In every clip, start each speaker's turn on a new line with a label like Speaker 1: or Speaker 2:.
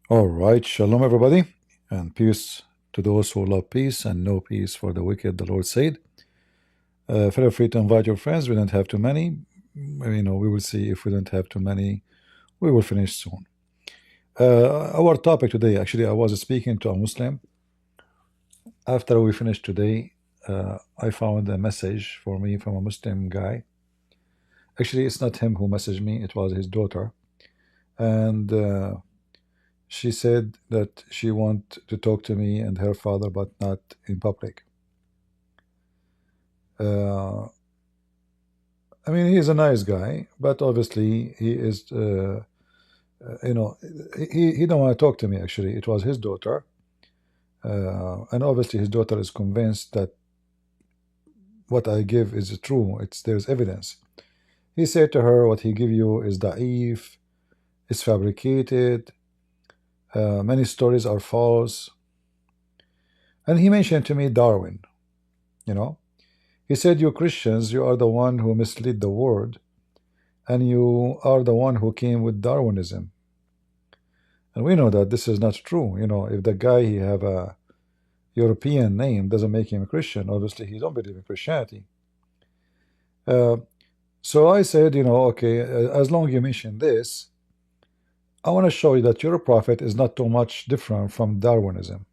Speaker 1: All right, shalom everybody, and peace to those who love peace and no peace for the wicked, the Lord said. Feel free to invite your friends. We don't have too many. We will see. If we don't have too many, we will finish soon. Our topic today, actually, I was speaking to a Muslim. After we finished today, I found a message for me from a Muslim guy. Actually, it's not him who messaged me, it was his daughter. And she said that she want to talk to me and her father, but not in public. I mean, he's a nice guy, but obviously he is, he don't want to talk to me. Actually, it was his daughter, and obviously his daughter is convinced that what I give is true. There's evidence. He said to her, "What he give you is da'if, it's fabricated. Many stories are false." And he mentioned to me Darwin. He said, "You Christians, you are the one who mislead the world, and you are the one who came with Darwinism." And we know that this is not true. If the guy he have a European name doesn't make him a Christian, obviously he don't believe in Christianity. So I said, okay, as long as you mention this, I want to show you that your prophet is not too much different from Darwinism.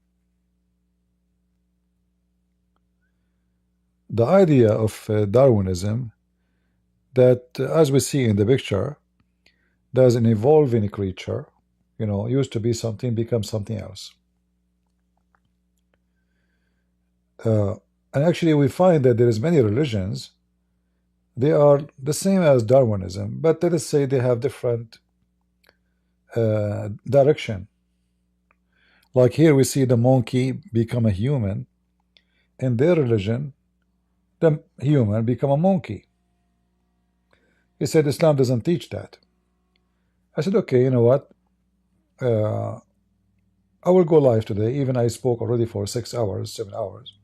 Speaker 1: The idea of Darwinism, that as we see in the picture, there's an evolving creature, used to be something, becomes something else. And actually we find that there is many religions, they are the same as Darwinism, but let us say they have different direction. Like here we see the monkey become a human. In their religion, the human become a monkey. He said Islam doesn't teach that. I said, okay, you know what? I will go live today. Even I spoke already for 6 hours, 7 hours.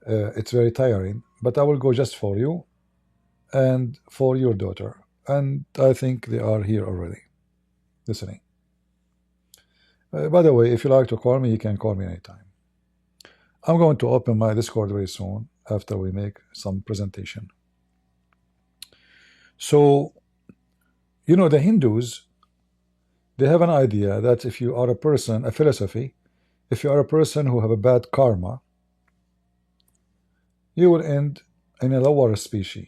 Speaker 1: It's very tiring, but I will go just for you and for your daughter. And I think they are here already, listening. By the way, if you like to call me, you can call me anytime. I'm going to open my Discord very soon after we make some presentation. So, the Hindus, they have an idea that if you are a person, a philosophy, if you are a person who have a bad karma, you will end in a lower species.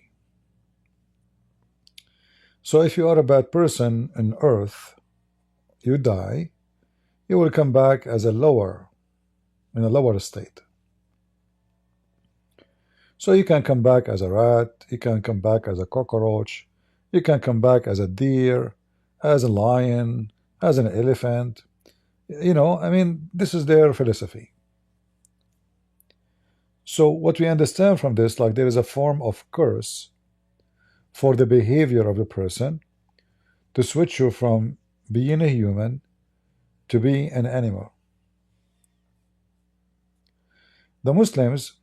Speaker 1: So if you are a bad person on earth, you die, you will come back as in a lower state. So you can come back as a rat, you can come back as a cockroach, you can come back as a deer, as a lion, as an elephant. This is their philosophy. So what we understand from this, like there is a form of curse for the behavior of the person to switch you from being a human to be an animal. The Muslims,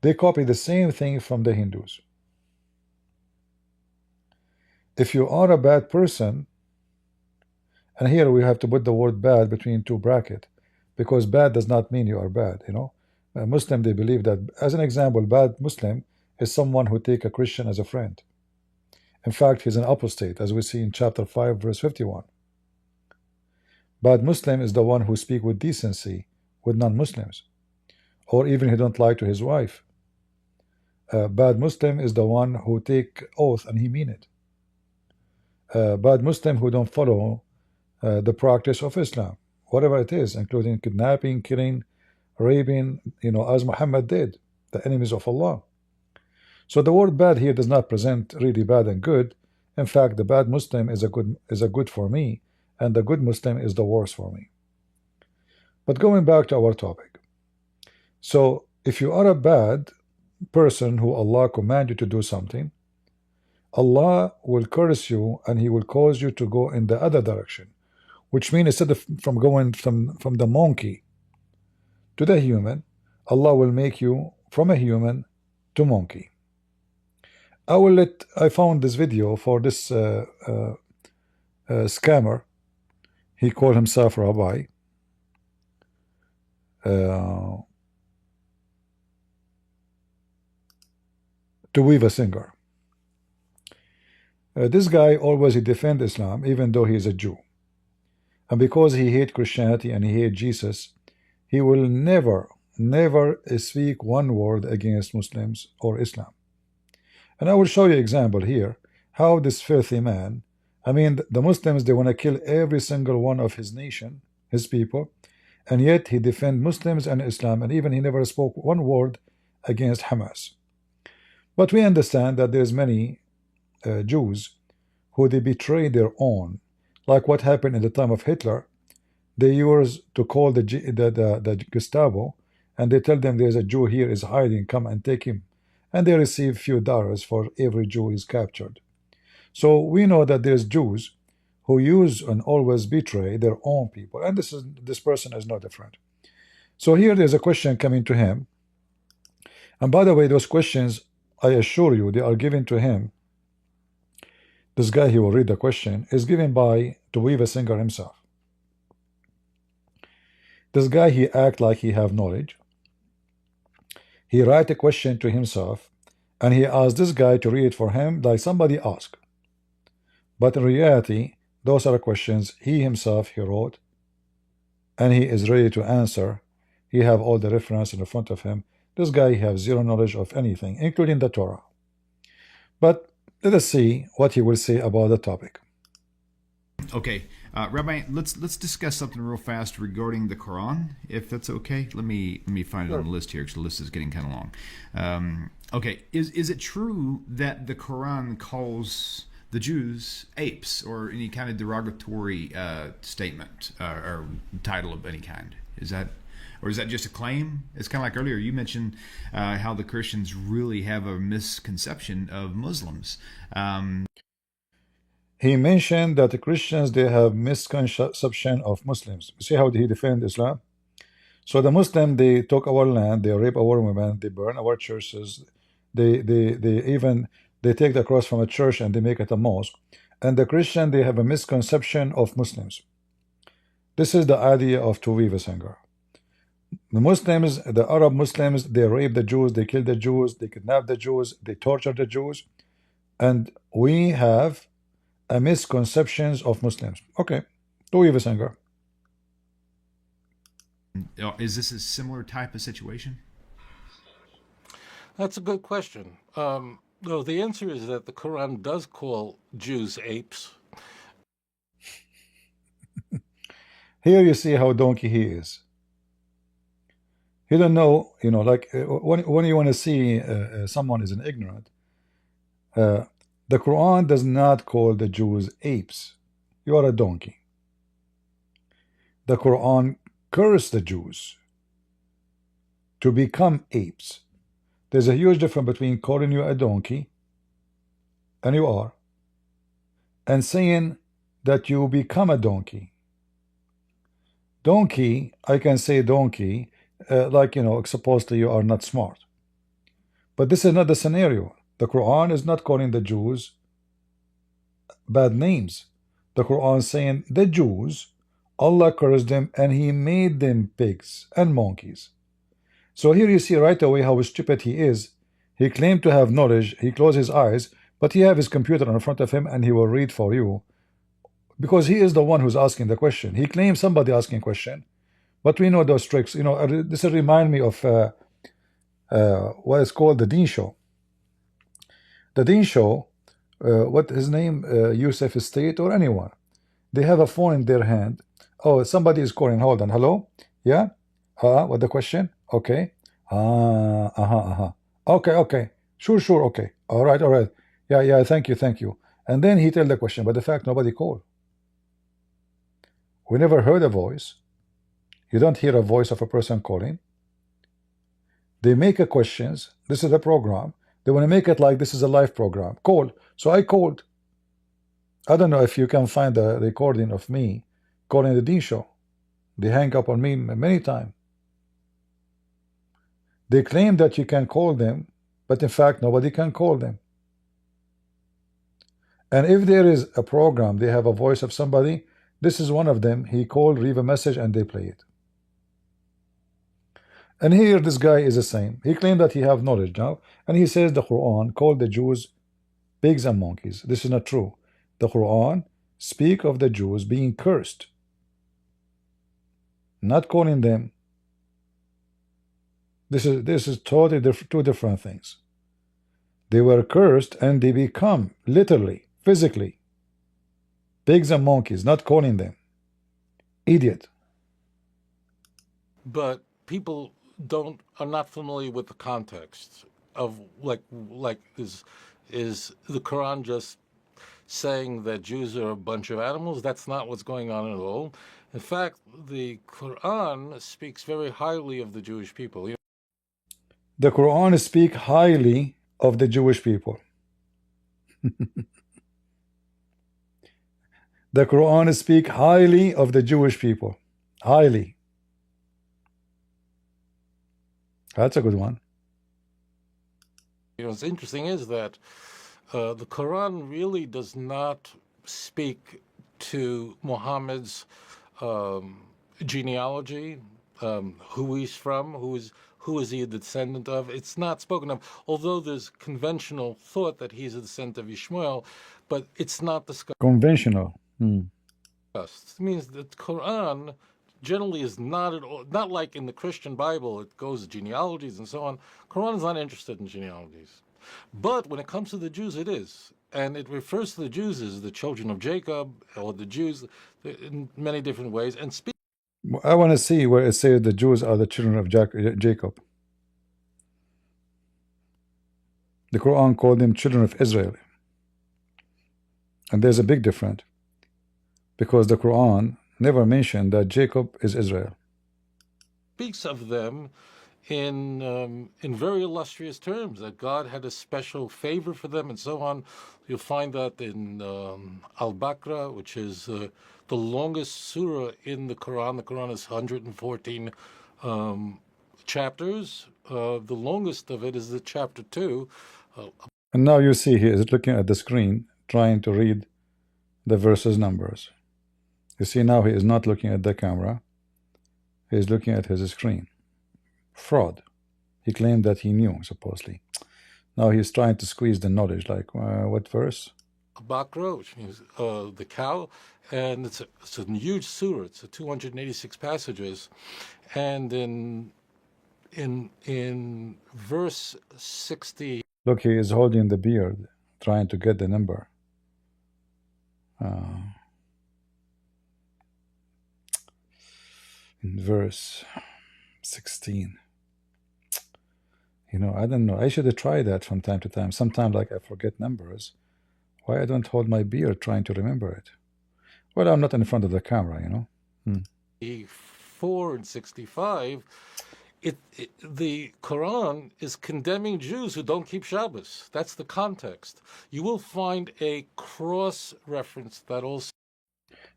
Speaker 1: they copy the same thing from the Hindus. If you are a bad person, and here we have to put the word bad between two brackets, because bad does not mean you are bad. A Muslim, they believe that, as an example, bad Muslim is someone who take a Christian as a friend. In fact, he's an apostate, as we see in chapter 5, verse 51. Bad Muslim is the one who speak with decency with non-Muslims, or even he don't lie to his wife. Bad Muslim is the one who take oath and he mean it. Bad Muslim who don't follow the practice of Islam, whatever it is, including kidnapping, killing, raping, as Muhammad did, the enemies of Allah. So the word bad here does not present really bad and good. In fact, the bad Muslim is a good for me, and the good Muslim is the worst for me. But going back to our topic, so if you are a bad person who Allah command you to do something, Allah will curse you and He will cause you to go in the other direction, which means instead of from going from the monkey to the human, Allah will make you from a human to monkey. I found this video for this scammer. He called himself rabbi. To weave a singer. This guy always he defend Islam even though he is a Jew. And because he hate Christianity and he hate Jesus, he will never speak one word against Muslims or Islam. And I will show you example here how this filthy man, I mean the Muslims, they want to kill every single one of his nation, his people, and yet he defend Muslims and Islam, and even he never spoke one word against Hamas. But we understand that there's many Jews who they betray their own, like what happened in the time of Hitler. They used to call the Gestapo, and they tell them there's a Jew here is hiding, come and take him, and they receive few dollars for every Jew is captured. So we know that there's Jews who use and always betray their own people, and this person is no different. So here there's a question coming to him, and by the way, those questions, I assure you, they are given to him. This guy, he will read the question, is given by to weave a singer himself. This guy, he act like he have knowledge. He write a question to himself, and he asked this guy to read it for him like somebody asked. But in reality, those are questions he himself he wrote, and he is ready to answer. He have all the reference in front of him. This guy have zero knowledge of anything, including the Torah. But let us see what he will say about the topic.
Speaker 2: Okay, Rabbi, let's discuss something real fast regarding the Quran, if that's okay. Let me find it on the list here because the list is getting kind of long. Okay, is it true that the Quran calls the Jews apes, or any kind of derogatory statement or title of any kind? Is that just a claim? It's kind of like earlier you mentioned how the Christians really have a misconception of Muslims.
Speaker 1: He mentioned that the Christians, they have misconception of Muslims. See how he defend Islam? So the Muslim, they took our land, they rape our women, they burn our churches, they even they take the cross from a church and they make it a mosque. And the Christian, they have a misconception of Muslims. This is the idea of to weave a singer. The Muslims, the Arab Muslims, they rape the Jews, they kill the Jews, they kidnap the Jews, they torture the Jews, and we have a misconceptions of Muslims. Okay, to weave a singer.
Speaker 2: Is this a similar type of situation?
Speaker 3: That's a good question. No, the answer is that the Quran does call Jews apes.
Speaker 1: Here you see how donkey he is. He don't know, you know, like when you want to see someone is an ignorant, the Quran does not call the Jews apes. You are a donkey. The Quran cursed the Jews to become apes. There's a huge difference between calling you a donkey, and you are, and saying that you become a donkey. Donkey, I can say donkey, like, you know, supposedly you are not smart. But this is not the scenario. The Quran is not calling the Jews bad names. The Quran is saying the Jews, Allah cursed them and he made them pigs and monkeys. So here you see right away how stupid he is. He claimed to have knowledge, he closed his eyes, but he have his computer in front of him and he will read for you, because he is the one who's asking the question. He claims somebody asking question, but we know those tricks. You know, this remind me of what is called the Dean Show. The Dean Show, what his name, Yusuf State or anyone, they have a phone in their hand. Oh, somebody is calling. Hold on. Hello? Yeah? What the question? Okay. Okay. Sure. Okay. All right. Yeah. Thank you. And then he tell the question, but the fact nobody called. We never heard a voice. You don't hear a voice of a person calling. They make a questions. This is a program. They want to make it like this is a live program. Call. So I called. I don't know if you can find a recording of me calling the Dean Show. They hang up on me many times. They claim that you can call them, but in fact nobody can call them. And if there is a program, they have a voice of somebody, This is one of them. He called, leave a message, and they play it. And here this guy is the same. He claimed that he have knowledge now, and he says the Quran called the Jews pigs and monkeys. This is not true. The Quran speak of the Jews being cursed, not calling them. This is totally two different things. They were cursed and they become literally, physically, pigs and monkeys, not calling them. Idiot.
Speaker 3: But people are not familiar with the context of like is the Quran just saying that Jews are a bunch of animals? That's not what's going on at all. In fact, the Quran speaks very highly of the Jewish people.
Speaker 1: The Quran speak highly of the Jewish people. The Quran speak highly of the Jewish people. Highly. That's a good one.
Speaker 3: What's interesting is that the Quran really does not speak to Muhammad's genealogy, who he's from, who is he a descendant of. It's not spoken of, although there's conventional thought that he's a descendant of Ishmael, but it's not discussed.
Speaker 1: Conventional.
Speaker 3: It means that Quran generally is not at all, not like in the Christian Bible, it goes genealogies and so on. Quran is not interested in genealogies. But when it comes to the Jews, it is. And it refers to the Jews as the children of Jacob, or the Jews in many different ways. And
Speaker 1: I want to see where it says the Jews are the children of Jacob. The Quran called them children of Israel. And there's a big difference, because the Quran never mentioned that Jacob is Israel.
Speaker 3: Speaks of them in very illustrious terms, that God had a special favor for them and so on. You'll find that in Al-Baqarah, which is the longest surah in the Quran. The Quran is 114 chapters. The longest of it is the chapter 2.
Speaker 1: And now you see he is looking at the screen, trying to read the verses numbers. You see now he is not looking at the camera. He is looking at his screen. Fraud. He claimed that he knew, supposedly. Now he's trying to squeeze the knowledge. Like, what verse?
Speaker 3: Baqarah, which means the cow, and it's a huge surah. It's 286 passages, and in verse 60.
Speaker 1: Look, he is holding the beard, trying to get the number. In verse 16. You know, I don't know. I should try that from time to time. Sometimes, like, I forget numbers. Why I don't hold my beard trying to remember it? Well, I'm not in front of the camera, you know.
Speaker 3: 4 and 65, the Quran is condemning Jews who don't keep Shabbos. That's the context. You will find a cross reference that also.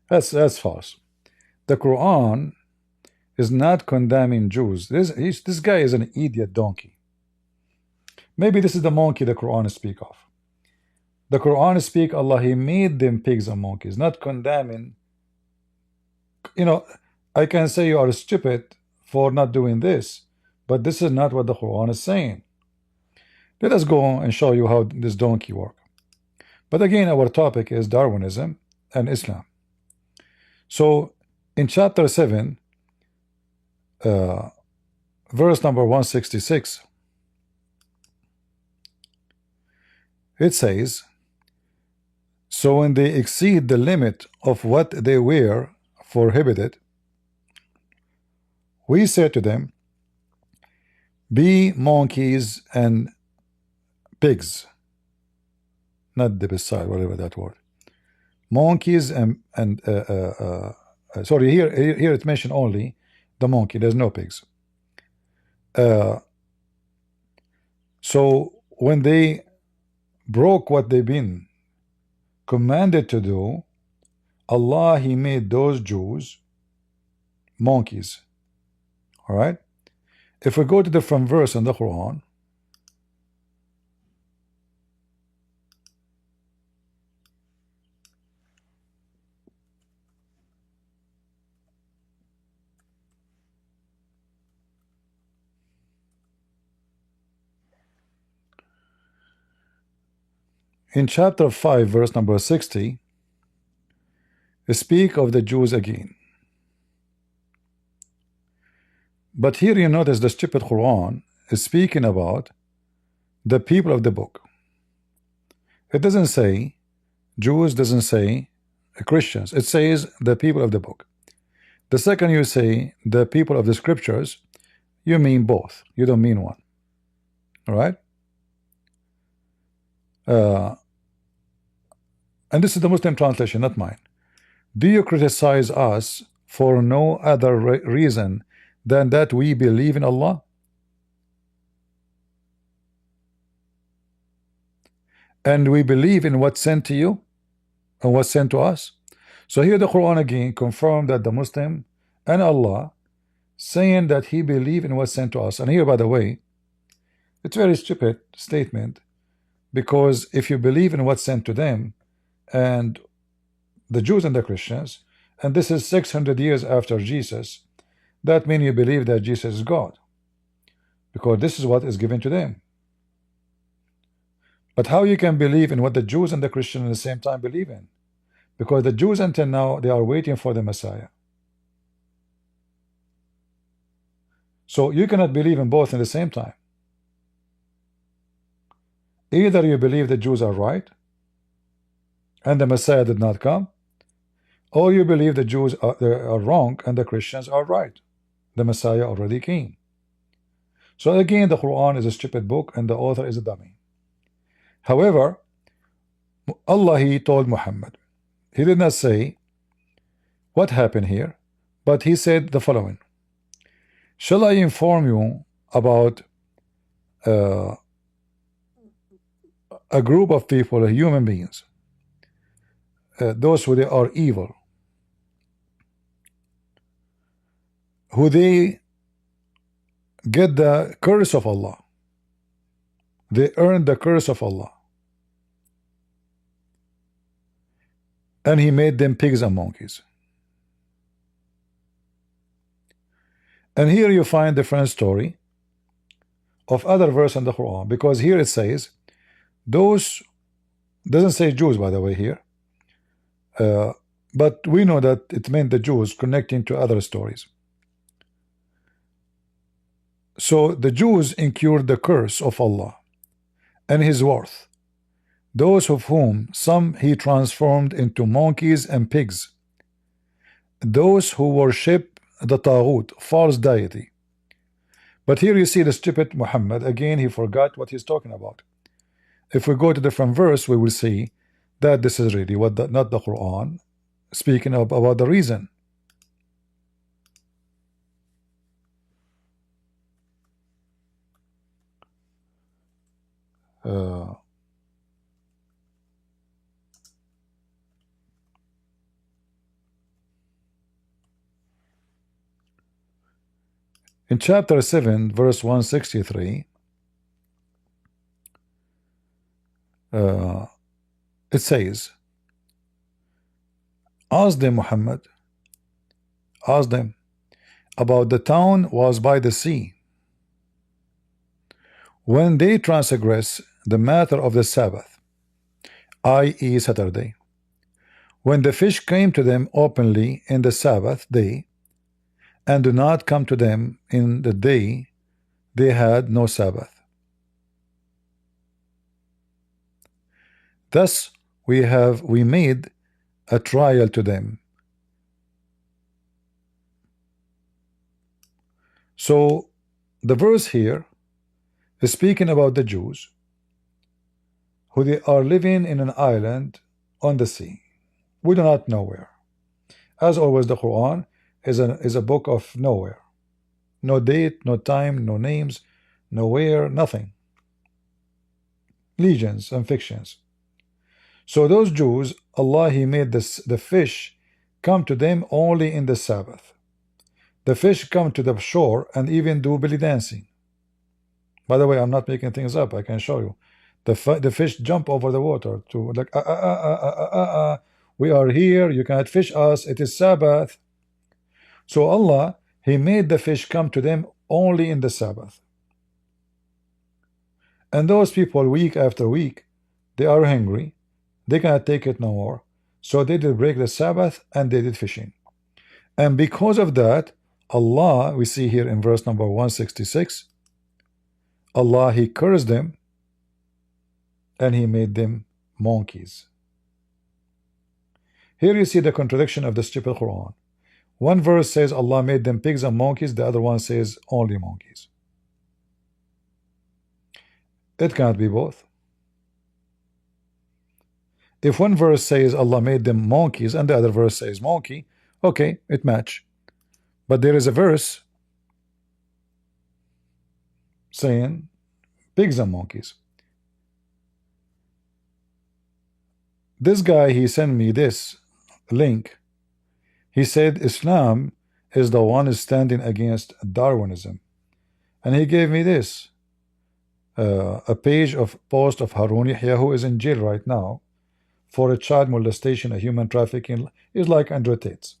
Speaker 1: That's false. The Quran is not condemning Jews. This guy is an idiot donkey. Maybe this is the monkey the Quran speak of. The Quran speak Allah, He made them pigs and monkeys, not condemning. You know, I can say you are stupid for not doing this, but this is not what the Quran is saying. Let us go on and show you how this donkey work. But again, our topic is Darwinism and Islam. So in chapter 7, verse number 166, it says, so when they exceed the limit of what they were prohibited, we said to them, be monkeys and pigs, not the beside, whatever that word, monkeys and sorry, here it mentioned only the monkey, there's no pigs. So when they broke what they've been commanded to do, Allah, He made those Jews monkeys. All right. If we go to the different verse in the Quran, in chapter 5 verse number 60 speak of the Jews again. But here you notice the stupid Quran is speaking about the people of the book. It doesn't say Jews, doesn't say Christians. It says the people of the book. The second you say the people of the scriptures, you mean both. You don't mean one. All right? And this is the Muslim translation, not mine. Do you criticize us for no other reason than that we believe in Allah? And we believe in what's sent to you and what's sent to us. So here the Quran again confirmed that the Muslim and Allah saying that he believe in what's sent to us. And here, by the way, it's a very stupid statement, because if you believe in what's sent to them and the Jews and the Christians, and this is 600 years after Jesus, that means you believe that Jesus is God, because this is what is given to them. But how you can believe in what the Jews and the Christians at the same time believe in? Because the Jews until now, they are waiting for the Messiah. So you cannot believe in both at the same time. Either you believe the Jews are right and the Messiah did not come, or you believe the Jews are wrong and the Christians are right. The Messiah already came. So again, the Quran is a stupid book and the author is a dummy. However, Allah, he told Muhammad, he did not say what happened here, but he said the following: shall I inform you about a group of people, human beings, those who they are evil, who they get the curse of Allah, they earn the curse of Allah, and he made them pigs and monkeys. And here you find different story of other verse in the Quran, because here it says those, doesn't say Jews by the way here, but we know that it meant the Jews connecting to other stories. So the Jews incurred the curse of Allah and his wrath, those of whom some he transformed into monkeys and pigs, those who worship the Taghut, false deity. But here you see the stupid Muhammad, again he forgot what he's talking about. If we go to different verse, we will see that this is really what not the Quran speaking about the reason. In chapter 7 verse 163, it says, ask them, Muhammad, ask them about the town was by the sea, when they transgress the matter of the Sabbath, i.e. Saturday, when the fish came to them openly in the Sabbath day, and do not come to them in the day they had no Sabbath. Thus we made a trial to them. So the verse here is speaking about the Jews who they are living in an island on the sea. We do not know where. As always, the Quran is a book of nowhere. No date, no time, no names, nowhere, nothing. Legends and fictions. So those Jews, Allah, he made the fish come to them only in the Sabbath. The fish come to the shore and even do belly dancing. By the way, I'm not making things up. I can show you. The fish jump over the water to like we are here. You cannot fish us. It is Sabbath. So Allah, he made the fish come to them only in the Sabbath. And those people, week after week, they are hungry, they cannot take it no more, so they did break the Sabbath and they did fishing. And because of that, Allah, we see here in verse number 166, Allah, He cursed them and He made them monkeys. Here you see the contradiction of the stupid Quran. One verse says Allah made them pigs and monkeys, the other one says only monkeys. It can't be both. If one verse says Allah made them monkeys and the other verse says monkey, okay, it match. But there is a verse saying pigs and monkeys. This guy, he sent me this link. He said Islam is the one standing against Darwinism, and he gave me this a page of post of Harun Yahya, who is in jail right now for a child molestation, a human trafficking, is like Andrew Tate's.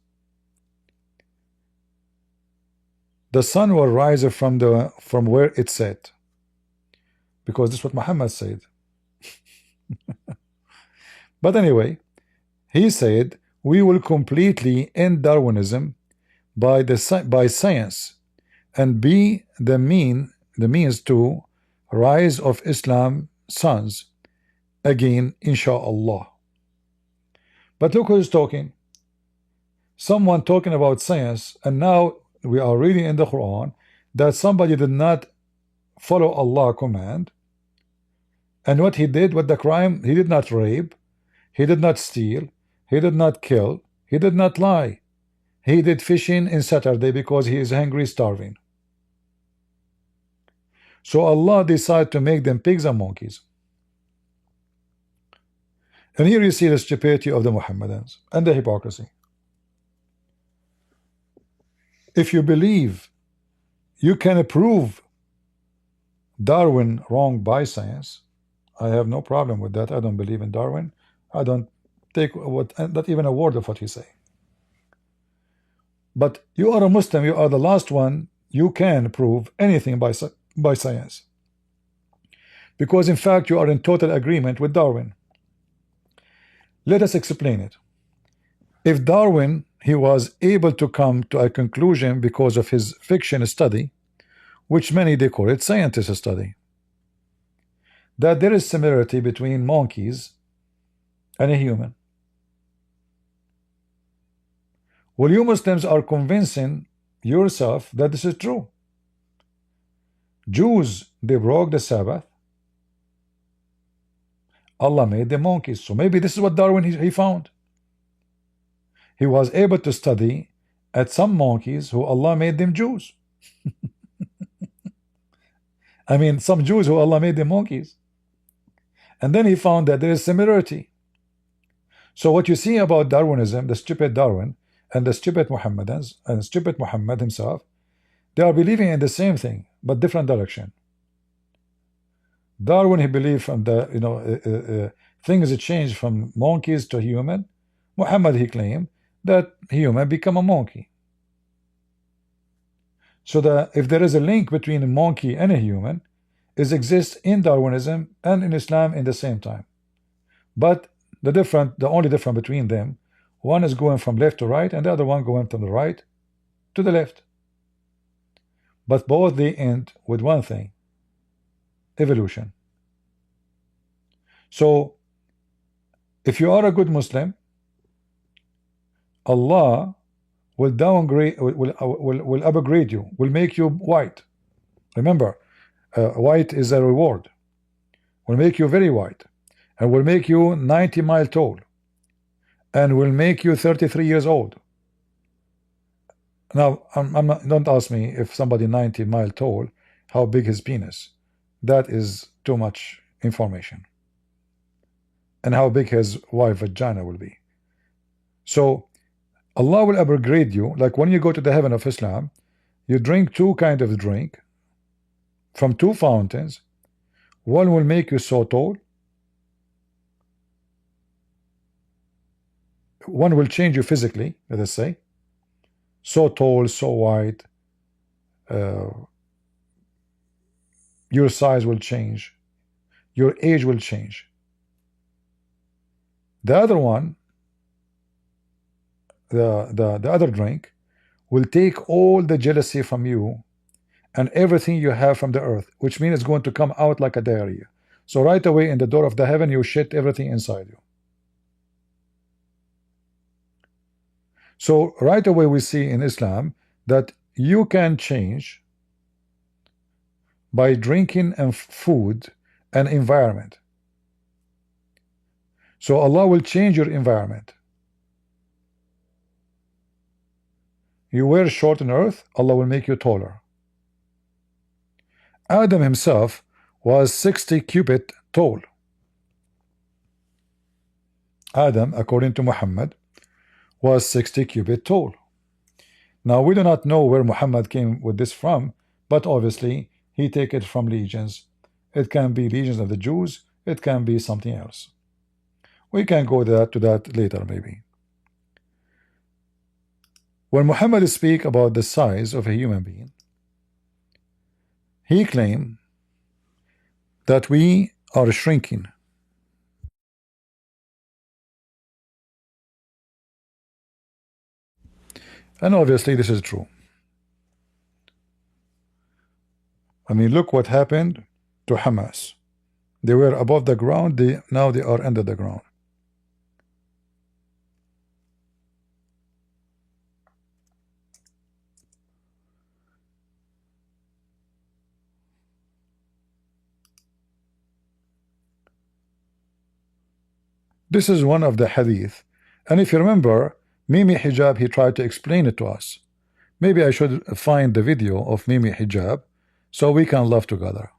Speaker 1: The sun will rise from where it set, because this is what Muhammad said. But anyway, he said we will completely end Darwinism by science and be the means to rise of Islam sons again, inshallah. But look who's talking. Someone talking about science, and now we are reading in the Quran that somebody did not follow Allah's command, and what he did with the crime, he did not rape, he did not steal, he did not kill, he did not lie. He did fishing in Saturday because he is hungry, starving. So Allah decided to make them pigs and monkeys. And here you see the stupidity of the Muhammadans and the hypocrisy. If you believe you can prove Darwin wrong by science, I have no problem with that. I don't believe in Darwin. I don't take not even a word of what he say. But you are a Muslim, you are the last one, you can prove anything by science. Because in fact you are in total agreement with Darwin. Let us explain it. If Darwin, he was able to come to a conclusion because of his fiction study, which many they call it scientist study, that there is similarity between monkeys and a human. Well, you Muslims are convincing yourself that this is true. Jews, they broke the Sabbath. Allah made them monkeys. So maybe this is what Darwin he found. He was able to study at some monkeys who Allah made them Jews. I mean, some Jews who Allah made them monkeys. And then he found that there is similarity. So what you see about Darwinism, the stupid Darwin, and the stupid Muhammadans, and stupid Muhammad himself, they are believing in the same thing, but different direction. Darwin, he believed from the, things change from monkeys to human. Muhammad, he claimed that human become a monkey. So that if there is a link between a monkey and a human, it exists in Darwinism and in Islam in the same time. But the only difference between them, one is going from left to right and the other one going from the right to the left. But both they end with one thing: evolution. So if you are a good Muslim, Allah will downgrade, will upgrade you, will make you white. Remember, white is a reward. Will make you very white, and will make you 90 miles tall, and will make you 33 years old. Now, don't ask me if somebody 90 miles tall, how big his penis. That is too much information. And how big his wife vagina will be. So Allah will upgrade you. Like when you go to the heaven of Islam, you drink two kinds of drink from two fountains. One will make you so tall. One will change you physically, let us say. So tall, so wide. Your size will change. Your age will change. The other one, the other drink, will take all the jealousy from you and everything you have from the earth, which means it's going to come out like a diarrhea. So right away in the door of the heaven, you shit everything inside you. So right away we see in Islam that you can change by drinking and food and environment. So Allah will change your environment. You were short on earth, Allah will make you taller. Adam himself was 60 cubit tall. Adam, according to Muhammad, was 60 cubit tall. Now we do not know where Muhammad came with this from, but obviously he take it from legions. It can be legions of the Jews, it can be something else. We can go to that later maybe. When Muhammad speak about the size of a human being, he claimed that we are shrinking. And obviously this is true. I mean, look what happened to Hamas. They were above the ground, now they are under the ground. This is one of the hadith, and if you remember, Mimi Hijab, he tried to explain it to us. Maybe I should find the video of Mimi Hijab so we can laugh together.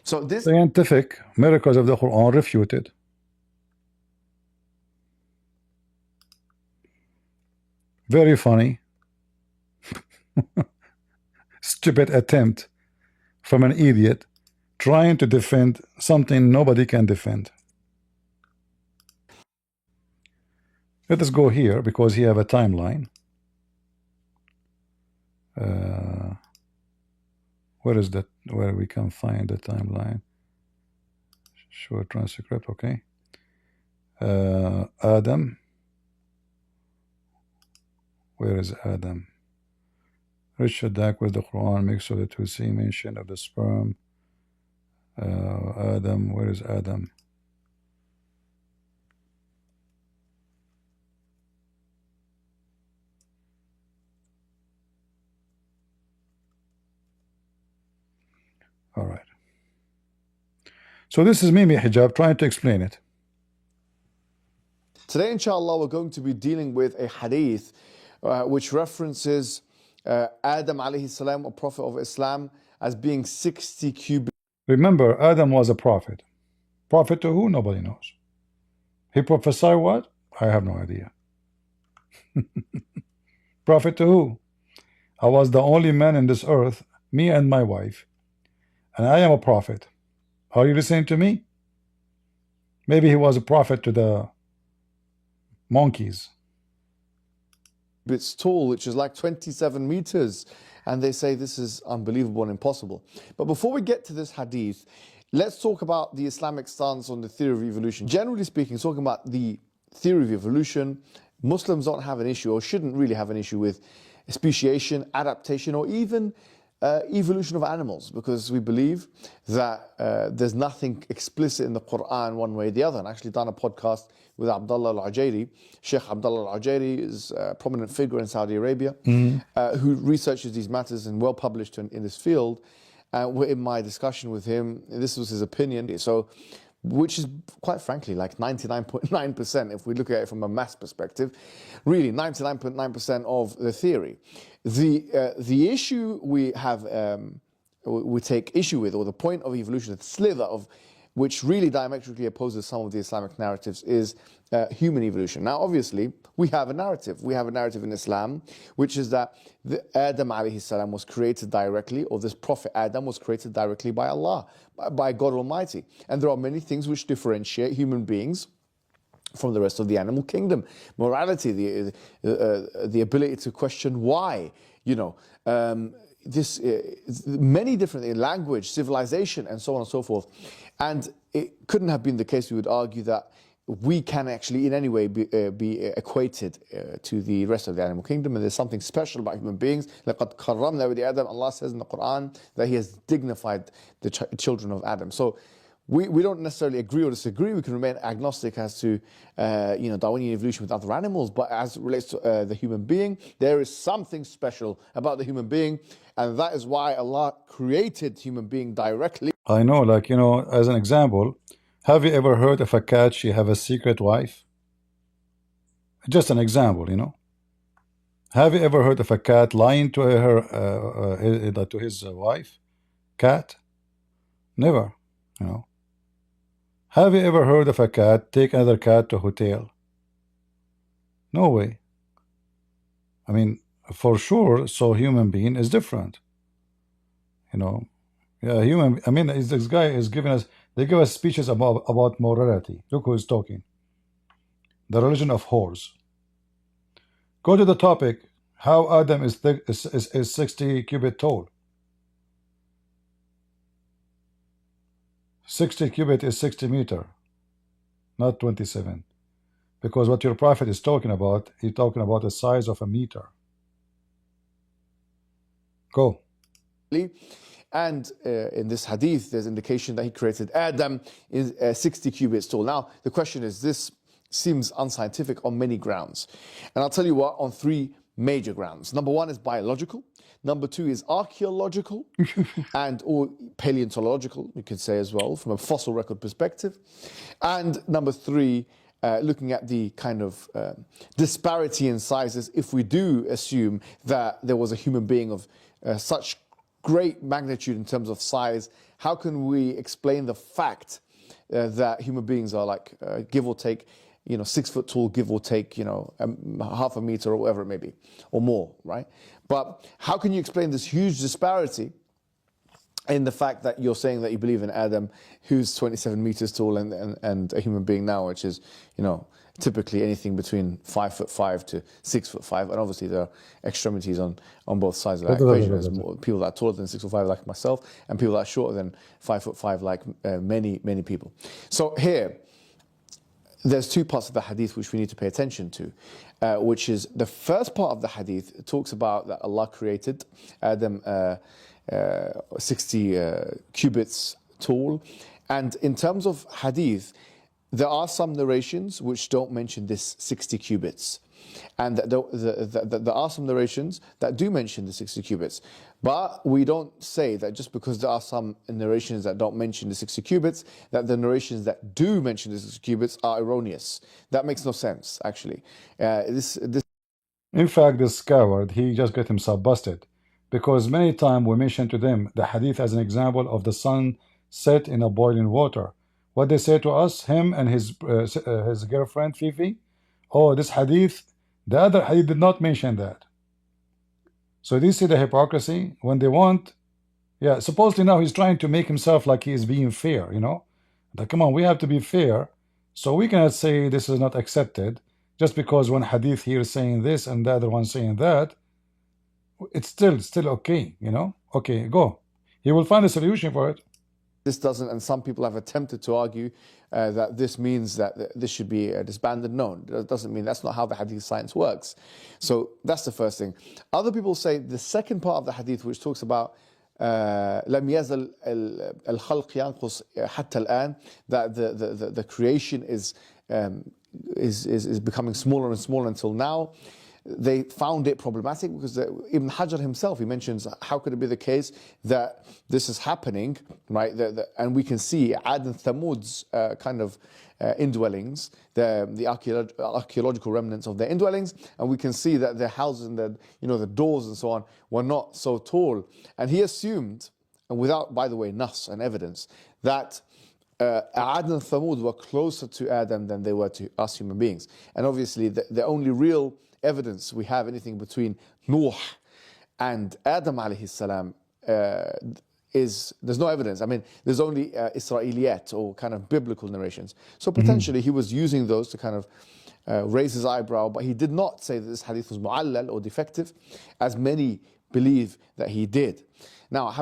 Speaker 4: So this
Speaker 1: Scientific miracles of the Quran refuted. Very funny. Stupid attempt from an idiot trying to defend something nobody can defend. Let us go here because he have a timeline. Where is that? Where we can find the timeline? Show transcript. Okay. Adam. Where is Adam? Richard Dak with the Quran makes sure that we see mention of the sperm. Adam. Where is Adam? All right. So this is Mimi Hijab trying to explain it.
Speaker 4: Today, inshallah, we're going to be dealing with a hadith which references Adam alayhi salam, a prophet of Islam, as being 60 cubits.
Speaker 1: Remember, Adam was a prophet. Prophet to who? Nobody knows. He prophesied what? I have no idea. Prophet to who? I was the only man in this earth, me and my wife. And I am a prophet. Are you listening to me? Maybe he was a prophet to the monkeys.
Speaker 4: It's tall, which is like 27 meters. And they say this is unbelievable and impossible. But before we get to this hadith, let's talk about the Islamic stance on the theory of evolution. Generally speaking, talking about the theory of evolution, Muslims don't have an issue or shouldn't really have an issue with speciation, adaptation, or even evolution of animals, because we believe that there's nothing explicit in the Quran one way or the other. And I actually done a podcast with Abdullah al-Ujairi. Sheikh Abdullah al-Ujairi is a prominent figure in Saudi Arabia who researches these matters and well published in this field. In my discussion with him, this was his opinion. So, which is quite frankly like 99.9% if we look at it from a mass perspective, really 99.9% of the theory. The issue we have, we take issue with, or the point of evolution, the slither of which really diametrically opposes some of the Islamic narratives, is human evolution. Now, obviously, we have a narrative. We have a narrative in Islam, which is that Adam alayhi salam was created directly, or this Prophet Adam was created directly by Allah, by God Almighty. And there are many things which differentiate human beings from the rest of the animal kingdom. Morality, the ability to question why, many different things, language, civilization, and so on and so forth. And it couldn't have been the case, we would argue, that we can actually in any way be equated to the rest of the animal kingdom. And there's something special about human beings. لَقَدْ كَرَّمْنَا بَنِي آدَمَ, Allah says in the Quran that He has dignified the children of Adam. So we don't necessarily agree or disagree. We can remain agnostic as to Darwinian evolution with other animals, but as it relates to the human being, there is something special about the human being, and that is why Allah created human being directly.
Speaker 1: I know, as an example, have you ever heard of a cat, she have a secret wife? Just an example. Have you ever heard of a cat lying to to his wife? Cat? Never. Have you ever heard of a cat take another cat to a hotel? No way. I mean, for sure, so human being is different. Yeah, human. I mean, this guy is giving us. They give us speeches about morality. Look who is talking. The religion of whores. Go to the topic. How Adam is 60 cubit tall. 60 cubit is 60 meter, not 27. Because what your prophet is talking about, he's talking about the size of a meter. Go.
Speaker 4: And in this hadith, there's indication that he created Adam is 60 cubits tall. Now, the question is, this seems unscientific on many grounds. And I'll tell you what, on three major grounds. Number one is biological. Number two is archaeological or paleontological, you could say as well, from a fossil record perspective. And number three, looking at the kind of disparity in sizes, if we do assume that there was a human being of such great magnitude in terms of size, how can we explain the fact that human beings are like, give or take, 6 foot tall, give or take, half a meter or whatever it may be, or more, right? But how can you explain this huge disparity in the fact that you're saying that you believe in Adam, who's 27 meters tall, and a human being now, which is, typically anything between 5'5" to 6'5", and obviously there are extremities on both sides of that equation. There's people that are taller than 6'5", like myself, and people that are shorter than 5'5", like many people. So here, there's two parts of the hadith which we need to pay attention to, which is the first part of the hadith talks about that Allah created Adam 60 cubits tall, and in terms of hadith, there are some narrations which don't mention this 60 cubits, and there are some narrations that do mention the 60 cubits. But we don't say that just because there are some narrations that don't mention the 60 cubits, that the narrations that do mention the 60 cubits are erroneous. That makes no sense, actually.
Speaker 1: In fact, this coward, he just got himself busted. Because many times we mention to them the hadith as an example of the sun set in a boiling water. What they say to us, him and his girlfriend, Fifi, oh, this hadith, the other hadith did not mention that. So do you see the hypocrisy? When they want, yeah, supposedly now he's trying to make himself like he is being fair, Like, come on, we have to be fair. So we cannot say this is not accepted just because one hadith here is saying this and the other one saying that. It's still okay, Okay, go. He will find a solution for it.
Speaker 4: This doesn't, and some people have attempted to argue that this means that this should be disbanded. No, it doesn't mean. That's not how the hadith science works. So that's the first thing. Other people say the second part of the hadith, which talks about لم يزل الخلق ينقص حتى الآن, that the creation is becoming smaller and smaller until now. They found it problematic because Ibn Hajar himself, he mentions, how could it be the case that this is happening, right? And we can see Ad and Thamud's kind of indwellings, the archaeological remnants of their indwellings, and we can see that their houses and the doors and so on were not so tall. And he assumed, and without, by the way, nas and evidence, that Ad and Thamud were closer to Adam than they were to us human beings. And obviously, the only real evidence we have anything between Nuh and Adam alayhi salam is there's no evidence. I mean, there's only Israeliyat or kind of biblical narrations. So potentially he was using those to kind of raise his eyebrow, but he did not say that this hadith was mu'allal or defective, as many believe that he did. Now,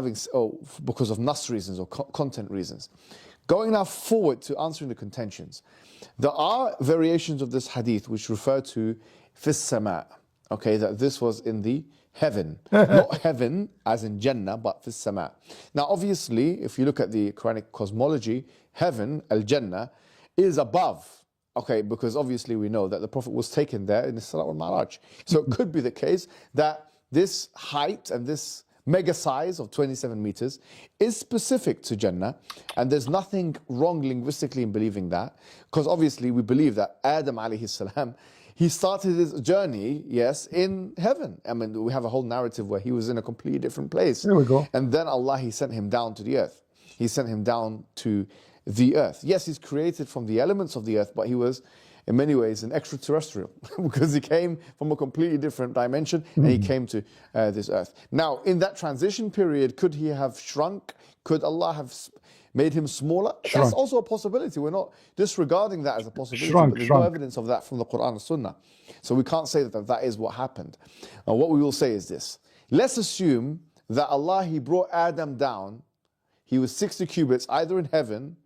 Speaker 4: because of nas reasons or content reasons. Going now forward to answering the contentions. There are variations of this hadith which refer to fis sama, okay, that this was in the heaven. Not heaven as in Jannah, but fis sama. Now, obviously, if you look at the Quranic cosmology, heaven, al-Jannah, is above. Okay, because obviously we know that the Prophet was taken there in the Isra wal Mi'raj. So it could be the case that this height and this mega size of 27 meters is specific to Jannah, and there's nothing wrong linguistically in believing that, because obviously we believe that Adam alayhi salam, he started his journey, yes, in heaven. I mean, we have a whole narrative where he was in a completely different place.
Speaker 1: There we go.
Speaker 4: And then Allah, he sent him down to the earth. He sent him down to the earth. Yes, he's created from the elements of the earth, but he was in many ways an extraterrestrial because he came from a completely different dimension and he came to this earth. Now, in that transition period, could he have shrunk? Could Allah have made him smaller? That's also a possibility. We're not disregarding that as a possibility, but there's no evidence of that from the Quran and Sunnah. So we can't say that that is what happened. Now, what we will say is this. Let's assume that Allah, he brought Adam down. He was 60 cubits either in heaven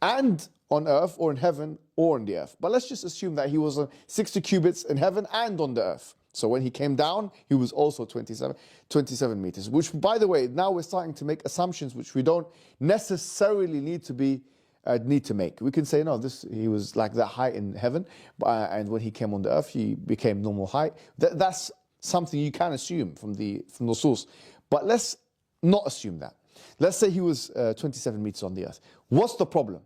Speaker 4: and on earth, or in heaven or on the earth. But let's just assume that he was 60 cubits in heaven and on the earth. So when he came down, he was also 27 meters. Which, by the way, now we're starting to make assumptions which we don't necessarily need to make. We can say, no, he was like that height in heaven, and when he came on the earth, he became normal height. That's something you can assume from the source. But let's not assume that. Let's say he was 27 meters on the earth. What's the problem?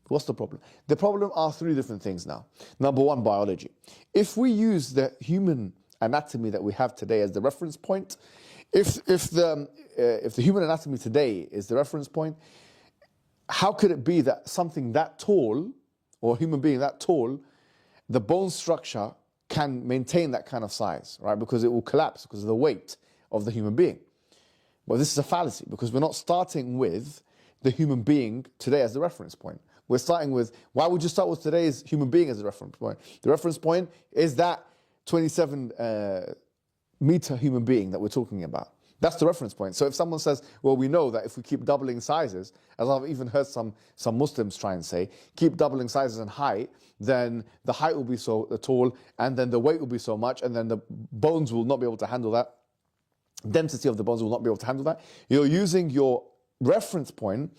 Speaker 4: What's the problem? The problem are three different things now. Number one, biology. If we use the human anatomy that we have today as the reference point, if the human anatomy today is the reference point, how could it be that something that tall, or a human being that tall, the bone structure can maintain that kind of size, right? Because it will collapse because of the weight of the human being. Well, this is a fallacy because we're not starting with the human being today as the reference point. We're starting with, why would you start with today's human being as a reference point? The reference point is that 27 meter human being that we're talking about. That's the reference point. So if someone says, well, we know that if we keep doubling sizes, as I've even heard some Muslims try and say, keep doubling sizes and height, then the height will be so tall, and then the weight will be so much, and then the bones will not be able to handle that. Density of the bones will not be able to handle that. You're using your reference point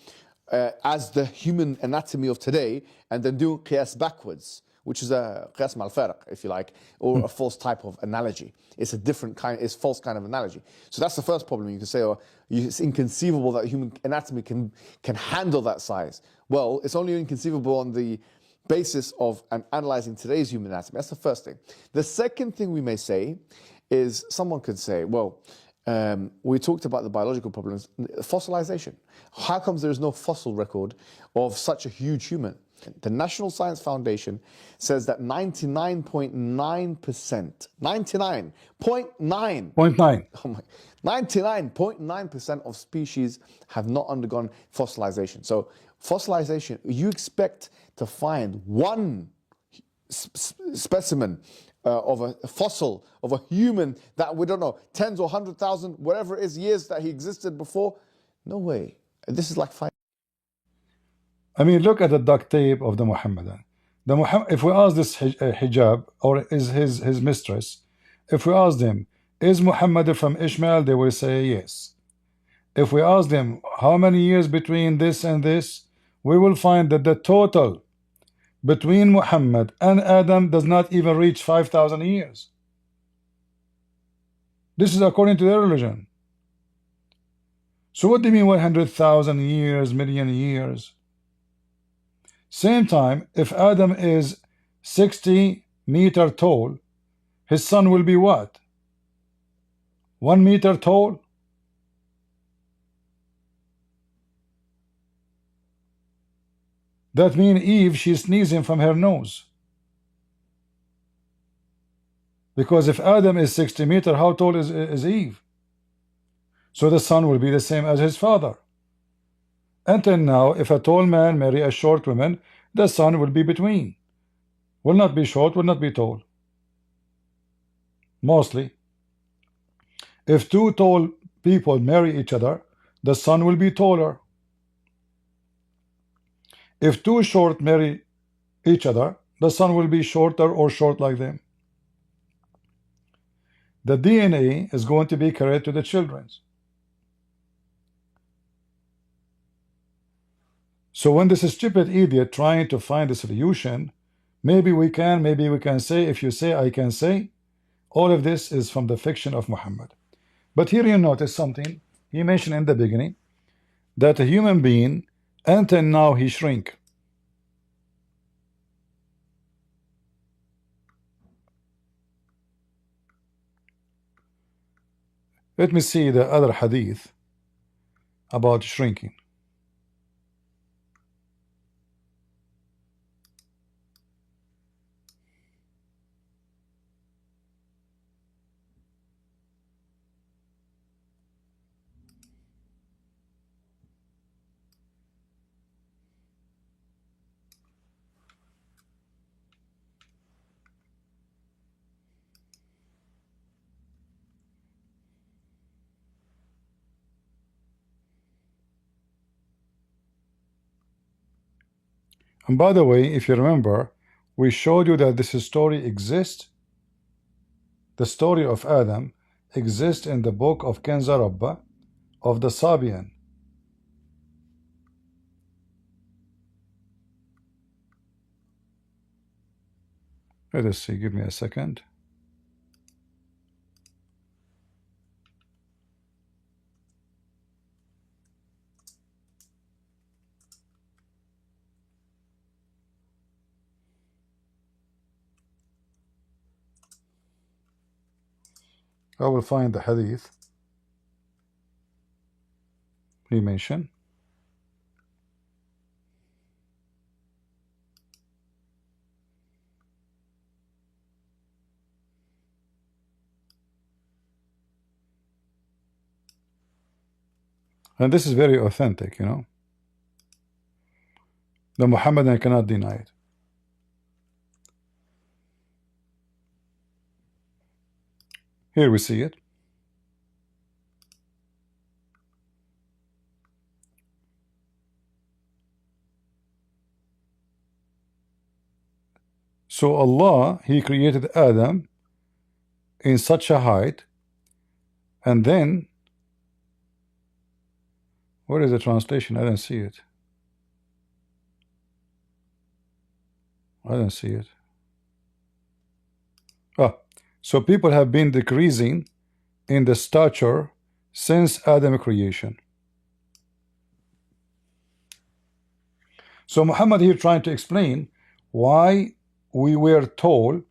Speaker 4: as the human anatomy of today, and then doing qiyas backwards, which is a qiyas mal farq, if you like, or a false type of analogy. It's a different kind, it's false kind of analogy. So that's the first problem. You can say, it's inconceivable that human anatomy can handle that size. Well, it's only inconceivable on the basis of analyzing today's human anatomy. That's the first thing. The second thing we may say is, someone could say, well, we talked about the biological problems, fossilization. How comes there is no fossil record of such a huge human? The National Science Foundation says that 99.9%, 99.9, 99.9% of species have not undergone fossilization. So fossilization, you expect to find one specimen of a fossil, of a human that we don't know, tens or 100,000, whatever it is, years that he existed before? No way. This is like fine.
Speaker 1: I mean, look at the duct tape of the Muhammadan. If we ask this hijab, or is his mistress, if we ask them, is Muhammad from Ishmael, they will say yes. If we ask them, how many years between this and this, we will find that the total between Muhammad and Adam does not even reach 5,000 years. This is according to their religion. So what do you mean 100,000 years, million years? Same time, if Adam is 60 meter tall, his son will be what? 1 meter tall? That means Eve, she's sneezing from her nose. Because if Adam is 60 meters, how tall is Eve? So the son will be the same as his father. Until now, if a tall man marry a short woman, the son will be between. Will not be short, will not be tall. Mostly. If two tall people marry each other, the son will be taller. If two short marry each other, the son will be shorter or short like them. The DNA is going to be carried to the children. So when this stupid idiot trying to find a solution, maybe we can say, if you say, I can say, all of this is from the fiction of Muhammad. But here you notice something. He mentioned in the beginning that a human being, until now he shrink. Let me see the other hadith about shrinking. And by the way, if you remember, we showed you that this story exists. The story of Adam exists in the book of Kenza Rabba of the Sabian. Let us see, give me a second. I will find the hadith he mentioned. And this is very authentic, you know. The Muhammadan cannot deny it. Here we see it. So Allah, He created Adam in such a height, and then, where is the translation? I don't see it. I don't see it. So people have been decreasing in the stature since Adam creation. So Muhammad here trying to explain why we were tall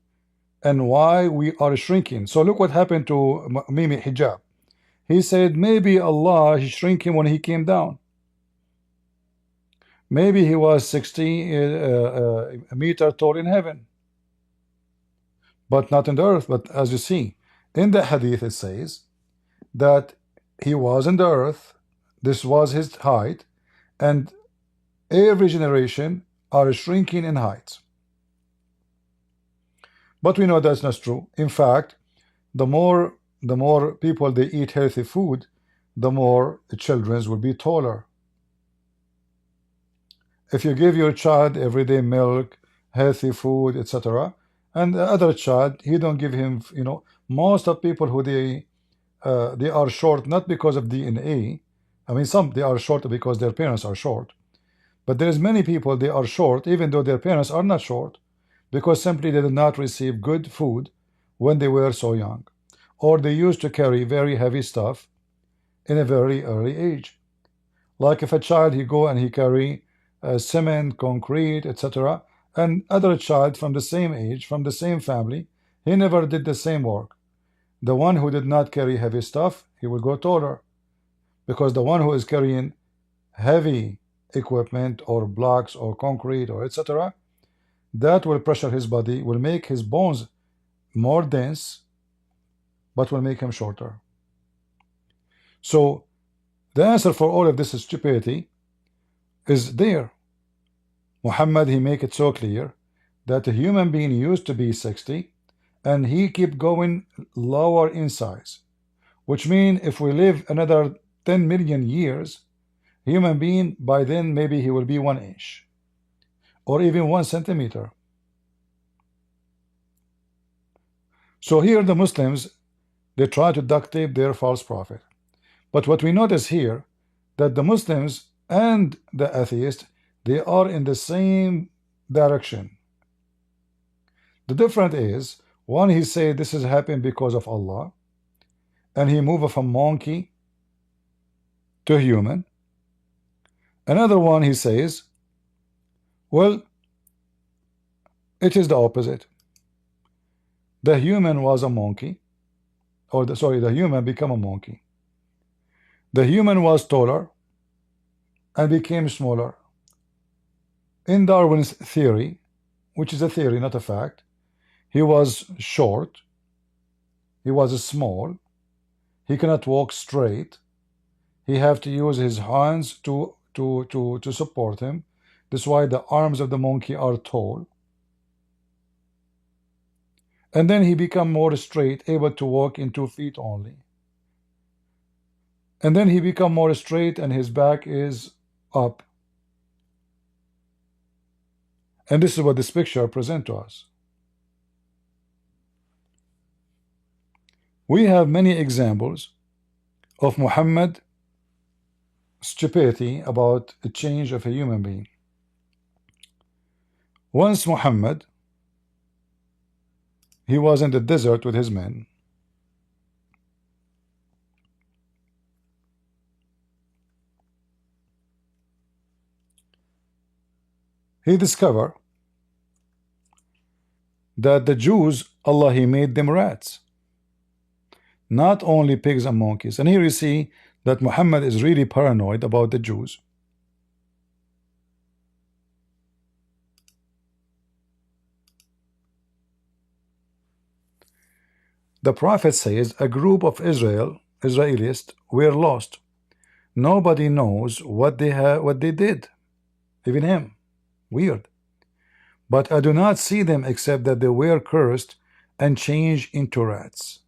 Speaker 1: and why we are shrinking. So look what happened to Mimi Hijab. He said maybe Allah is shrinking when he came down. Maybe he was 60 meter tall in heaven, but not in the earth. But as you see in the hadith, it says that he was in the earth, this was his height, and every generation are shrinking in height. But we know that's not true. In fact, the more people they eat healthy food, the more the children will be taller. If you give your child everyday milk, healthy food, etc., and the other child, he don't give him, you know, most of people who they are short not because of DNA. I mean, some they are short because their parents are short, but there is many people they are short even though their parents are not short, because simply they did not receive good food when they were so young, or they used to carry very heavy stuff in a very early age. Like if a child he go and he carry cement, concrete, etc., and other child from the same age, from the same family, he never did the same work. The one who did not carry heavy stuff, he will go taller, because the one who is carrying heavy equipment or blocks or concrete or etc., that will pressure his body, will make his bones more dense, but will make him shorter. So the answer for all of this stupidity is there. Muhammad, he make it so clear that a human being used to be 60 and he keep going lower in size, which means if we live another 10 million years, human being by then maybe he will be 1 inch or even 1 centimeter. So here the Muslims, they try to duct tape their false prophet. But what we notice here, that the Muslims and the atheists, they are in the same direction. The difference is, one he say this is happening because of Allah, and he moved from monkey to human. Another one he says, well, it is the opposite. The human was a monkey, or the human become a monkey. The human was taller and became smaller. In Darwin's theory, which is a theory, not a fact, he was short, he was small, he cannot walk straight, he have to use his hands to support him. That's why the arms of the monkey are tall. And then he become more straight, able to walk in 2 feet only. And then he become more straight and his back is up. And this is what this picture presents to us. We have many examples of Muhammad stupidity about the change of a human being. Once Muhammad, he was in the desert with his men. He discovered that the Jews, Allah, he made them rats, not only pigs and monkeys. And here you see that Muhammad is really paranoid about the Jews. The Prophet says a group of Israelis were lost. Nobody knows what they did, even him. Weird. But I do not see them except that they were cursed and changed into rats.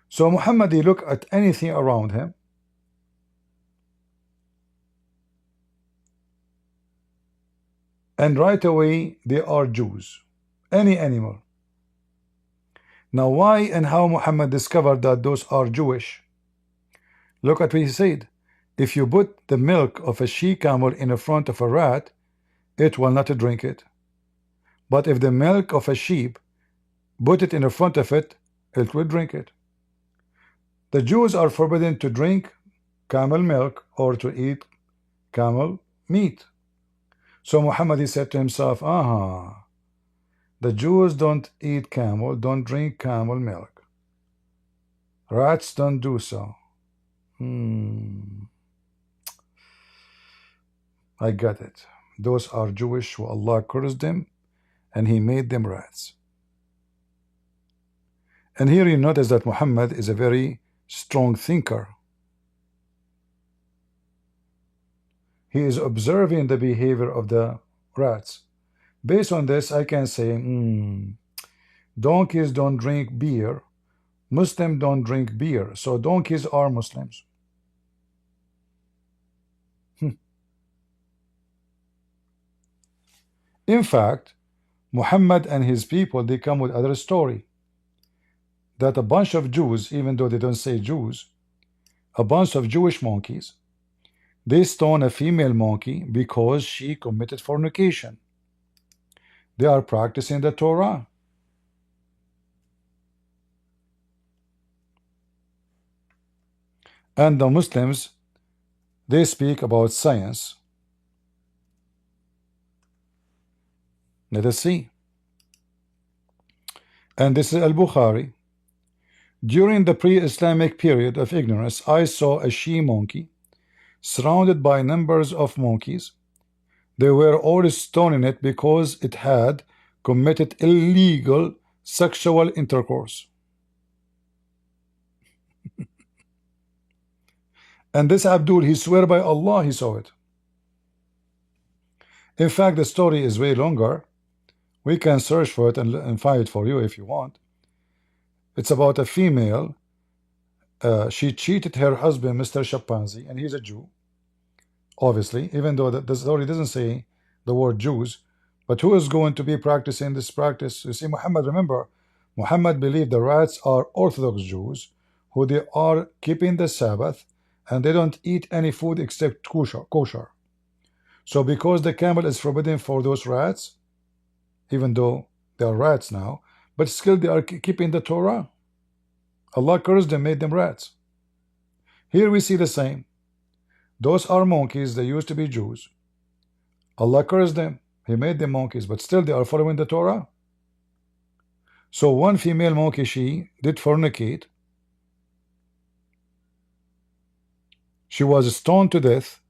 Speaker 1: So Muhammad, he looked at anything around him, and right away they are Jews. Any animal. Now why and how Muhammad discovered that those are Jewish? Look at what he said. If you put the milk of a she-camel in the front of a rat, it will not drink it. But if the milk of a sheep, put it in the front of it, it will drink it. The Jews are forbidden to drink camel milk or to eat camel meat. So Muhammad, he said to himself, the Jews don't eat camel, don't drink camel milk. Rats don't do so. I got it. Those are Jewish who Allah cursed them and he made them rats. And here you notice that Muhammad is a very strong thinker. He is observing the behavior of the rats. Based on this, I can say, donkeys don't drink beer, Muslims don't drink beer, so donkeys are Muslims. In fact, Muhammad and his people, they come with other story, that a bunch of Jews, even though they don't say Jews, a bunch of Jewish monkeys, they stone a female monkey because she committed fornication. They are practicing the Torah. And the Muslims, they speak about science. Let us see. And this is Al-Bukhari. During the pre-Islamic period of ignorance, I saw a she-monkey surrounded by numbers of monkeys. They were all stoning it because it had committed illegal sexual intercourse. And this Abdul, he swear by Allah he saw it. In fact, the story is way longer. We can search for it and find it for you if you want. It's about a female. She cheated her husband, Mr. Chimpanzee, and he's a Jew, obviously, even though the story doesn't say the word Jews. But who is going to be practicing this practice? You see, Muhammad, remember, Muhammad believed the rats are Orthodox Jews who they are keeping the Sabbath and they don't eat any food except kosher. So because the camel is forbidden for those rats, even though they are rats now, but still they are keeping the Torah. Allah cursed them, made them rats. Here we see the same. Those are monkeys, they used to be Jews. Allah cursed them, He made them monkeys, but still they are following the Torah. So one female monkey, she did fornicate. She was stoned to death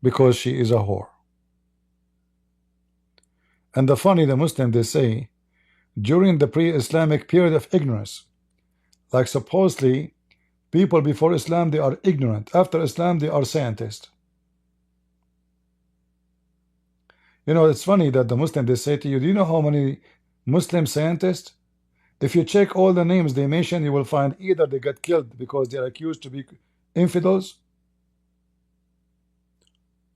Speaker 1: because she is a whore. And the Muslim, they say, during the pre-Islamic period of ignorance, like supposedly people before Islam, they are ignorant. After Islam, they are scientists. You know, it's funny that the Muslim, they say to you, do you know how many Muslim scientists? If you check all the names they mention, you will find either they got killed because they are accused to be infidels,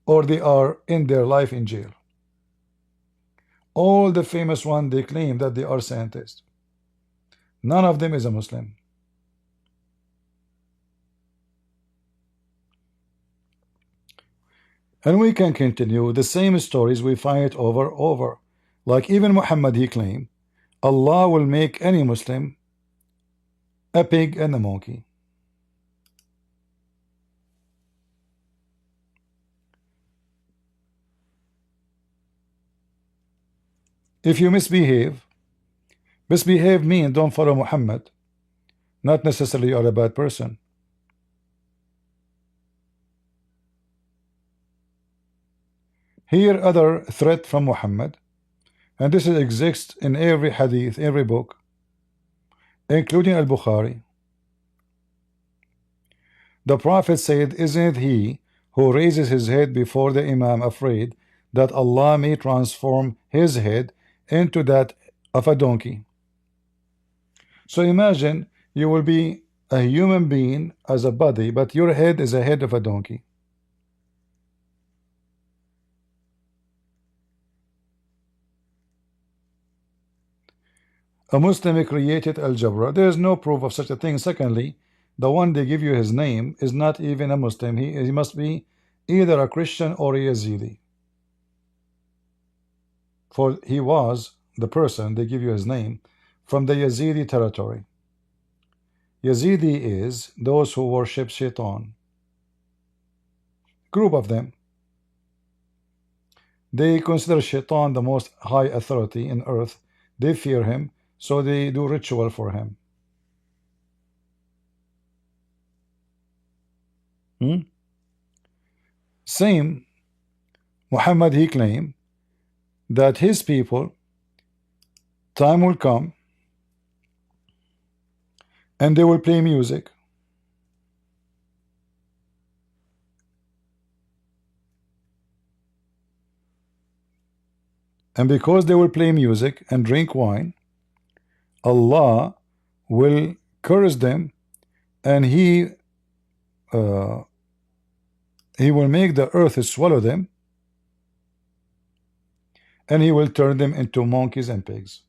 Speaker 1: or they are in their life in jail. All the famous ones, they claim that they are scientists. None of them is a Muslim. And we can continue the same stories, we find it over. Like even Muhammad, he claimed Allah will make any Muslim a pig and a monkey. If you misbehave means don't follow Muhammad. Not necessarily you are a bad person. Here other threat from Muhammad, and this exists in every hadith, every book, including Al-Bukhari. The Prophet said, isn't it he who raises his head before the Imam afraid that Allah may transform his head into that of a donkey? So imagine you will be a human being as a body, but your head is a head of a donkey. A Muslim created algebra. There is no proof of such a thing. Secondly, the one they give you his name is not even a Muslim. He must be either a Christian or a Yazidi. For he was the person they give you his name from the Yazidi territory. Yazidi is those who worship Shaitan. Group of them. They consider Shaitan the most high authority in earth. They fear him, so they do ritual for him. Same, Muhammad, he claimed that his people, time will come and they will play music. And because they will play music and drink wine, Allah will curse them, and He will make the earth swallow them, and He will turn them into monkeys and pigs.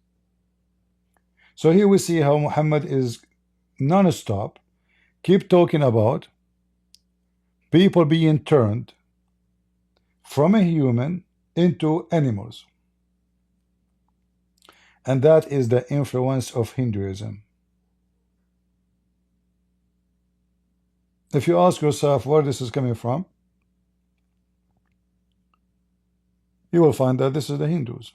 Speaker 1: So here we see how Muhammad is non-stop, keep talking about people being turned from a human into animals. And that is the influence of Hinduism. If you ask yourself where this is coming from, you will find that this is the Hindus.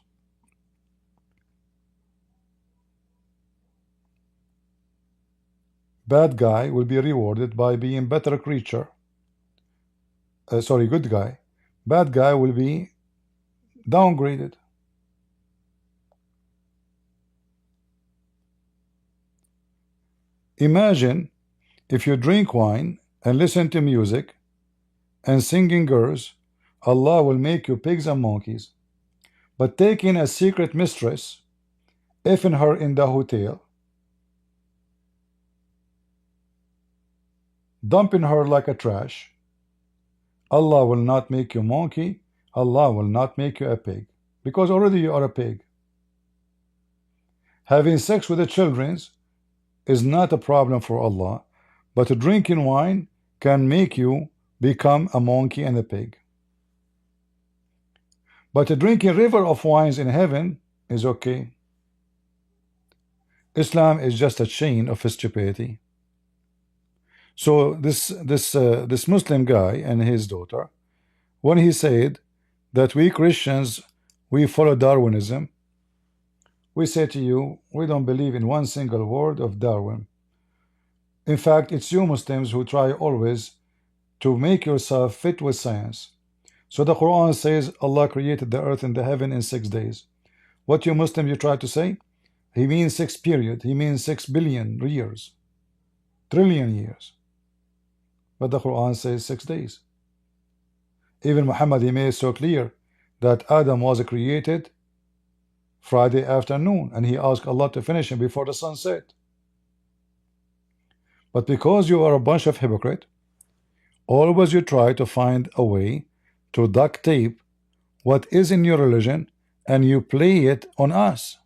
Speaker 1: bad guy will be rewarded by being better creature. Sorry, good guy. Bad guy will be downgraded. Imagine if you drink wine and listen to music and singing girls, Allah will make you pigs and monkeys. But taking a secret mistress, effing her in the hotel, dumping her like a trash, Allah will not make you monkey, Allah will not make you a pig, because already you are a pig. Having sex with the children is not a problem for Allah, but drinking wine can make you become a monkey and a pig. But drinking river of wines in heaven is okay. Islam is just a chain of stupidity. So this Muslim guy and his daughter, when he said that we Christians, we follow Darwinism, we say to you, we don't believe in one single word of Darwin. In fact, it's you Muslims who try always to make yourself fit with science. So the Quran says Allah created the earth and the heaven in 6 days. What you Muslim you try to say? He means 6 period. He means 6 billion years, trillion years. But the Quran says 6 days. Even Muhammad, he made it so clear that Adam was created Friday afternoon, and he asked Allah to finish him before the sun set. But because you are a bunch of hypocrite, always you try to find a way to duct tape what is in your religion, and you play it on us.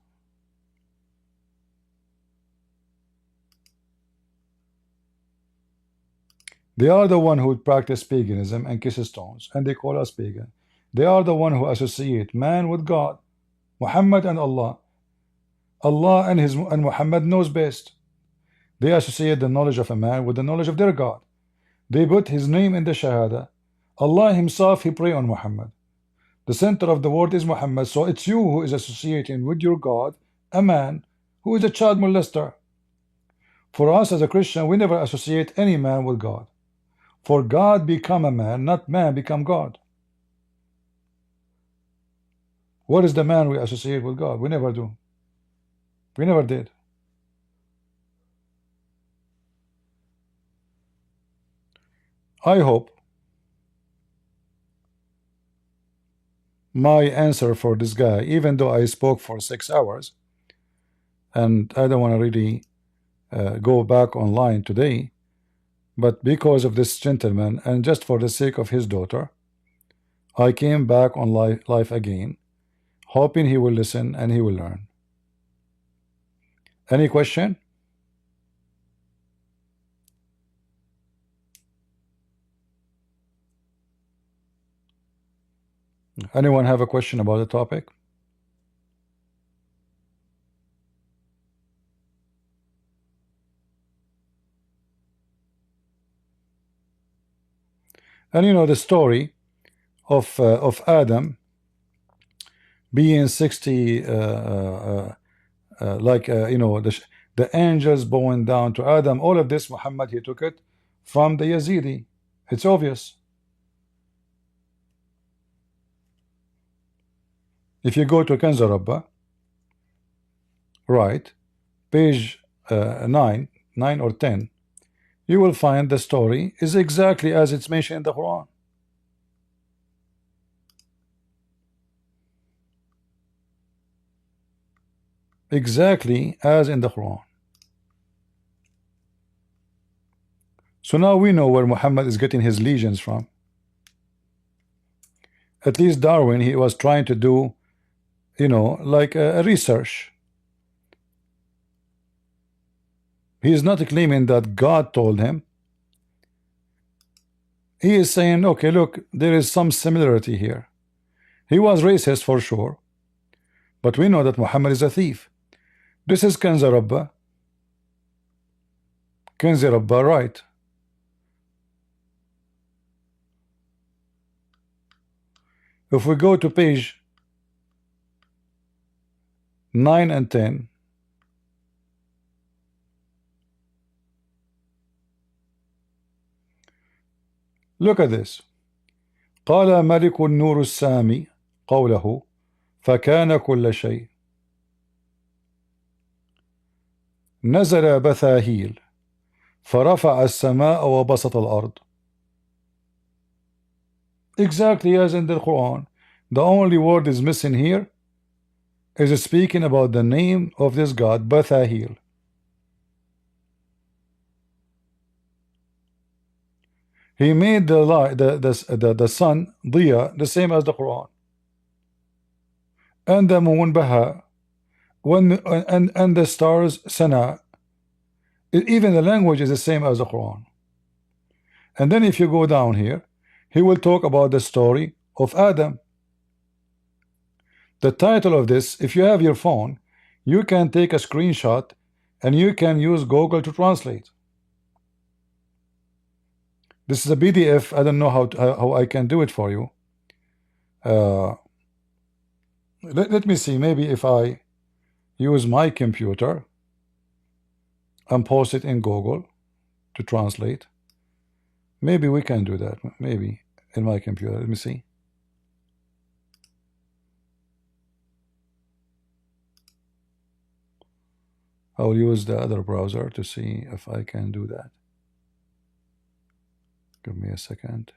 Speaker 1: They are the one who practice paganism and kiss stones, and they call us pagan. They are the one who associate man with God, Muhammad and Allah. Allah and Muhammad knows best. They associate the knowledge of a man with the knowledge of their God. They put his name in the Shahada. Allah himself, he pray on Muhammad. The center of the word is Muhammad. So it's you who is associating with your God a man who is a child molester. For us as a Christian, we never associate any man with God. For God become a man, not man become God. What is the man we associate with God? We never do. We never did. I hope my answer for this guy, even though I spoke for 6 hours, and I don't want to really go back online today, but because of this gentleman and just for the sake of his daughter, I came back on live again, hoping he will listen and he will learn. Any question? Anyone have a question about the topic? And you know the story of Adam being 60, like you know, the angels bowing down to Adam. All of this, Muhammad, he took it from the Yazidi. It's obvious. If you go to Kanza Rabba, right, page 9 or 10, you will find the story is exactly as it's mentioned in the Quran. Exactly as in the Quran. So now we know where Muhammad is getting his legions from. At least Darwin, he was trying to do, you know, like a research. He is not claiming that God told him. He is saying, okay, look, there is some similarity here. He was racist for sure, but we know that Muhammad is a thief. This is Kanza Rabba. Kanza Rabba, right. If we go to page 9 and 10, Look at this. قال ملك النور السامي قوله فكان كل شيء نزل بثاهيل فرفع السماء وبسط الأرض. Exactly as in the Quran. The only word is missing here is speaking about the name of this God, Bathahil. He made the light, the sun, Diya, the same as the Quran, and the moon, Baha, and the stars, Sana. Even the language is the same as the Quran. And then if you go down here, he will talk about the story of Adam. The title of this, if you have your phone, you can take a screenshot and you can use Google to translate. This is a PDF. I don't know how I can do it for you. Let me see. Maybe if I use my computer and post it in Google to translate, maybe we can do that. Maybe in my computer. Let me see. I'll use the other browser to see if I can do that. Give me a second.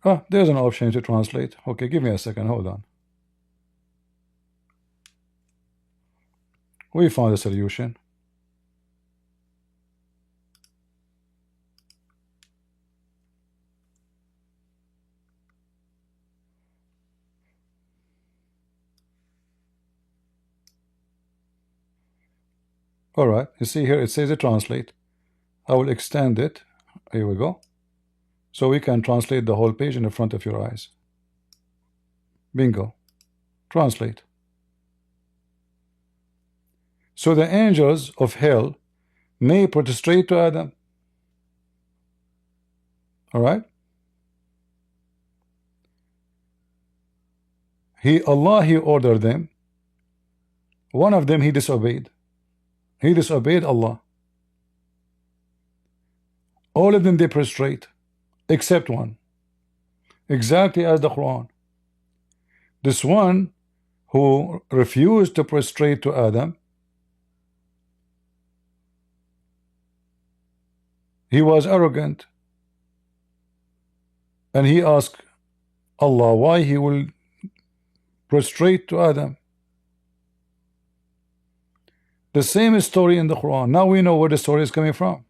Speaker 1: Ah, there's an option to translate. Okay, give me a second. Hold on. We found a solution. Alright, you see here it says it translate. I will extend it. Here we go. So we can translate the whole page in the front of your eyes. Bingo. Translate. So the angels of hell may prostrate to Adam. Alright? Allah ordered them. One of them he disobeyed. He disobeyed Allah. All of them they prostrate, except one. Exactly as the Quran. This one who refused to prostrate to Adam, he was arrogant. And he asked Allah why he will prostrate to Adam. The same story in the Quran. Now we know where the story is coming from.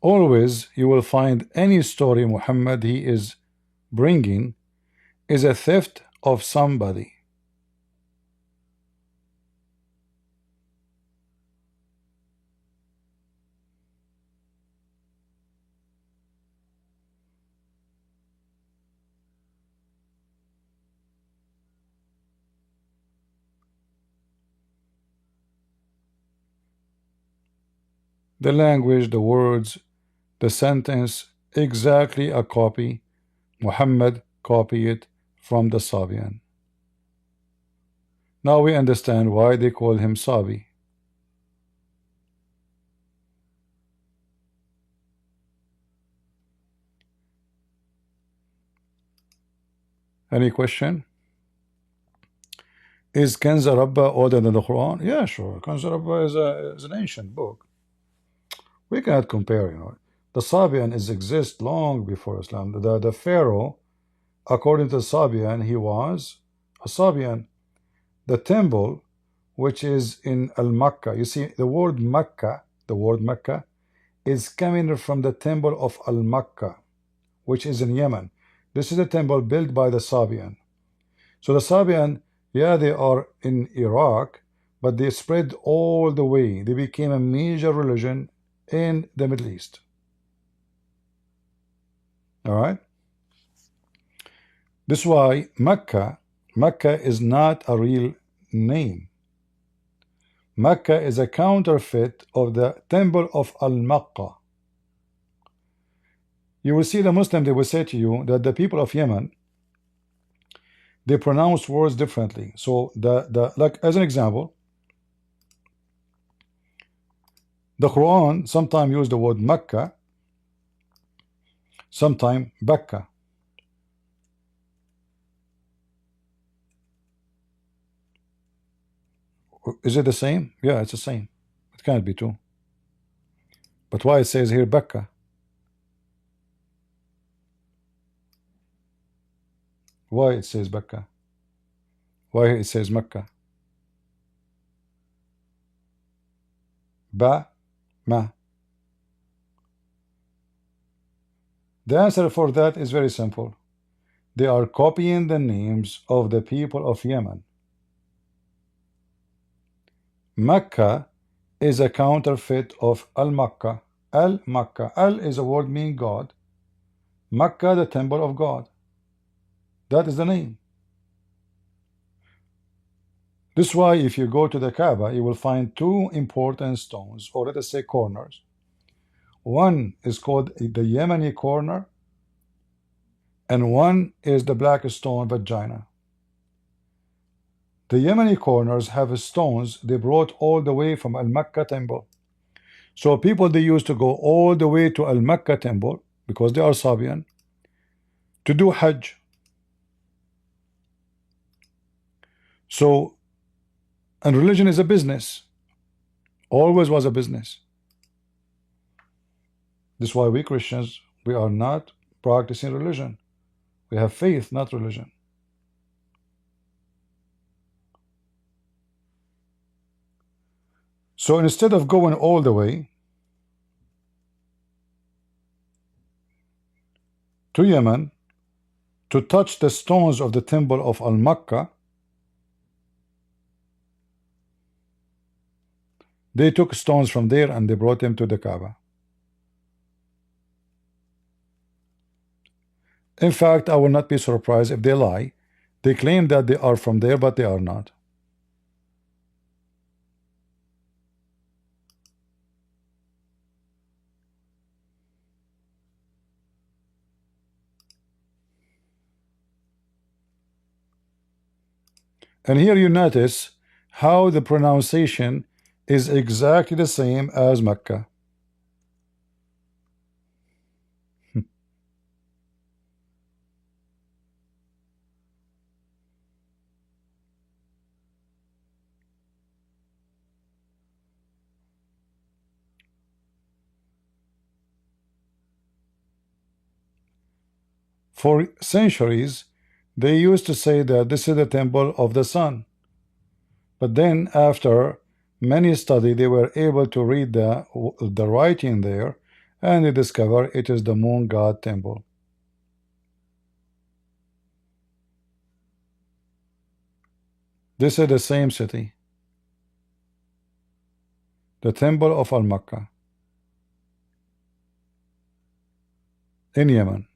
Speaker 1: Always you will find any story Muhammad he is bringing is a theft of somebody. The language, the words, the sentence, exactly a copy. Muhammad copied it from the Sabian. Now we understand why they call him Sabi. Any question? Is Kanza Rabba older than the Quran? Yeah, sure. Kanza Rabba is an ancient book. We cannot compare, you know. The Sabian exists long before Islam. The Pharaoh, according to Sabian, he was a Sabian. The temple, which is in Al-Makkah, you see the word Makkah is coming from the temple of Al-Makkah, which is in Yemen. This is a temple built by the Sabian. So the Sabian, yeah, they are in Iraq, but they spread all the way. They became a major religion in the Middle East. All right. This is why Mecca is not a real name. Mecca is a counterfeit of the temple of Al-Makkah. You will see the Muslim, they will say to you that the people of Yemen, they pronounce words differently. So like as an example, the Quran sometimes use the word Mecca, sometimes Becca. Is it the same? Yeah, it's the same. It can't be two. But why it says here Becca? Why it says Becca? Why it says Mecca? Ba, ma. The answer for that is very simple. They are copying the names of the people of Yemen. Mecca is a counterfeit of Al-Makkah. Al-Makkah. Al is a word meaning God. Mecca, the temple of God. That is the name. This is why if you go to the Kaaba, you will find two important stones, or let us say corners. One is called the Yemeni corner, and one is the black stone vagina. The Yemeni corners have stones they brought all the way from Al-Makkah temple. So people, they used to go all the way to Al-Makkah temple, because they are Sabian, to do Hajj. So, and religion is a business. Always was a business. This is why we Christians, we are not practicing religion. We have faith, not religion. So instead of going all the way to Yemen to touch the stones of the temple of Al-Makkah, they took stones from there and they brought them to the Kaaba. In fact, I will not be surprised if they lie. They claim that they are from there, but they are not. And here you notice how the pronunciation is exactly the same as Mecca. For centuries, they used to say that this is the temple of the sun. But then after many study, they were able to read the writing there, and they discover it is the moon god temple. This is the same city, the temple of Al-Makkah in Yemen.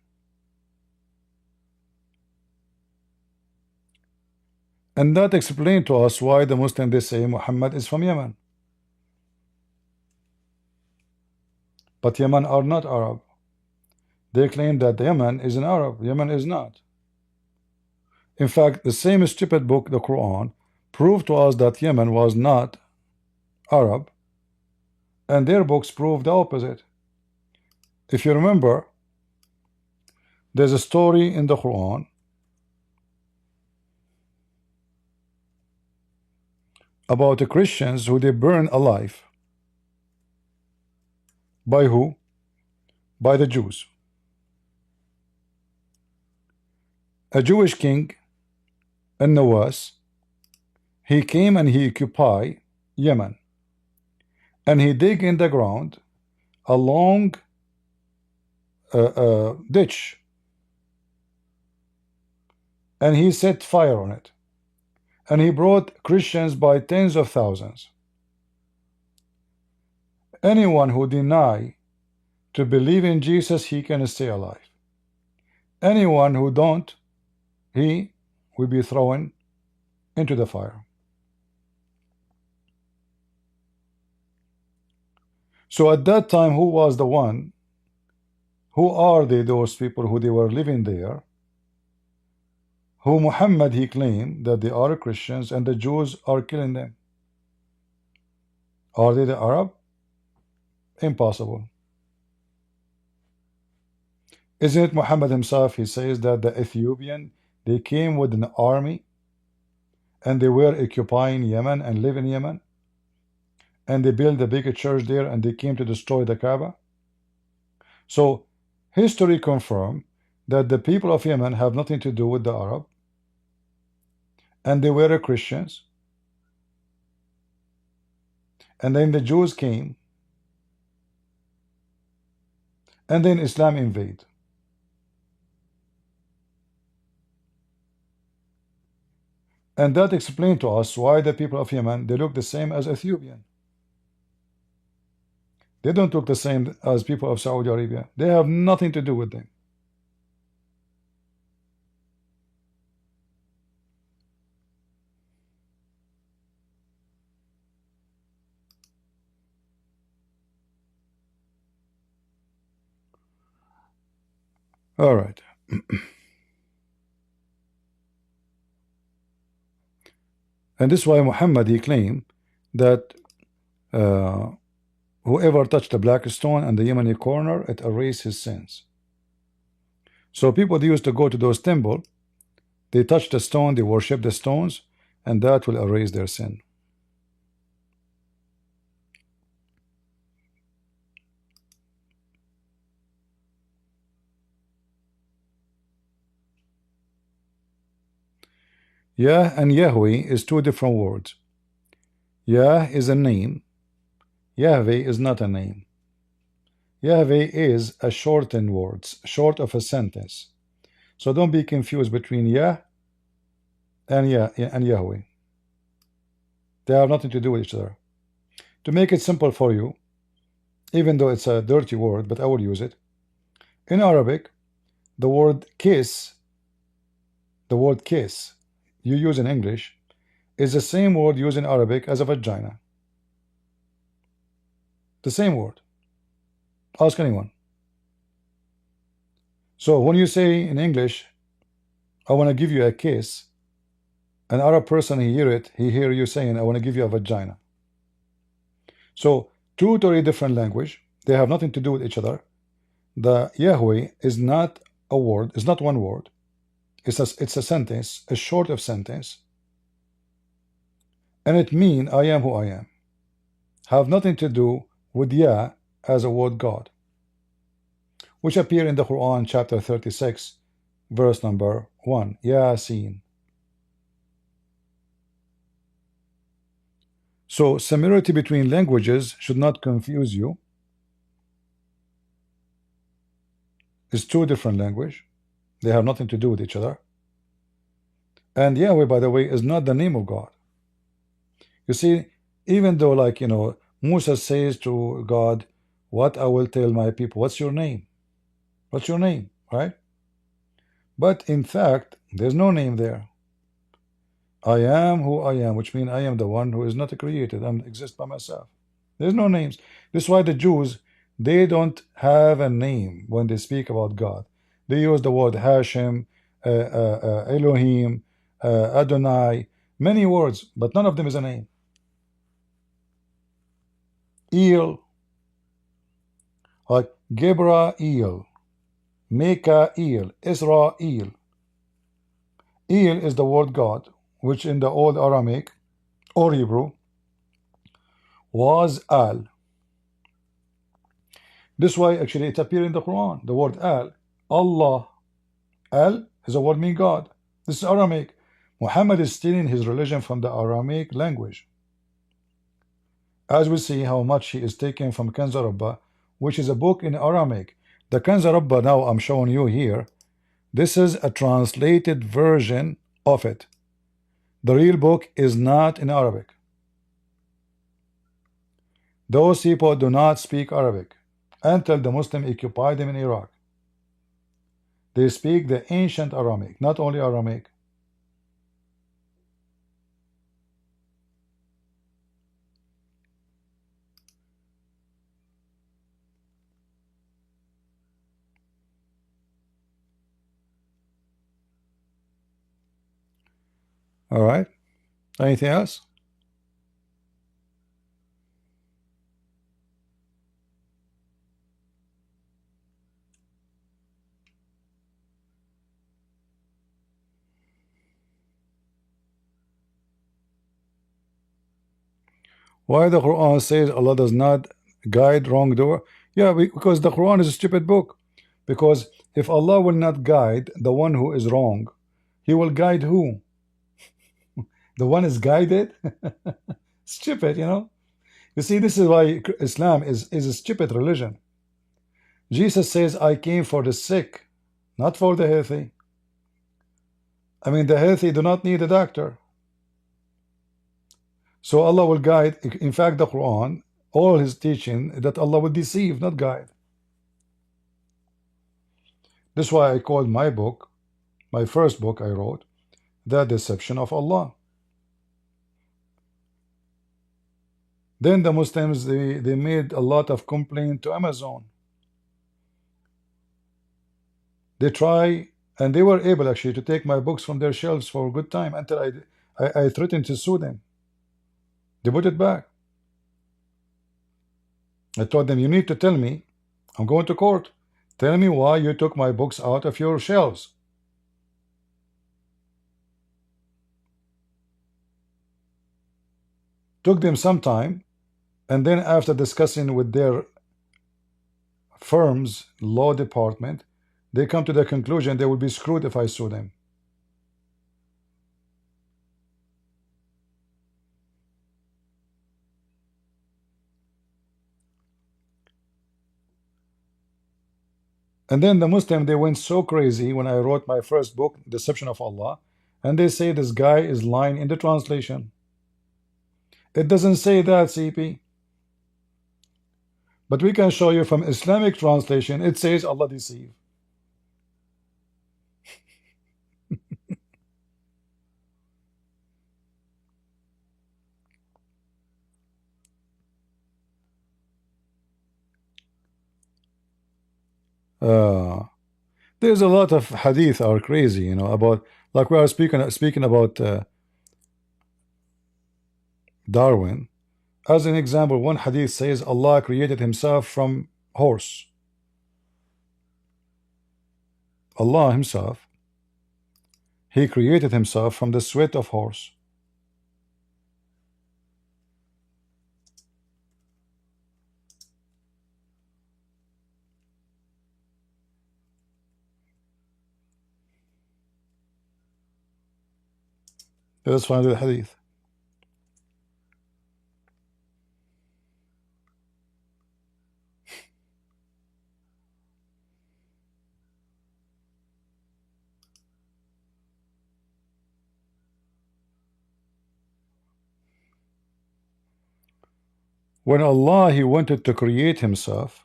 Speaker 1: And that explains to us why the Muslims, they say Muhammad is from Yemen. But Yemen are not Arab. They claim that Yemen is an Arab. Yemen is not. In fact, the same stupid book, the Quran, proved to us that Yemen was not Arab, and their books prove the opposite. If you remember, there's a story in the Quran about the Christians who they burn alive. By who? By the Jews. A Jewish king, Nawas, he came and he occupied Yemen, and he dig in the ground a long ditch, and he set fire on it, and he brought Christians by tens of thousands. Anyone who deny to believe in Jesus, he can stay alive. Anyone who don't, he will be thrown into the fire. So at that time, who was the one? Who are they, those people who they were living there? Who Muhammad, he claimed that they are Christians and the Jews are killing them. Are they the Arab? Impossible. Isn't it Muhammad himself? He says that the Ethiopian, they came with an army and they were occupying Yemen and live in Yemen, and they built a big church there and they came to destroy the Kaaba. So history confirmed that the people of Yemen have nothing to do with the Arab, and they were Christians, and then the Jews came, and then Islam invaded. And that explained to us why the people of Yemen, they look the same as Ethiopian. They don't look the same as people of Saudi Arabia. They have nothing to do with them. All right. And this is why Muhammad, he claimed that whoever touched the black stone and the Yemeni corner, it erased his sins. So people, they used to go to those temples, they touch the stone, they worship the stones, and that will erase their sin. Yah and Yahweh is two different words. Yah is a name. Yahweh is not a name. Yahweh is a shortened word, short of a sentence. So don't be confused between Yah and Yahweh. They have nothing to do with each other. To make it simple for you, even though it's a dirty word, but I will use it. In Arabic, the word kiss you use in English is the same word used in Arabic as a vagina. The same word. Ask anyone. So when you say in English, I want to give you a kiss, an Arab person, he hear you saying, I want to give you a vagina. So two totally different language. They have nothing to do with each other. The Yahweh is not a word, it's not one word. It's a sentence, a short of sentence. And it means I am who I am. Have nothing to do with Yah as a word God, which appear in the Quran chapter 36, verse number 1. Yasin. So similarity between languages should not confuse you. It's two different languages. They have nothing to do with each other. And Yahweh, by the way, is not the name of God. You see, even though, like, Musa says to God, what I will tell my people, what's your name? What's your name, right? But in fact, there's no name there. I am who I am, which means I am the one who is not created. I exist by myself. There's no names. This is why the Jews, they don't have a name when they speak about God. They use the word Hashem, Elohim, Adonai, many words, but none of them is a name. El, like Gebrael, Mikael, Israel. El is the word God, which in the old Aramaic or Hebrew was Al. This is why actually it appears in the Quran, the word Al. Allah. Al is a word mean God. This is Aramaic. Muhammad is stealing his religion from the Aramaic language. As we see how much he is taken from Kanz Rabbah, which is a book in Aramaic. The Kanz Rabbah now I'm showing you here, this is a translated version of it. The real book is not in Arabic. Those people do not speak Arabic until the Muslim occupied them in Iraq. They speak the ancient Aramaic, not only Aramaic. All right. Anything else? Why the Quran says Allah does not guide wrongdoer? Yeah, because the Quran is a stupid book. Because if Allah will not guide the one who is wrong, He will guide who? The one is guided? Stupid, you know. You see, this is why Islam is a stupid religion. Jesus says, I came for the sick, not for the healthy. I mean, the healthy do not need a doctor. So Allah will guide. In fact, the Quran, all His teaching, that Allah will deceive, not guide. That's why I called my book, my first book I wrote, The Deception of Allah. Then the Muslims, they made a lot of complaint to Amazon. They try, and they were able actually to take my books from their shelves for a good time until I threatened to sue them. They put it back. I told them, you need to tell me, I'm going to court. Tell me why you took my books out of your shelves. Took them some time, and then after discussing with their firm's law department, they come to the conclusion they will be screwed if I sue them. And then the Muslim, they went so crazy when I wrote my first book, Deception of Allah, and they say this guy is lying in the translation. It doesn't say that, CP. But we can show you from Islamic translation, it says Allah deceive. There's a lot of hadith are crazy, you know, about, like we are speaking about Darwin. As an example, one hadith says Allah created himself from horse. Allah himself, He created himself from the sweat of horse. Let's find the hadith. When Allah, He wanted to create himself,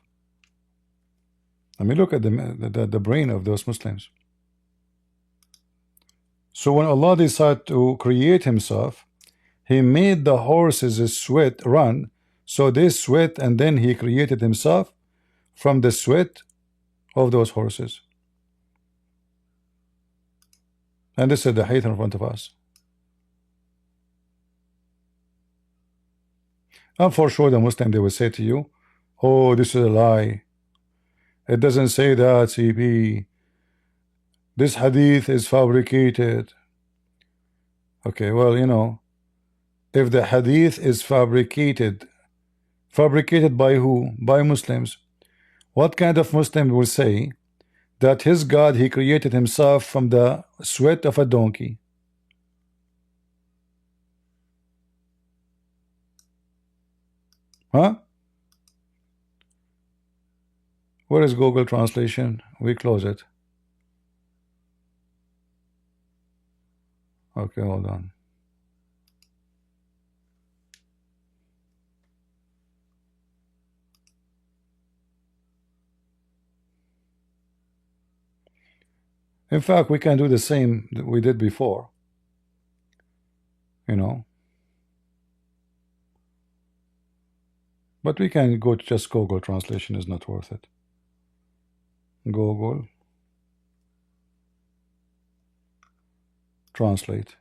Speaker 1: I mean, look at the brain of those Muslims. So when Allah decided to create himself, He made the horses sweat run, so they sweat, and then He created himself from the sweat of those horses. And this is the hadith in front of us. And for sure the Muslim, they will say to you, oh, this is a lie. It doesn't say that, CP. This hadith is fabricated. Okay, well, you know, if the hadith is fabricated by who? By Muslims. What kind of Muslim will say that his God, He created himself from the sweat of a donkey? Huh? Where is Google translation? We close it. Okay, hold on. In fact, we can do the same that we did before. You know. But we can go to just Google translation is not worth it. Google translate.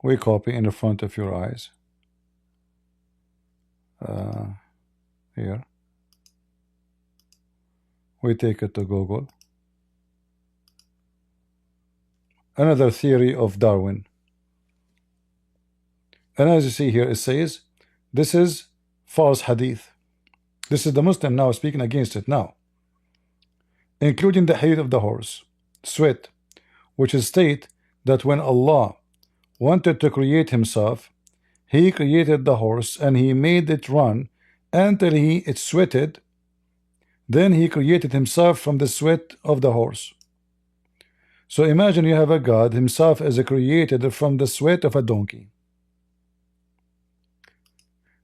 Speaker 1: We copy in the front of your eyes. Here. We take it to Google. Another theory of Darwin. And as you see here, it says, this is false hadith. This is the Muslim now speaking against it now. Including the hadith of the horse, sweat, which is state that when Allah wanted to create himself, he created the horse and he made it run until it sweated. Then he created himself from the sweat of the horse. So imagine you have a God himself as a created from the sweat of a donkey.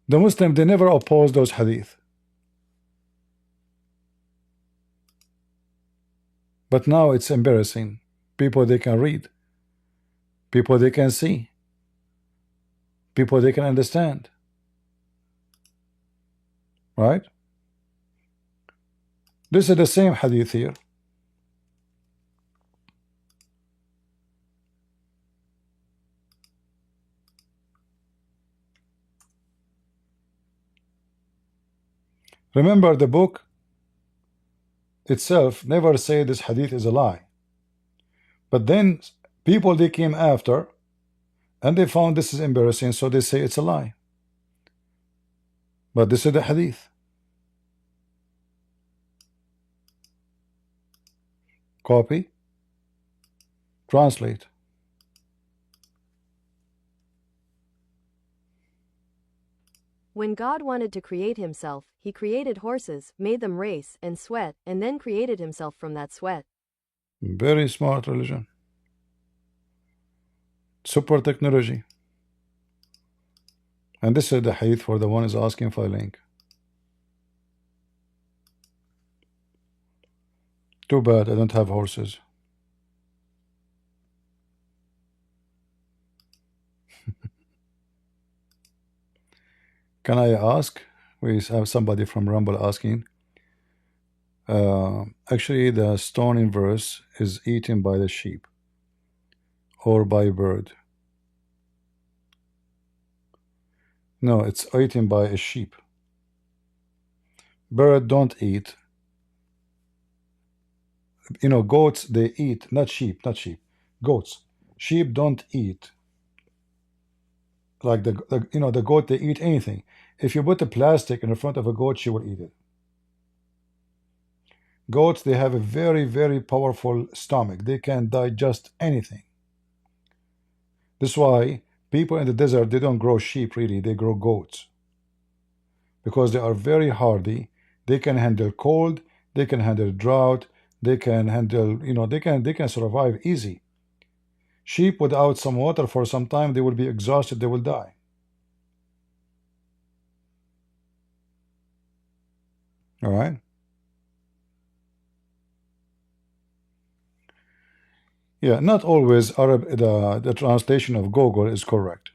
Speaker 1: The Muslims, they never oppose those hadith. But now it's embarrassing. People they can read. People they can see. People they can understand. Right? This is the same hadith here. Remember, the book itself never say this hadith is a lie. But then people they came after and they found this is embarrassing, so they say it's a lie. But this is the hadith. Copy, translate.
Speaker 5: When God wanted to create himself, he created horses, made them race and sweat, and then created himself from that sweat.
Speaker 1: Very smart religion. Super technology. And this is the hadith for the one is asking for a link. Too bad I don't have horses. Can I ask? We have somebody from Rumble asking. Actually, the stone in verse is eaten by the sheep or by a bird. No, it's eaten by a sheep. Bird don't eat. You know, goats they eat, not sheep, goats. Sheep don't eat. Like the you know, the goat they eat anything. If you put a plastic in the front of a goat, she will eat it. Goats, they have a very, very powerful stomach. They can digest anything. This is why people in the desert, they don't grow sheep really, they grow goats. Because they are very hardy. They can handle cold, they can handle drought, they can handle, you know, they can survive easy. Sheep without some water for some time, they will be exhausted, they will die. All right. Yeah, not always Arab, the translation of Google is correct.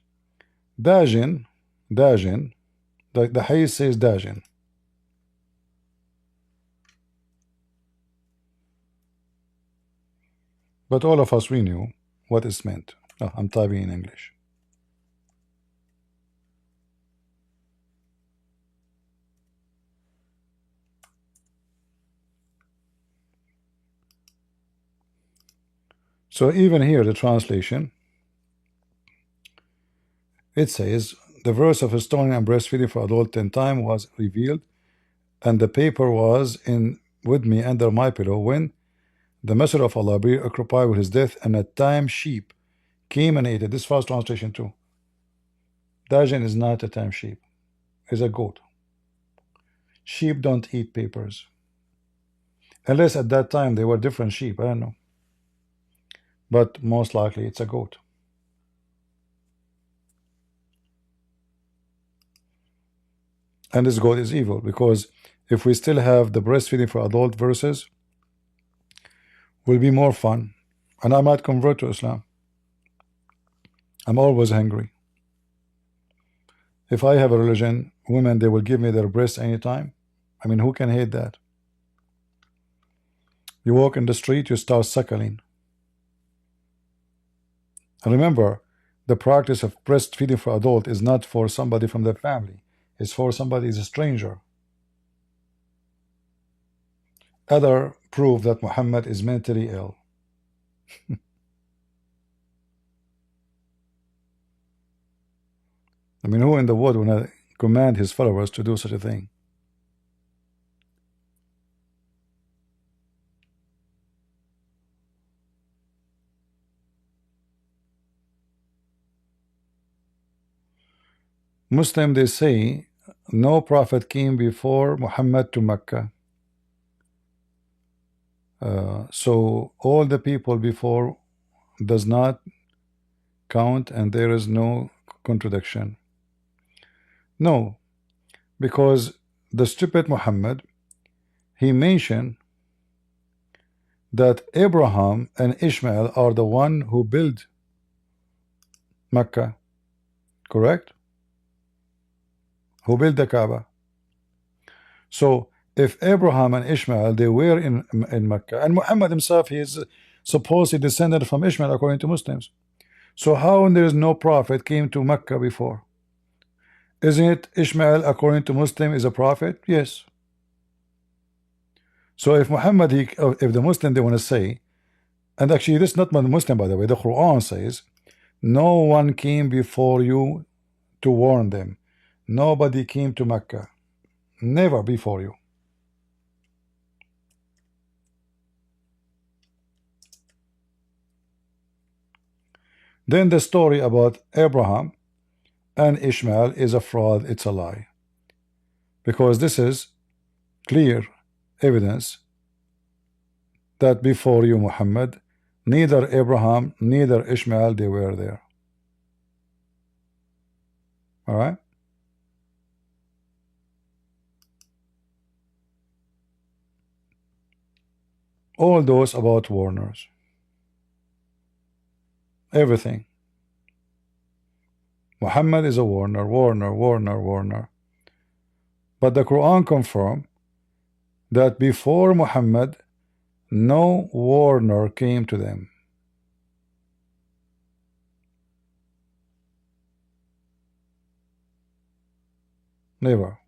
Speaker 1: Dajin, the hadith says Dajin. But all of us, we knew what is meant. Oh, I'm typing in English. So even here, the translation, it says, the verse of stoning and breastfeeding for adult 10 times was revealed, and the paper was in with me under my pillow when the Messenger of Allah be occupied with his death, and at time sheep came and ate it. This first translation too. Dajin is not a time sheep, it's a goat. Sheep don't eat papers. Unless at that time they were different sheep, I don't know. But most likely it's a goat. and this God is evil, because if we still have the breastfeeding for adult verses, will be more fun, and I might convert to Islam. I'm always hungry. If I have a religion, women, they will give me their breasts anytime. I mean, who can hate that? You walk in the street, you start suckling. And remember, the practice of breastfeeding for adult is not for somebody from their family. It's for somebody who's a stranger. Other proof that Muhammad is mentally ill. I mean, who in the world would not command his followers to do such a thing? Muslim, they say no prophet came before Muhammad to Mecca. So all the people before does not count, and there is no contradiction. No, because the stupid Muhammad, he mentioned that Abraham and Ishmael are the one who built Mecca, correct? Who built the Kaaba. So if Abraham and Ishmael, they were in Mecca, and Muhammad himself, he is supposedly descended from Ishmael according to Muslims. So how there is no prophet came to Mecca before? Isn't it Ishmael according to Muslim is a prophet? Yes. So if Muhammad, if the Muslim, they want to say, and actually this is not Muslim, by the way, the Quran says, no one came before you to warn them. Nobody came to Mecca, never before you. Then the story about Abraham and Ishmael is a fraud, it's a lie, because this is clear evidence that before you, Muhammad, neither Abraham, neither Ishmael, they were there. All right. All those about warners, everything. Muhammad is a warner, warner. But the Quran confirmed that before Muhammad, no warner came to them. Never.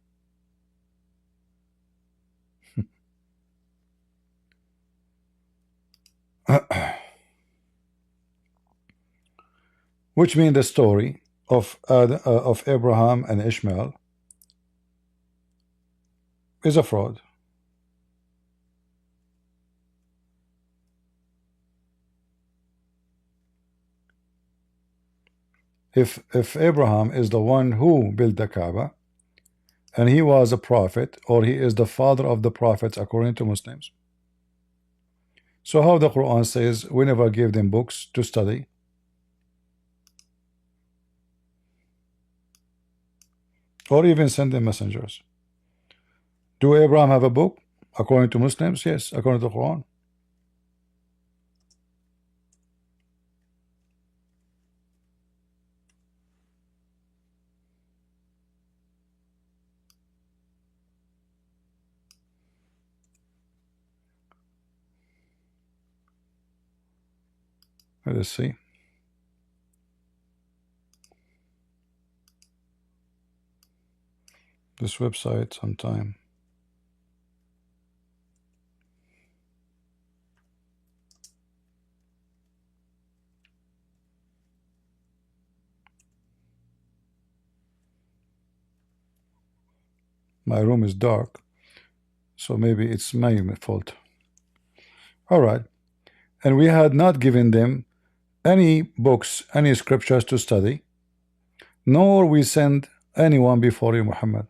Speaker 1: Which means the story of Abraham and Ishmael is a fraud. If Abraham is the one who built the Kaaba, and he was a prophet, or he is the father of the prophets according to Muslims, so how the Quran says we never gave them books to study? Or even send them messengers? Do Abraham have a book according to Muslims? Yes, according to the Quran. Let us see. This website sometime. My room is dark, so maybe it's my fault. All right. And we had not given them any books, any scriptures to study, nor we send anyone before you, Muhammad.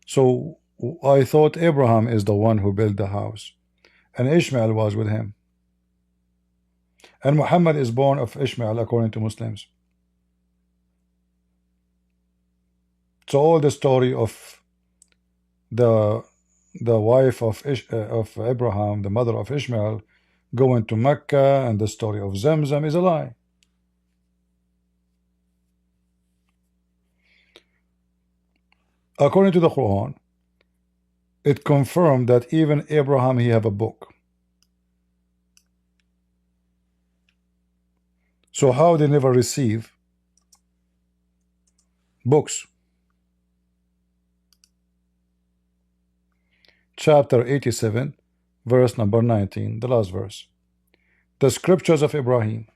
Speaker 1: So I thought Abraham is the one who built the house, and Ishmael was with him. And Muhammad is born of Ishmael according to Muslims. So all the story of the wife of Abraham, the mother of Ishmael, going to Mecca, and the story of Zamzam is a lie. According to the Quran, it confirmed that even Abraham, he have a book. So how they never receive books? Chapter 87, verse number 19, the last verse. The scriptures of Ibrahim.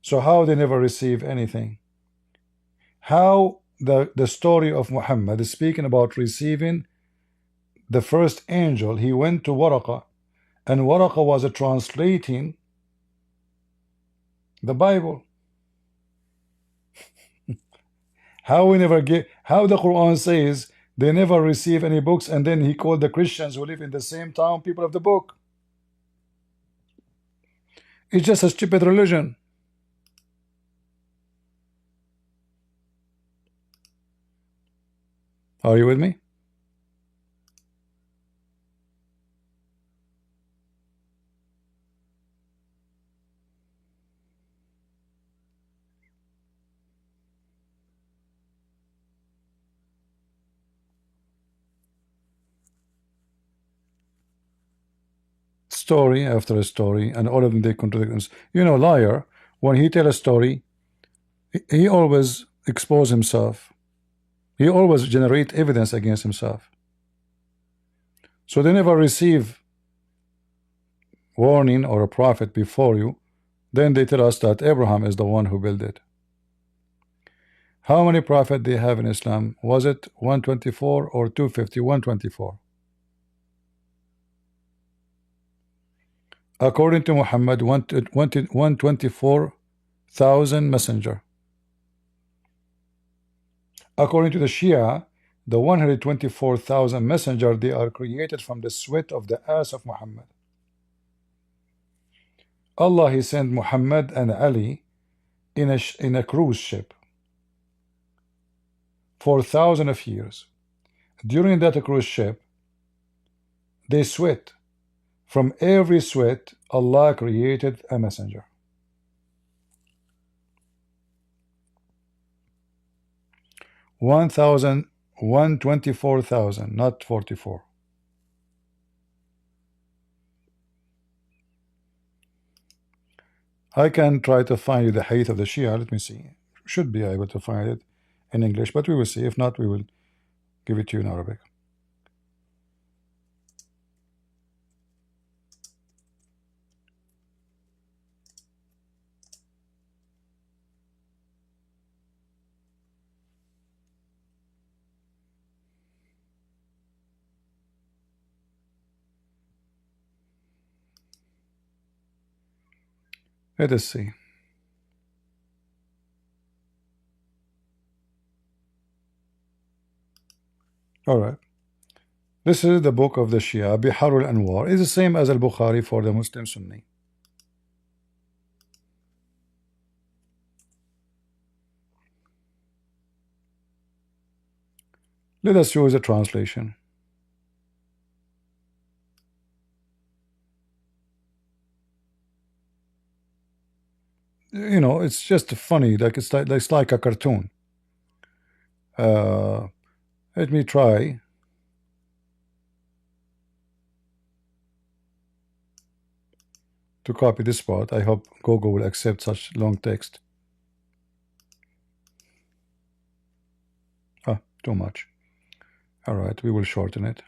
Speaker 1: So how they never receive anything? How the story of Muhammad is speaking about receiving the first angel. He went to Waraqa, and Waraqa was translating the Bible. How we never get, how the Quran says they never receive any books, and then he called the Christians who live in the same town people of the book. It's just a stupid religion. Are you with me? Story after a story, and all of them, they contradict themselves. You know, liar, when he tell a story, he always expose himself. He always generate evidence against himself. So they never receive warning or a prophet before you. Then they tell us that Abraham is the one who built it. How many prophets they have in Islam? Was it 124 or 250? 124. According to Muhammad, 124,000 messenger. According to the Shia, the 124,000 messenger, they are created from the sweat of the ass of Muhammad. Allah, he sent Muhammad and Ali in a cruise ship for thousands of years. During that cruise ship, they sweat. From every sweat, Allah created a messenger. One 124,000, not 44. I can try to find you the hadith of the Shia. Let me see. Should be able to find it in English, but we will see. If not, we will give it to you in Arabic. Let us see. All right. This is the book of the Shia, Biharul Anwar. It's the same as Al-Bukhari for the Muslim Sunni. Let us use a translation. You know, it's just funny, like it's like a cartoon. Let me try. To copy this part. I hope Google will accept such long text. Ah, too much. All right, we will shorten it.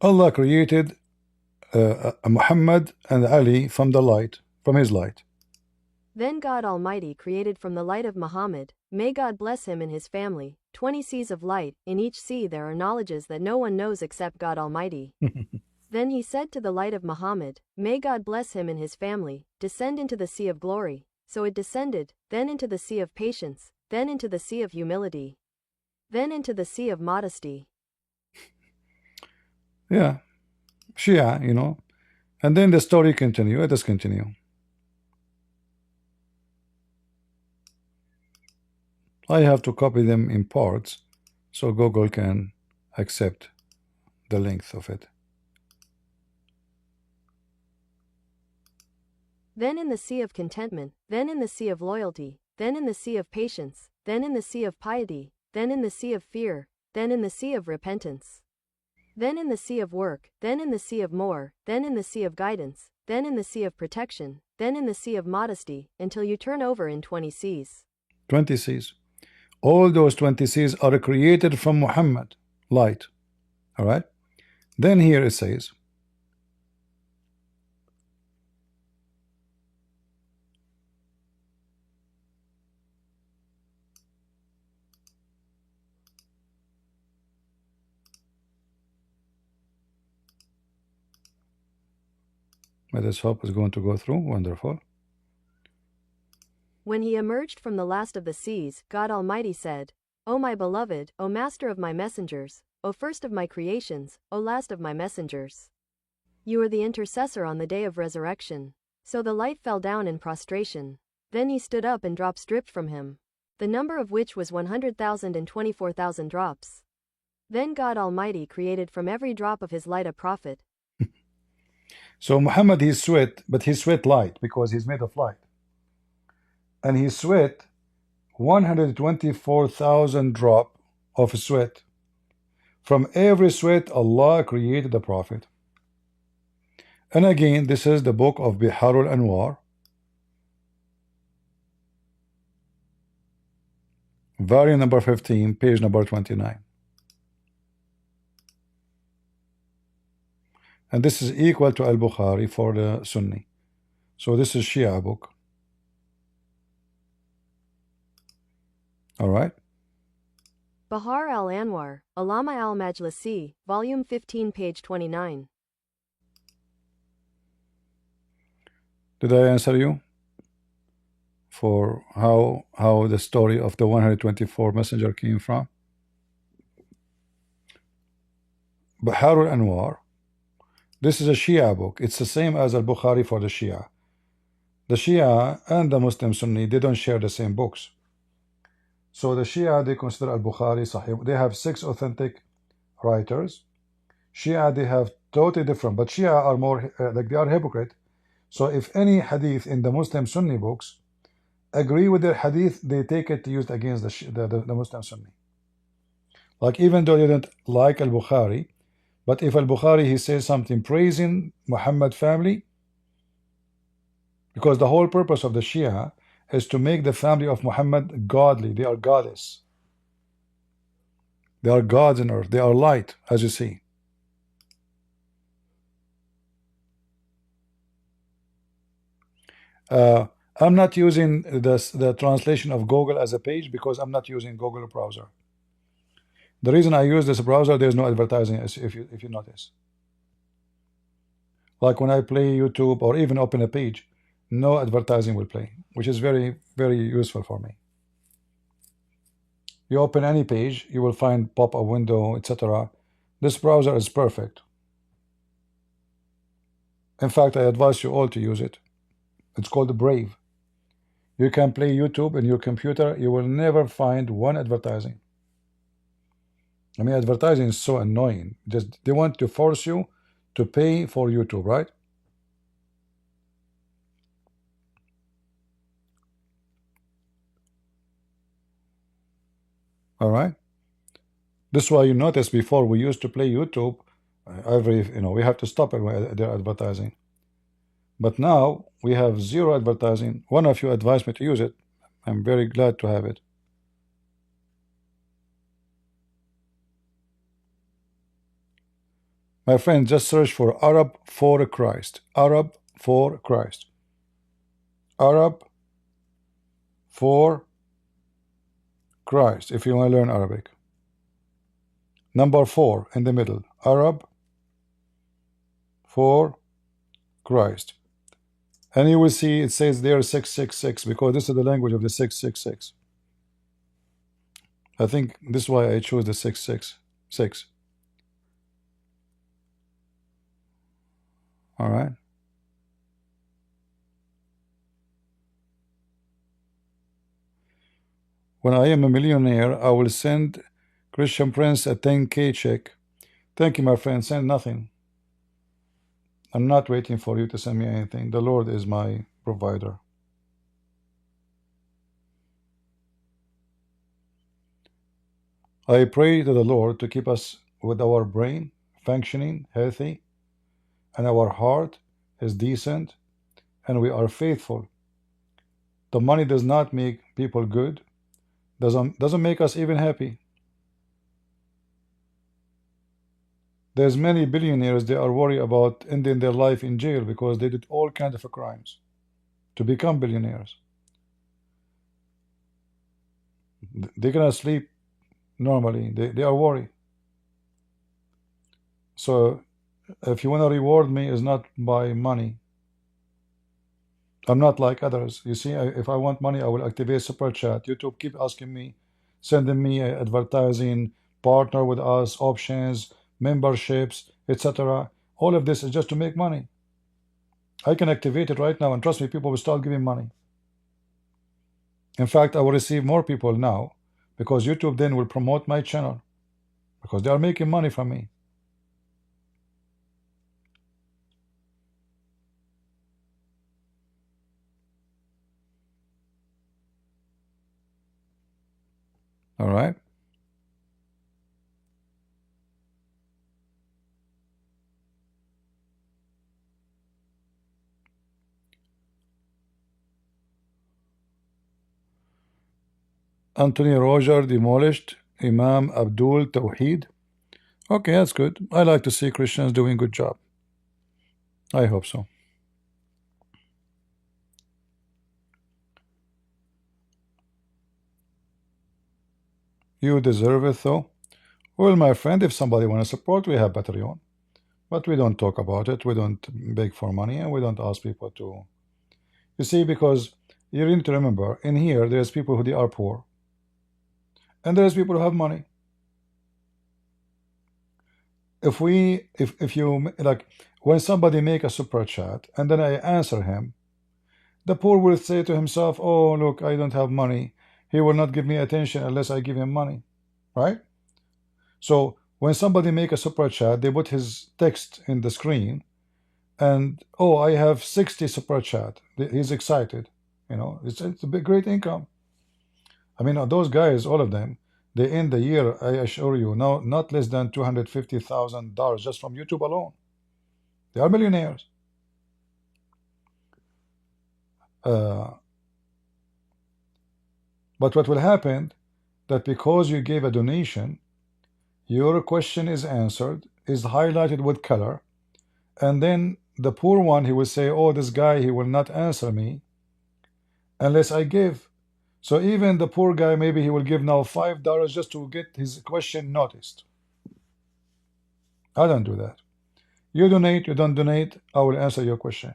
Speaker 1: Allah created Muhammad and Ali from the light, from his light.
Speaker 5: Then God Almighty created from the light of Muhammad, may God bless him and his family, 20 seas of light. In each sea there are knowledges that no one knows except God Almighty. Then he said to the light of Muhammad, may God bless him and his family, descend into the sea of glory. So it descended, then into the sea of patience, then into the sea of humility, then into the sea of modesty.
Speaker 1: Yeah, Shia, you know. And then the story continue. Let us continue. I have to copy them in parts so Google can accept the length of it.
Speaker 5: Then in the sea of contentment, then in the sea of loyalty, then in the sea of patience, then in the sea of piety, then in the sea of fear, then in the sea of repentance. Then in the sea of work, then in the sea of more, then in the sea of guidance, then in the sea of protection, then in the sea of modesty, until you turn over in 20 seas.
Speaker 1: 20 C's. All those 20 C's are created from Muhammad, light. All right. Then here it says, let us hope it's going to go through. Wonderful.
Speaker 5: When he emerged from the last of the seas, God Almighty said, O my beloved, O master of my messengers, O first of my creations, O last of my messengers. You are the intercessor on the day of resurrection. So the light fell down in prostration. Then he stood up and drops dripped from him, the number of which was 100,000 and 24,000 drops. Then God Almighty created from every drop of his light a prophet.
Speaker 1: So Muhammad, he sweat, but he sweat light because he's made of light. And he sweat 124,000 drop of sweat. From every sweat, Allah created a prophet. And again, this is the book of Biharul Anwar, volume number 15, page number 29. And this is equal to Al-Bukhari for the Sunni. So this is Shia book. All right.
Speaker 5: Bahar al-Anwar, Alama al-Majlisi, volume 15, page 29.
Speaker 1: Did I answer you for how the story of the 124 messenger came from? Baharul Anwar. This is a Shia book. It's the same as Al-Bukhari for the Shia. The Shia and the Muslim Sunni, they don't share the same books. So the Shia, they consider Al-Bukhari Sahih. They have 6 authentic writers. Shia, they have totally different, but Shia are more like they are hypocrite. So if any hadith in the Muslim Sunni books agree with their hadith, they take it to use it against the Muslim Sunni. Like even though they don't like Al-Bukhari, but if Al-Bukhari he says something praising Muhammad family, because the whole purpose of the Shia is to make the family of Muhammad godly. They are goddess. They are gods in earth. They are light, as you see. I'm not using the translation of Google as a page because I'm not using Google browser. The reason I use this browser, there's no advertising, if you notice. Like when I play YouTube or even open a page, no advertising will play, which is very, very useful for me. You open any page, you will find pop-up window, etc. This browser is perfect. In fact, I advise you all to use it. It's called Brave. You can play YouTube in your computer. You will never find one advertising. I mean, advertising is so annoying. Just they want to force you to pay for YouTube, right? All right. This is why you notice before we used to play YouTube we have to stop it their advertising. But now we have zero advertising. One of you advised me to use it. I'm very glad to have it. My friend, just search for Arab for Christ. Arab for Christ. Arab for Christ, if you want to learn Arabic. Number 4 in the middle. Arab for Christ. And you will see it says there 666 because this is the language of the 666. I think this is why I chose the 666. All right. When I am a millionaire, I will send Christian Prince a 10K check. Thank you, my friend. Send nothing. I'm not waiting for you to send me anything. The Lord is my provider. I pray to the Lord to keep us with our brain functioning, healthy, and our heart is decent, and we are faithful. The money does not make people good, doesn't make us even happy. There's many billionaires, they are worried about ending their life in jail because they did all kinds of crimes to become billionaires. They cannot sleep normally. They are worried. So if you want to reward me, it's not by money. I'm not like others. You see, if I want money, I will activate super chat. YouTube keep asking me, sending me advertising, partner with us, options, memberships, etc. All of this is just to make money. I can activate it right now, and trust me, people will start giving money. In fact, I will receive more people now because YouTube then will promote my channel because they are making money from me. All right. Anthony Roger demolished Imam Abdul Tawheed. Okay, that's good. I like to see Christians doing good job. I hope so. You deserve it though. Well, my friend, if somebody want to support, we have Patreon. But we don't talk about it. We don't beg for money, and we don't ask people to. You see, because you need to remember, in here, there's people who they are poor. And there's people who have money. If you, like, when somebody make a super chat, and then I answer him, the poor will say to himself, oh, look, I don't have money. He will not give me attention unless I give him money. Right? So when somebody make a super chat, they put his text in the screen, and oh, I have 60 super chat. He's excited. You know, it's a big, great income. I mean, those guys, all of them, they end the year, I assure you, no, not less than $250,000 just from YouTube alone. They are millionaires. But what will happen, that because you gave a donation, your question is answered, is highlighted with color, and then the poor one, he will say, oh, this guy, he will not answer me unless I give. So even the poor guy, maybe he will give now $5 just to get his question noticed. I don't do that. You donate, you don't donate, I will answer your question.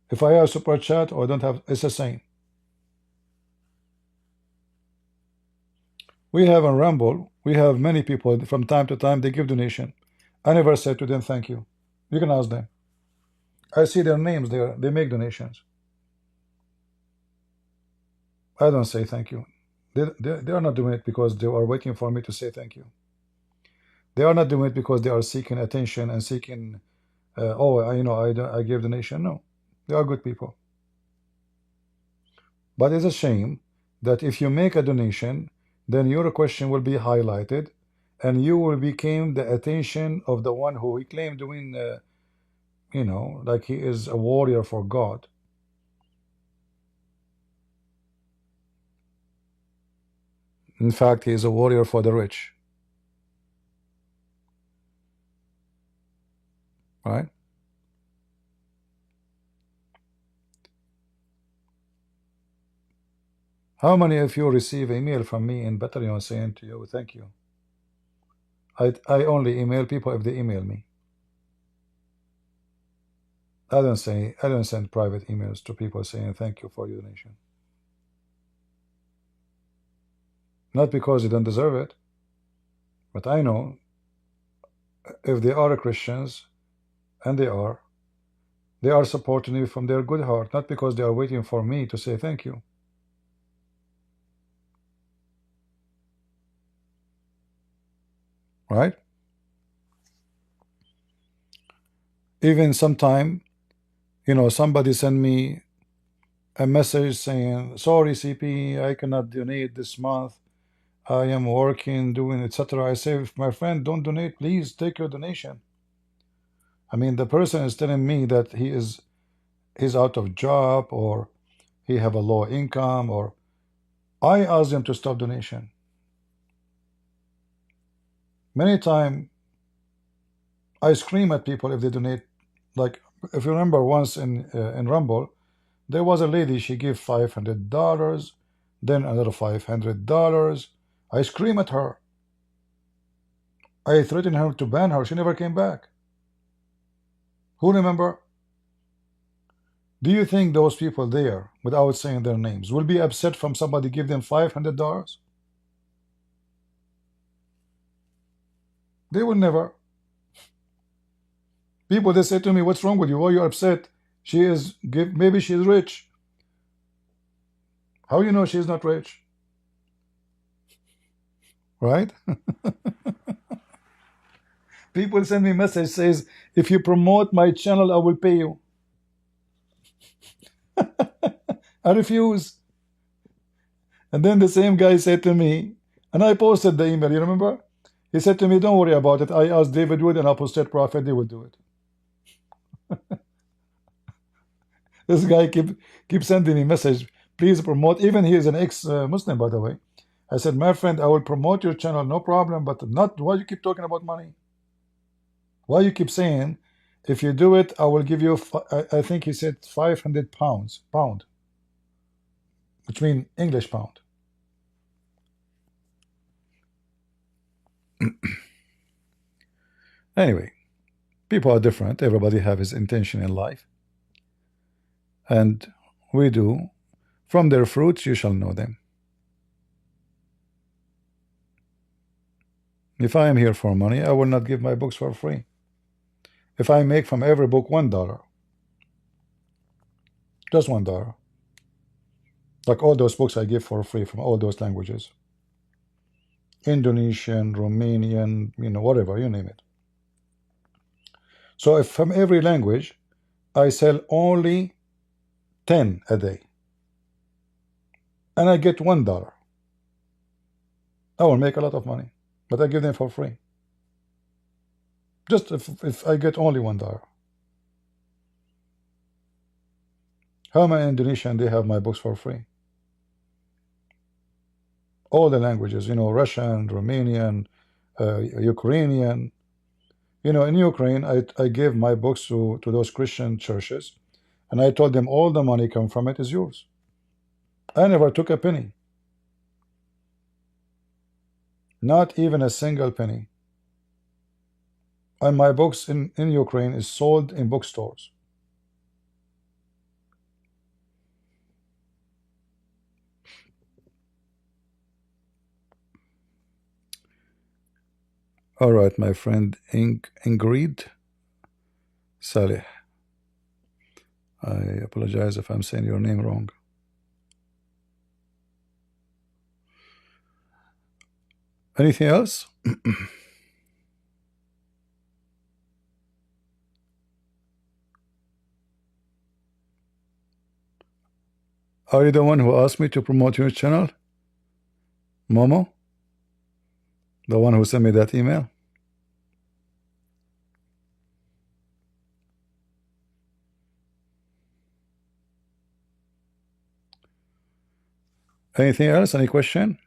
Speaker 1: If I have super chat or don't have, it's the same. We have on Rumble, we have many people from time to time, they give donation. I never said to them thank you. You can ask them. I see their names there, they make donations. I don't say thank you. They are not doing it because they are waiting for me to say thank you. They are not doing it because they are seeking attention and seeking, I give donation. No, they are good people. But it's a shame that if you make a donation, then your question will be highlighted, and you will become the attention of the one who he claimed doing, like he is a warrior for God. In fact, he is a warrior for the rich. Right? How many of you receive email from me in Patreon saying to you, thank you? I only email people if they email me. I don't send private emails to people saying thank you for your donation. not because they don't deserve it, but I know if they are Christians, and they are supporting me from their good heart, not because they are waiting for me to say thank you. Right? Even sometime, you know, somebody send me a message saying, sorry CP, I cannot donate this month, I am working, doing etc. I say, my friend, don't donate, please take your donation. I mean, the person is telling me that he's out of job, or he have a low income, or I ask them to stop donation. Many times I scream at people if they donate. Like, if you remember, once in Rumble, there was a lady, she gave $500, then another $500. I scream at her. I threatened her to ban her. She never came back. Who remember? Do you think those people there, without saying their names, will be upset from somebody give them $500? They will never. People, they say to me, what's wrong with you? Why are you upset? Maybe she is rich. How you know she is not rich? Right? People send me message says, if you promote my channel, I will pay you. I refuse. And then the same guy said to me, and I posted the email, you remember? He said to me, don't worry about it. I asked David Wood and Apostate Prophet, they will do it. This guy keep sending me message, please promote. Even he is an ex-Muslim, by the way. I said, my friend, I will promote your channel, no problem, but not why you keep talking about money. Why you keep saying, if you do it, I will give you, I think he said 500 pound, which means English pound. Anyway, people are different. Everybody have his intention in life. And we do. From their fruits you shall know them. If I am here for money, I will not give my books for free. If I make from every book $1, just $1, like all those books I give for free from all those languages, Indonesian, Romanian, you know, whatever, you name it. So if from every language I sell only 10 a day, and I get $1, I will make a lot of money, but I give them for free. Just if I get only $1. How many Indonesian they have my books for free? All the languages, you know, Russian, Romanian, Ukrainian. You know, in Ukraine, I gave my books to those Christian churches, and I told them all the money come from it is yours. I never took a penny. Not even a single penny. And my books in Ukraine is sold in bookstores. All right, my friend Ingrid Saleh. I apologize if I'm saying your name wrong. Anything else? Are you the one who asked me to promote your channel? Momo? The one who sent me that email? Anything else? Any question?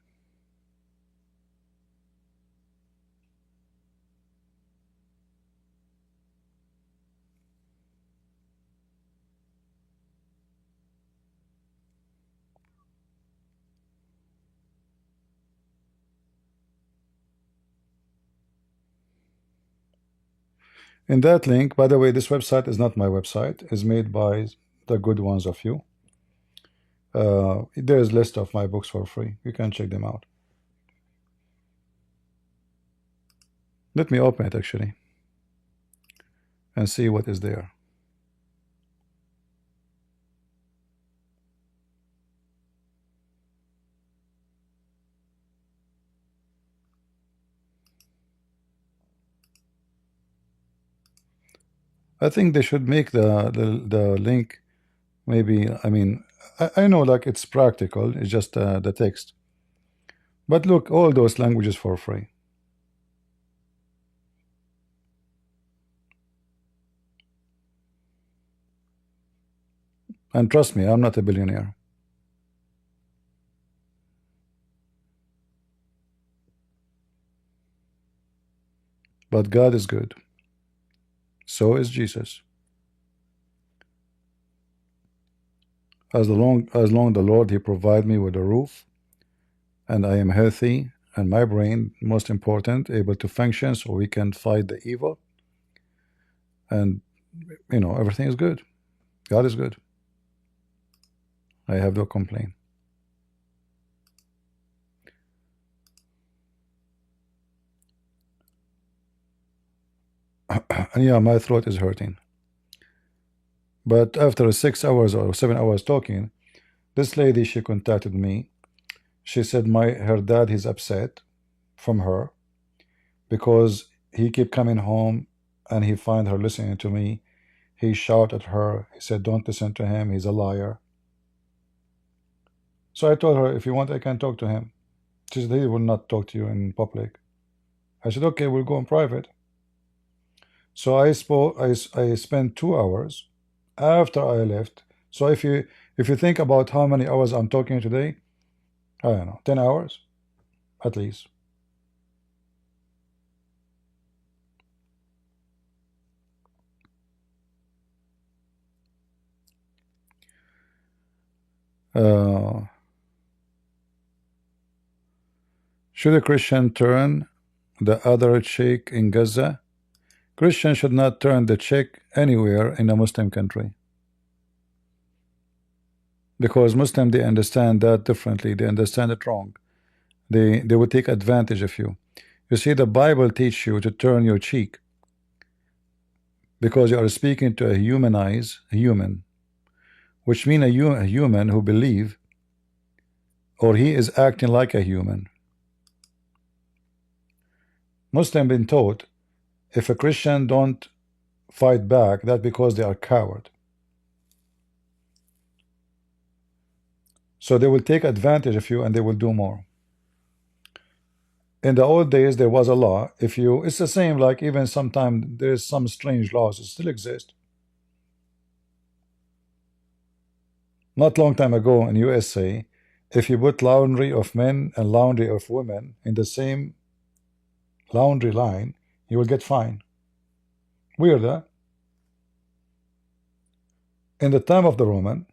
Speaker 1: In that link, by the way, this website is not my website. It's made by the good ones of you. There is a list of my books for free. You can check them out. Let me open it actually and see what is there. I think they should make the link, maybe. I mean, I know like it's practical, it's just the text. But look, all those languages for free. And trust me, I'm not a billionaire. But God is good. So is Jesus. As long the Lord He provide me with a roof, and I am healthy, and my brain, most important, able to function, so we can fight the evil, and you know, everything is good. God is good. I have no complaint. And yeah, my throat is hurting. But after 6 hours or 7 hours talking, this lady, she contacted me. She said her dad is upset from her because he keep coming home and he find her listening to me. He shout at her. He said, don't listen to him. He's a liar. So I told her, if you want, I can talk to him. She said, he will not talk to you in public. I said, okay, we'll go in private. So I spent 2 hours after I left. So if you think about how many hours I'm talking today, I don't know, 10 hours at least. Should a Christian turn the other cheek in Gaza? Christians should not turn the cheek anywhere in a Muslim country, because Muslims, they understand that differently. They understand it wrong. They will take advantage of you. You see, the Bible teach you to turn your cheek because you are speaking to a human, which means a human who believe, or he is acting like a human. Muslim been taught, if a Christian don't fight back, that's because they are coward. So they will take advantage of you and they will do more. In the old days, there was a law. It's the same, like even sometimes there's some strange laws that still exist. Not long time ago in USA, if you put laundry of men and laundry of women in the same laundry line, you will get fined. Weird, huh? In the time of the Roman,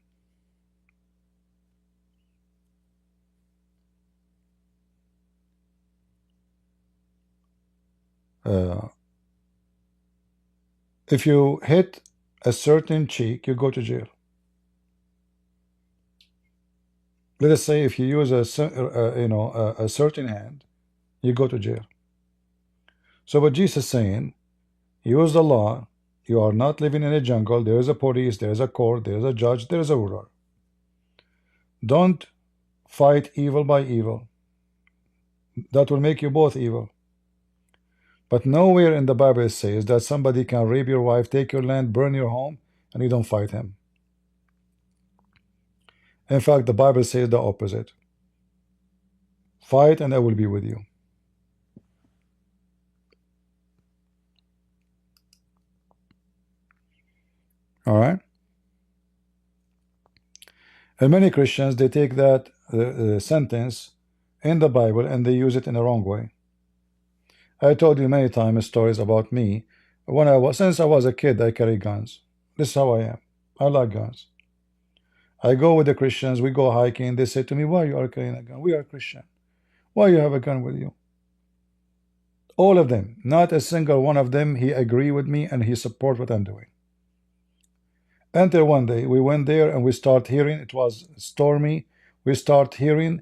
Speaker 1: if you hit a certain cheek, you go to jail. Let us say if you use a certain hand, you go to jail. So what Jesus is saying, use the law. You are not living in a jungle. There is a police, there is a court, there is a judge, there is a ruler. Don't fight evil by evil. That will make you both evil. But nowhere in the Bible it says that somebody can rape your wife, take your land, burn your home, and you don't fight him. In fact, the Bible says the opposite. Fight and I will be with you. All right. And many Christians, they take that sentence in the Bible and they use it in a wrong way. I told you many times stories about me. Since I was a kid, I carry guns. This is how I am. I like guns. I go with the Christians, we go hiking. They say to me, why you are carrying a gun? We are Christian. Why you have a gun with you? All of them, not a single one of them, he agree with me and he support what I'm doing. Until one day we went there and we start hearing, it was stormy, we start hearing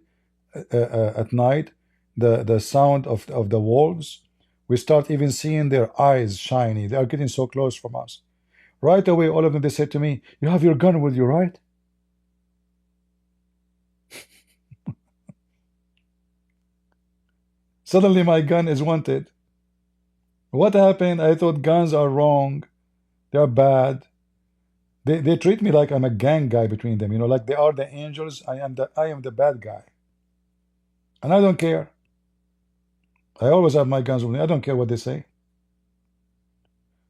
Speaker 1: at night the sound of the wolves. We start even seeing their eyes shiny. They are getting so close from us. Right away, all of them, they said to me, "You have your gun with you, right?" Suddenly my gun is wanted. What happened? I thought guns are wrong. They are bad. They treat me like I'm a gang guy between them, you know, like they are the angels. I am the bad guy. And I don't care. I always have my guns with me. I don't care what they say.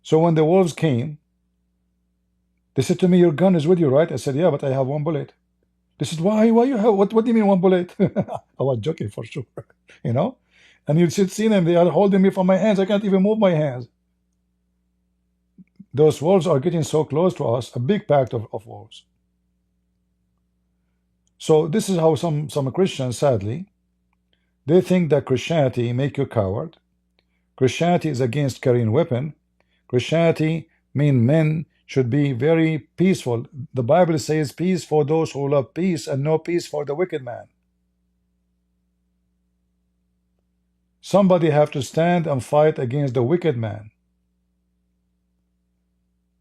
Speaker 1: So when the wolves came, they said to me, "Your gun is with you, right?" I said, "Yeah, but I have one bullet." They said, "Why you have what do you mean one bullet?" I was joking for sure, you know. And you should see them, they are holding me from my hands. I can't even move my hands. Those wolves are getting so close to us, a big pack of wolves. So this is how some Christians, sadly, they think that Christianity make you coward. Christianity is against carrying weapon. Christianity mean men should be very peaceful. The Bible says peace for those who love peace and no peace for the wicked man. Somebody have to stand and fight against the wicked man.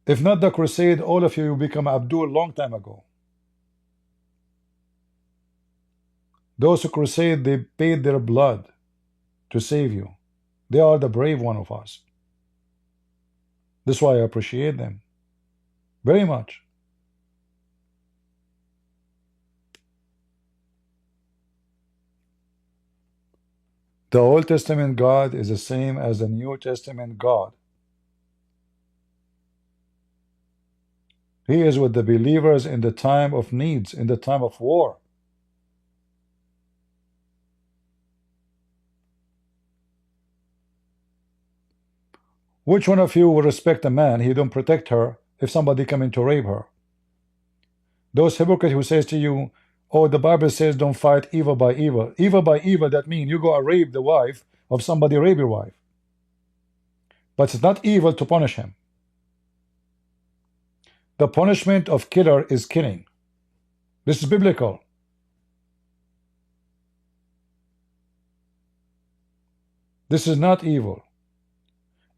Speaker 1: If not the crusade, all of you will become Abdul long time ago. Those who crusade, they paid their blood to save you. They are the brave one of us. That's why I appreciate them very much. The Old Testament God is the same as the New Testament God. He is with the believers in the time of needs, in the time of war. Which one of you will respect a man he don't protect her if somebody coming to rape her? Those hypocrites who says to you, "Oh, the Bible says don't fight evil by evil." Evil by evil, that means you go and rape the wife of somebody, rape your wife. But it's not evil to punish him. The punishment of killer is killing. This is biblical. This is not evil.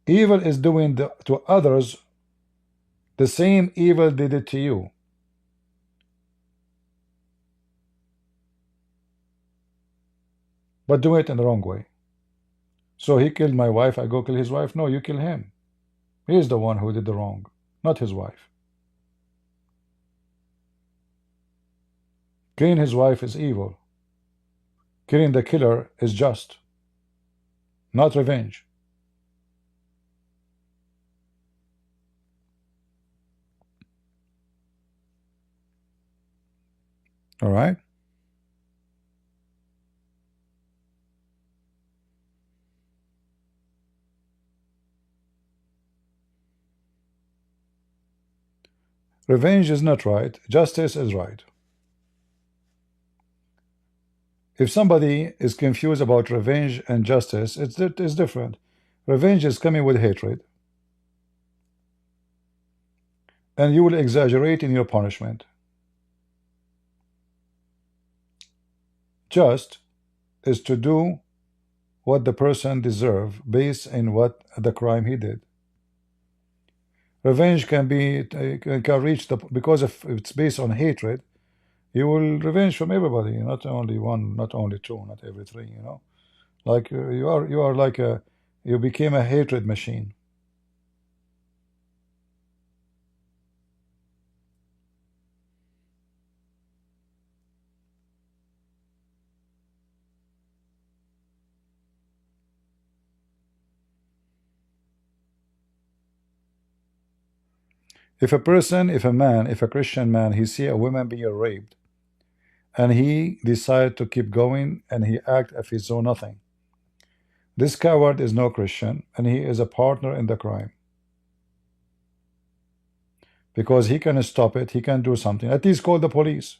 Speaker 1: Evil is doing to others the same evil they did to you. But do it in the wrong way. So he killed my wife, I go kill his wife? No, you kill him. He is the one who did the wrong, not his wife. Killing his wife is evil. Killing the killer is just, not revenge. All right? Revenge is not right. Justice is right. If somebody is confused about revenge and justice, it's different. Revenge is coming with hatred. And you will exaggerate in your punishment. Just is to do what the person deserves based on what the crime he did. Revenge can reach the, because if it's based on hatred, you will revenge from everybody, not only one, not only two, not every three, you know. Like you are like you became a hatred machine. If a person, if a Christian man, he see a woman being raped, and he decide to keep going, and he act as if he saw nothing, this coward is no Christian, and he is a partner in the crime. Because he can stop it, he can do something. At least call the police.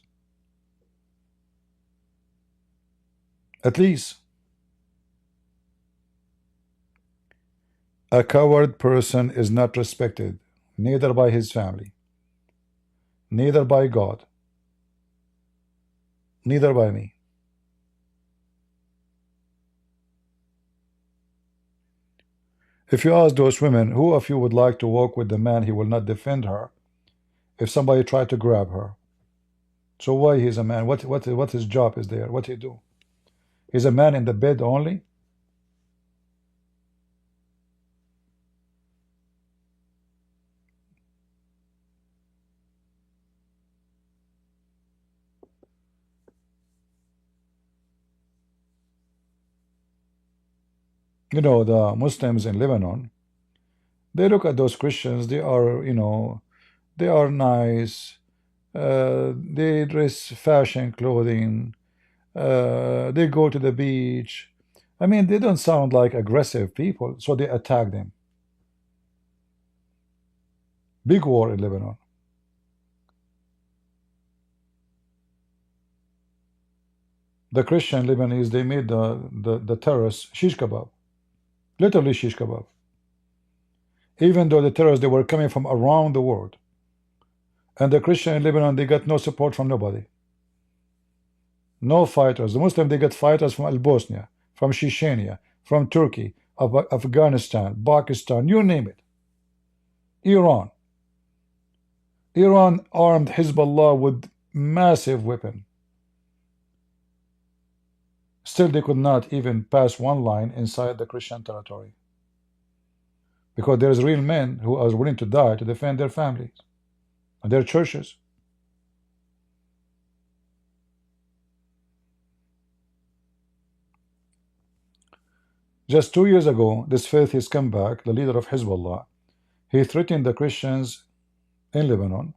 Speaker 1: At least. A coward person is not respected, neither by his family, neither by God, neither by me. If you ask those women, who of you would like to walk with the man, he will not defend her if somebody tried to grab her? So why he's a man? What his job is there? What he do? He's a man in the bed only? You know, the Muslims in Lebanon, they look at those Christians, they are, you know, they are nice, they dress fashion clothing, they go to the beach. I mean, they don't sound like aggressive people, so they attack them. Big war in Lebanon. The Christian Lebanese, they made the terrorists shish kebab. Literally shish kebab. Even though the terrorists, they were coming from around the world. And the Christian in Lebanon, they got no support from nobody. No fighters. The Muslim, they get fighters from Bosnia, from Chechnya, from Turkey, Afghanistan, Pakistan, you name it. Iran. Iran armed Hezbollah with massive weapon. Still, they could not even pass one line inside the Christian territory. Because there's real men who are willing to die to defend their families and their churches. Just 2 years ago, this filthy scumbag, the leader of Hezbollah, he threatened the Christians in Lebanon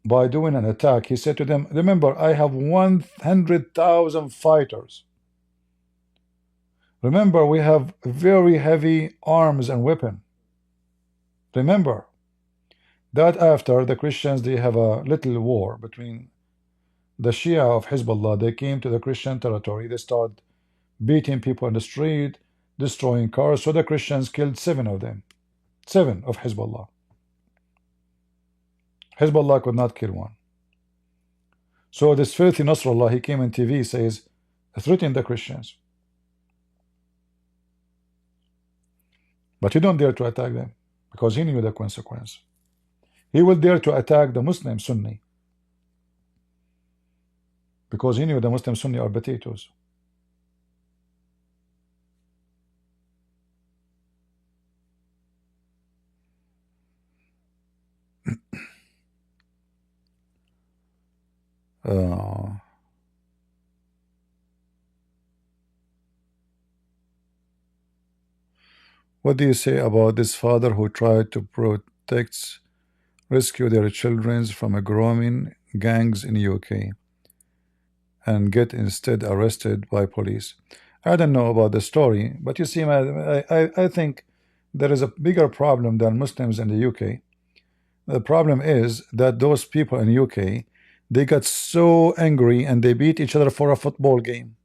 Speaker 1: by doing an attack. He said to them, remember, I have 100,000 fighters. Remember, we have very heavy arms and weapon. Remember that after the Christians, they have a little war between the Shia of Hezbollah. They came to the Christian territory. They started beating people in the street, destroying cars. So the Christians killed 7 of them. 7 of Hezbollah. Hezbollah could not kill one. So this filthy Nasrallah, he came on TV, says, threaten the Christians. But he don't dare to attack them, because he knew the consequence. He will dare to attack the Muslim Sunni, because he knew the Muslim Sunni are potatoes. What do you say about this father who tried to rescue their children from a grooming gangs in UK and get instead arrested by police? I don't know about the story, but you see, I think there is a bigger problem than Muslims in the UK. The problem is that those people in UK, they got so angry and they beat each other for a football game.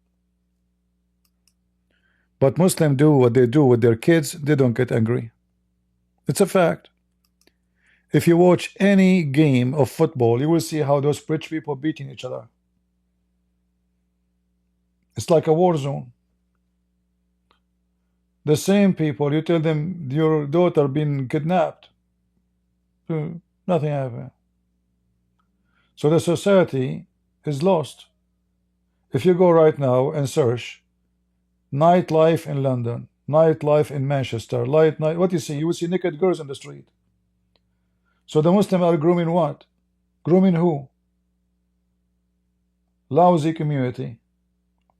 Speaker 1: But Muslims do what they do with their kids, they don't get angry. It's a fact. If you watch any game of football, you will see how those rich people beating each other. It's like a war zone. The same people, you tell them your daughter been kidnapped, nothing happened. So the society is lost. If you go right now and search nightlife in London, nightlife in Manchester, night, what you see? You will see naked girls in the street. So the Muslims are grooming what? Grooming who? Lousy community,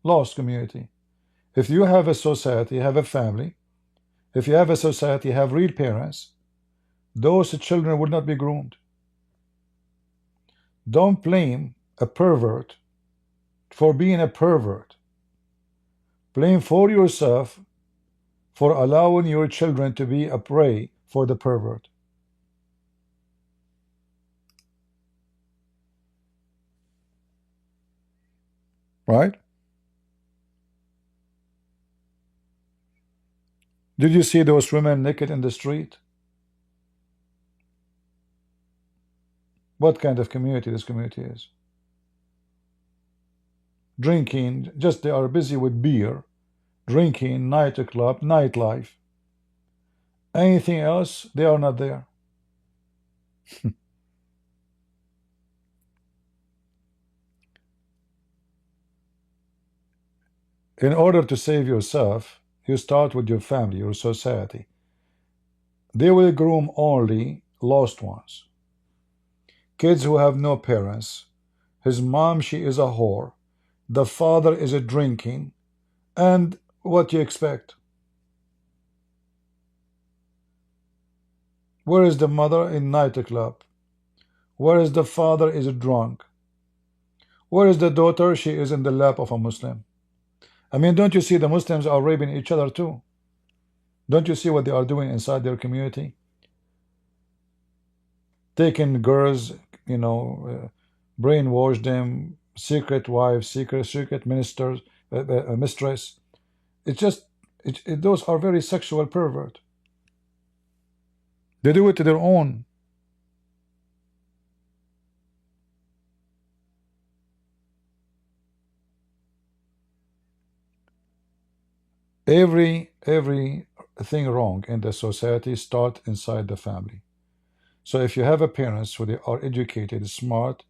Speaker 1: lost community. If you have a society, have a family, if you have a society, have real parents, those children will not be groomed. Don't blame a pervert for being a pervert. Blame for yourself for allowing your children to be a prey for the pervert. Right? Did you see those women naked in the street? What kind of community this community is? Drinking, just they are busy with beer, drinking, nightclub, nightlife. Anything else, they are not there. In order to save yourself, you start with your family, your society. They will groom only lost ones. Kids who have no parents. His mom, she is a whore. The father is a drinking. And what you expect? Where is the mother? In nightclub. Where is the father? Is a drunk. Where is the daughter? She is in the lap of a Muslim. I mean, don't you see the Muslims are raping each other too? Don't you see what they are doing inside their community? Taking girls, you know, brainwash them, secret wives, secret ministers, mistress. It's just, those are very sexual pervert. They do it to their own. Everything wrong in the society starts inside the family. So if you have a parents who they are educated, smart,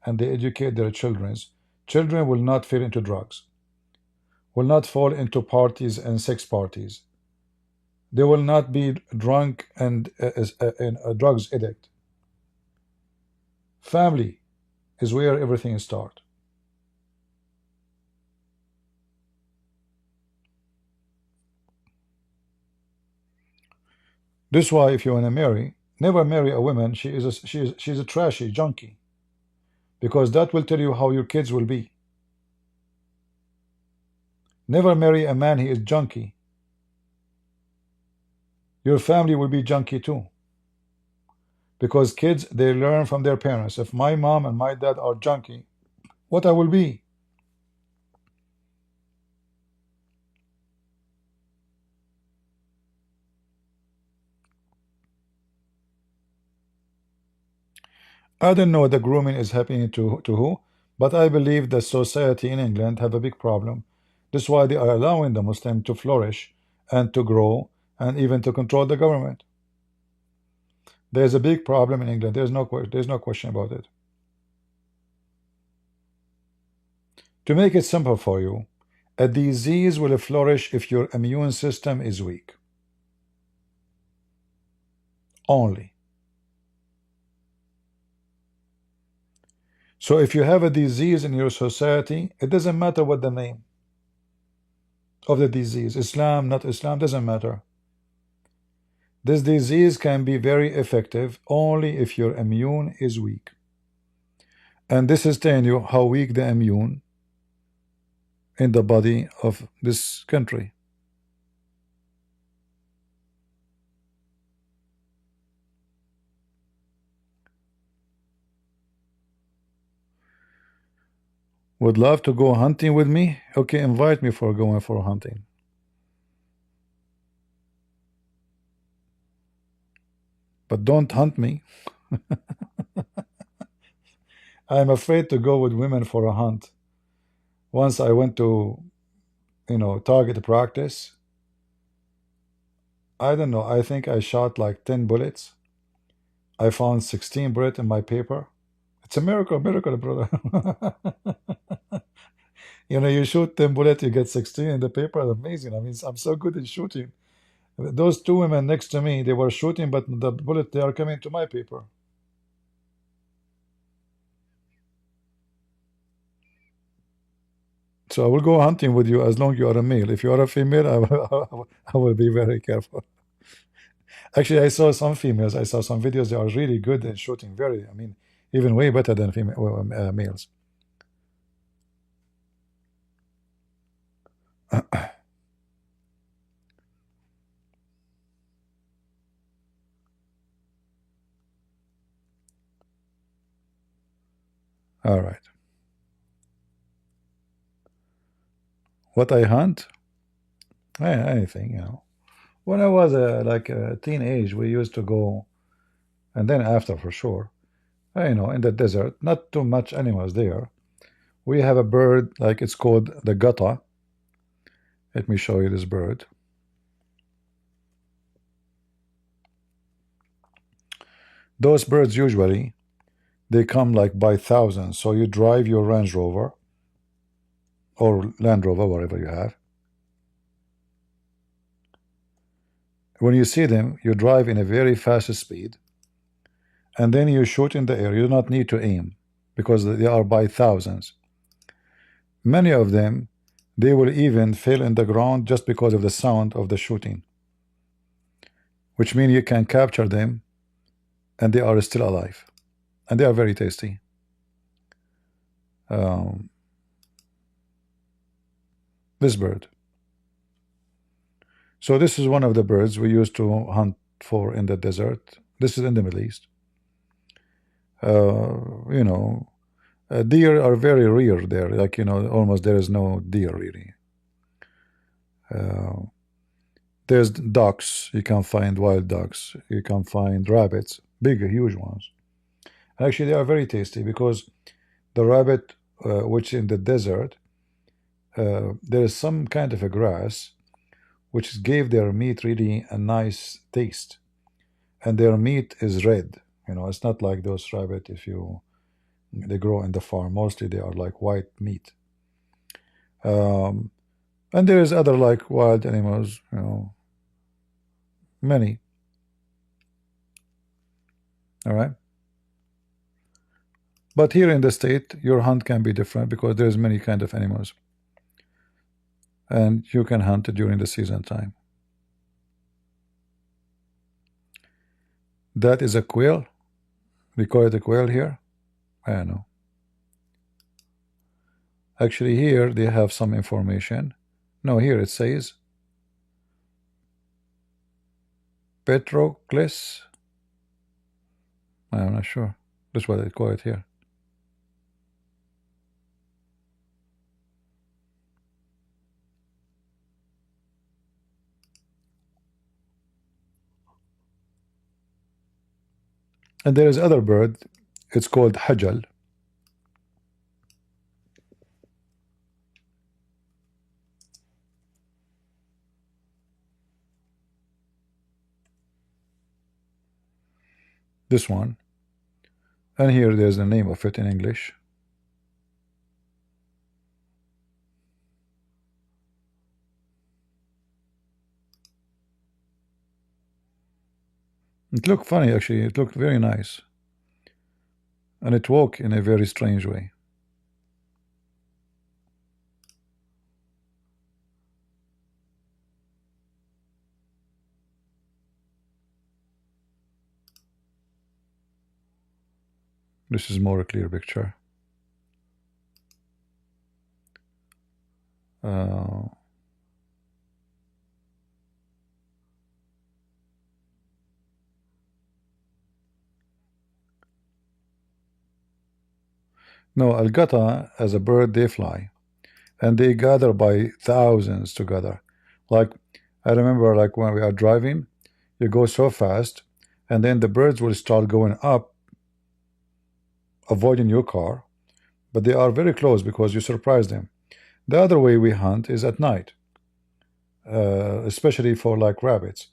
Speaker 1: and they educate their children will not fall into drugs, will not fall into parties and sex parties. They will not be drunk and a drugs addict. Family is where everything starts. This is why if you want to marry, never marry a woman. She's a trashy junkie, because that will tell you how your kids will be. Never marry a man, he is junkie. Your family will be junkie too, because kids, they learn from their parents. If my mom and my dad are junkie, what I will be? I don't know what the grooming is happening to who, but I believe the society in England have a big problem. This is why they are allowing the Muslim to flourish and to grow and even to control the government. There's a big problem in England. There's no question about it. To make it simple for you, a disease will flourish if your immune system is weak. Only. So if you have a disease in your society, it doesn't matter what the name of the disease, Islam, not Islam, doesn't matter. This disease can be very effective only if your immune is weak. And this is telling you how weak the immune in the body of this country. Would love to go hunting with me? Okay, invite me for going for hunting. But don't hunt me. I'm afraid to go with women for a hunt. Once I went to, target practice. I don't know, I think I shot like 10 bullets. I found 16 bullets in my paper. It's a miracle, brother. You shoot 10 bullets, you get 16 in the paper. Amazing. I mean, I'm so good at shooting. Those two women next to me, they were shooting, but the bullet, they are coming to my paper. So I will go hunting with you as long as you are a male. If you are a female, I will be very careful. Actually, I saw some females. I saw some videos. They are really good at shooting. Even way better than males. All right. What I hunt? Anything, When I was like a teenage, we used to go, and then after for sure, in the desert, not too much animals there. We have a bird, like it's called the gutta. Let me show you this bird. Those birds usually they come like by thousands. So you drive your Range Rover or Land Rover, whatever you have. When you see them, you drive in a very fast speed, and then you shoot in the air. You do not need to aim because they are by thousands. Many of them, they will even fail in the ground just because of the sound of the shooting, which means you can capture them and they are still alive, and they are very tasty. This bird. So this is one of the birds we used to hunt for in the desert. This is in the Middle East. You know, deer are very rare there. Like, you know, almost there is no deer really. There's ducks. You can find wild ducks. You can find rabbits, big, huge ones. Actually, they are very tasty because the rabbit, which in the desert, there is some kind of a grass which gave their meat really a nice taste, and their meat is red. You know, it's not like those rabbit they grow in the farm. Mostly they are like white meat. And there is other like wild animals, you know, many. All right. But here in the state, your hunt can be different because there's many kind of animals, and you can hunt it during the season time. That is a quail. We call it a quail here. I don't know. Actually, here they have some information. No, here it says Petrocles. I'm not sure. That's what they call it here. And there is other bird. It's called Hajal. This one. And here there's the name of it in English. It looked funny actually. It looked very nice. And it walked in a very strange way. This is more a clear picture. No, Algata as a bird, they fly, and they gather by thousands together. Like, I remember like when we are driving, you go so fast, and then the birds will start going up, avoiding your car, but they are very close because you surprise them. The other way we hunt is at night, especially for like rabbits.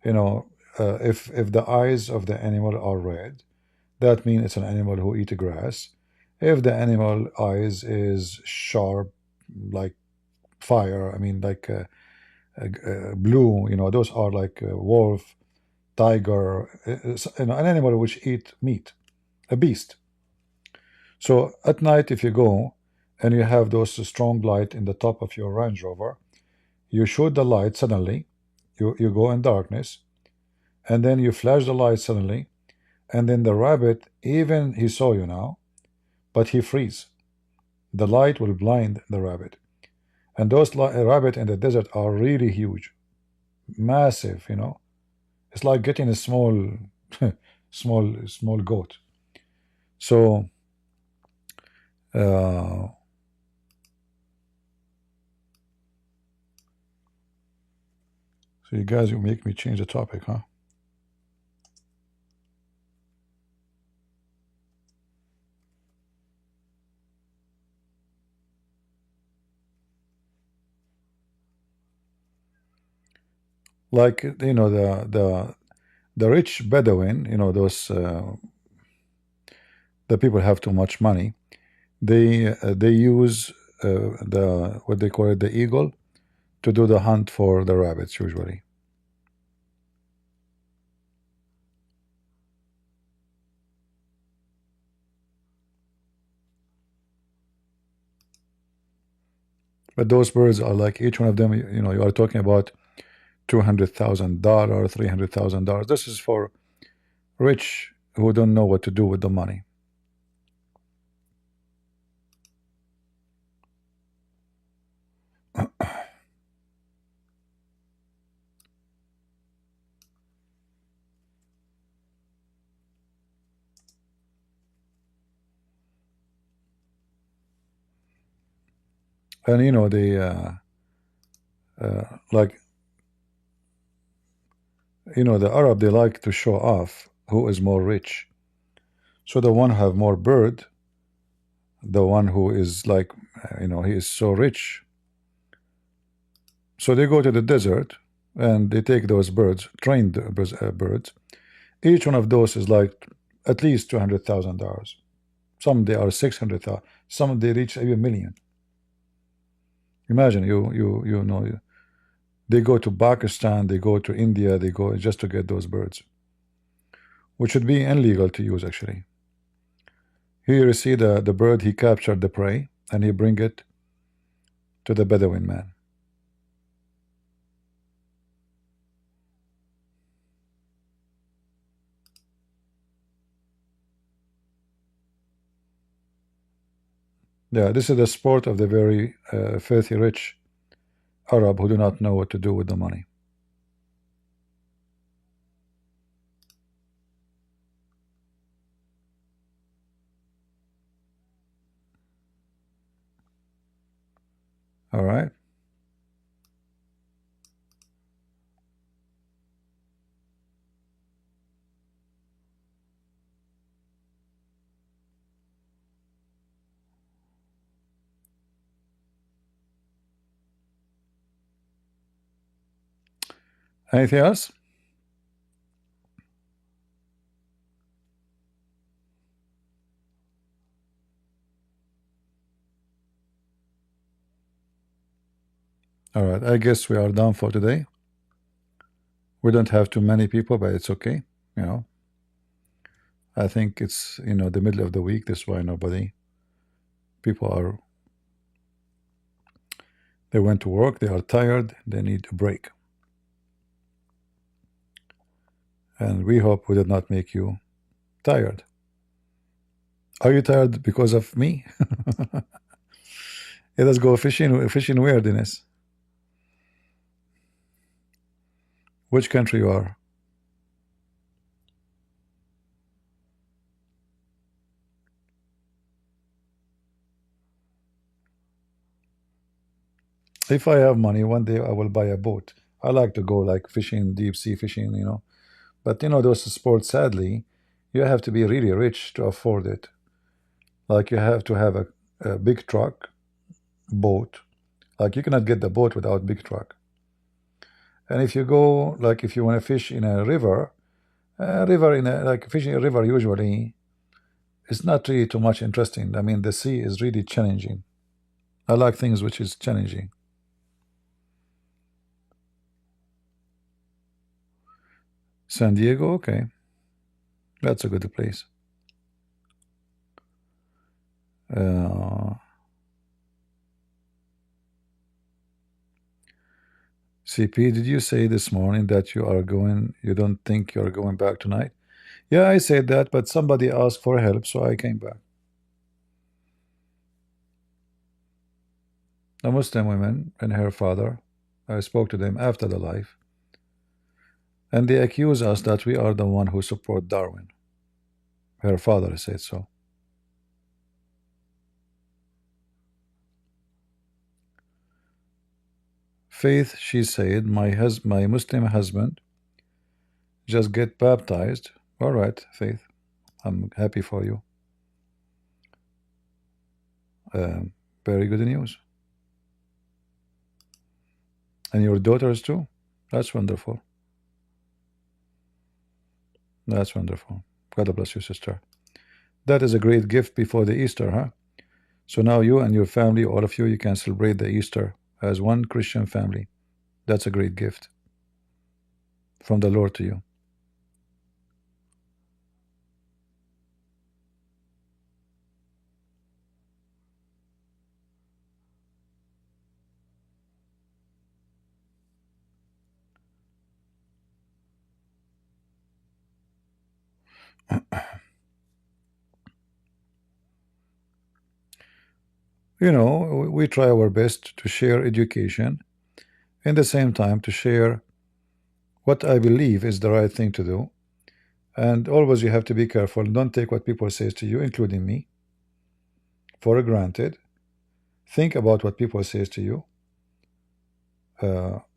Speaker 1: You know, if the eyes of the animal are red, that means it's an animal who eat grass. If the animal eyes is sharp, like fire, I mean like blue, you know, those are like wolf, tiger, you know, an animal which eat meat, a beast. So at night, if you go and you have those strong light in the top of your Range Rover, you shoot the light suddenly, you go in darkness, and then you flash the light suddenly, and then the rabbit, even he saw you now, but he freeze. The light will blind the rabbit. And those rabbit in the desert are really huge, massive, you know. It's like getting a small, small goat. So, so you guys, you make me change the topic, huh? Like, you know, the rich Bedouin, you know, those the people have too much money. They use the what they call it, the eagle, to do the hunt for the rabbits usually. But those birds are like, each one of them, you know, you are talking about $200,000, $300,000. This is for rich who don't know what to do with the money. And you know, they like, you know, the Arab, they like to show off who is more rich. So the one who have more bird, the one who is like, you know, he is so rich. So they go to the desert and they take those birds, trained birds. Each one of those is like at least $200,000. Some they are 600,000. Some they reach even $1 million. Imagine you know, they go to Pakistan, they go to India, they go just to get those birds, which should be illegal to use actually. Here you see the bird, he captured the prey and he bring it to the Bedouin man. Yeah, this is the sport of the very filthy rich Arab who do not know what to do with the money. All right. Anything else? All right, I guess we are done for today. We don't have too many people, but it's okay. You know, I think it's, you know, the middle of the week. That's why nobody, people are, they went to work, they are tired, they need a break. And we hope we did not make you tired. Are you tired because of me? Let us go fishing where, Dennis? Which country you are? If I have money, one day I will buy a boat. I like to go like fishing, deep sea fishing, you know. But you know, those sports, sadly, you have to be really rich to afford it. Like you have to have a big truck, boat. Like you cannot get the boat without big truck. And if you go, like if you want to fish in a river like fishing a river usually, it's not really too much interesting. I mean, the sea is really challenging. I like things which is challenging. San Diego, okay. That's a good place. CP, did you say this morning that you don't think you are going back tonight? Yeah, I said that, but somebody asked for help, so I came back. The Muslim women and her father, I spoke to them after the live, and they accuse us that we are the one who support Darwin. Her father said so. Faith, she said, my Muslim husband just get baptized. All right, Faith, I'm happy for you. Very good news. And your daughters too. That's wonderful. That's wonderful. God bless you, sister. That is a great gift before the Easter, huh? So now you and your family, all of you, you can celebrate the Easter as one Christian family. That's a great gift from the Lord to you. You know, we try our best to share education, and at the same time to share what I believe is the right thing to do. And always you have to be careful. Don't take what people say to you, including me, for granted. Think about what people say to you.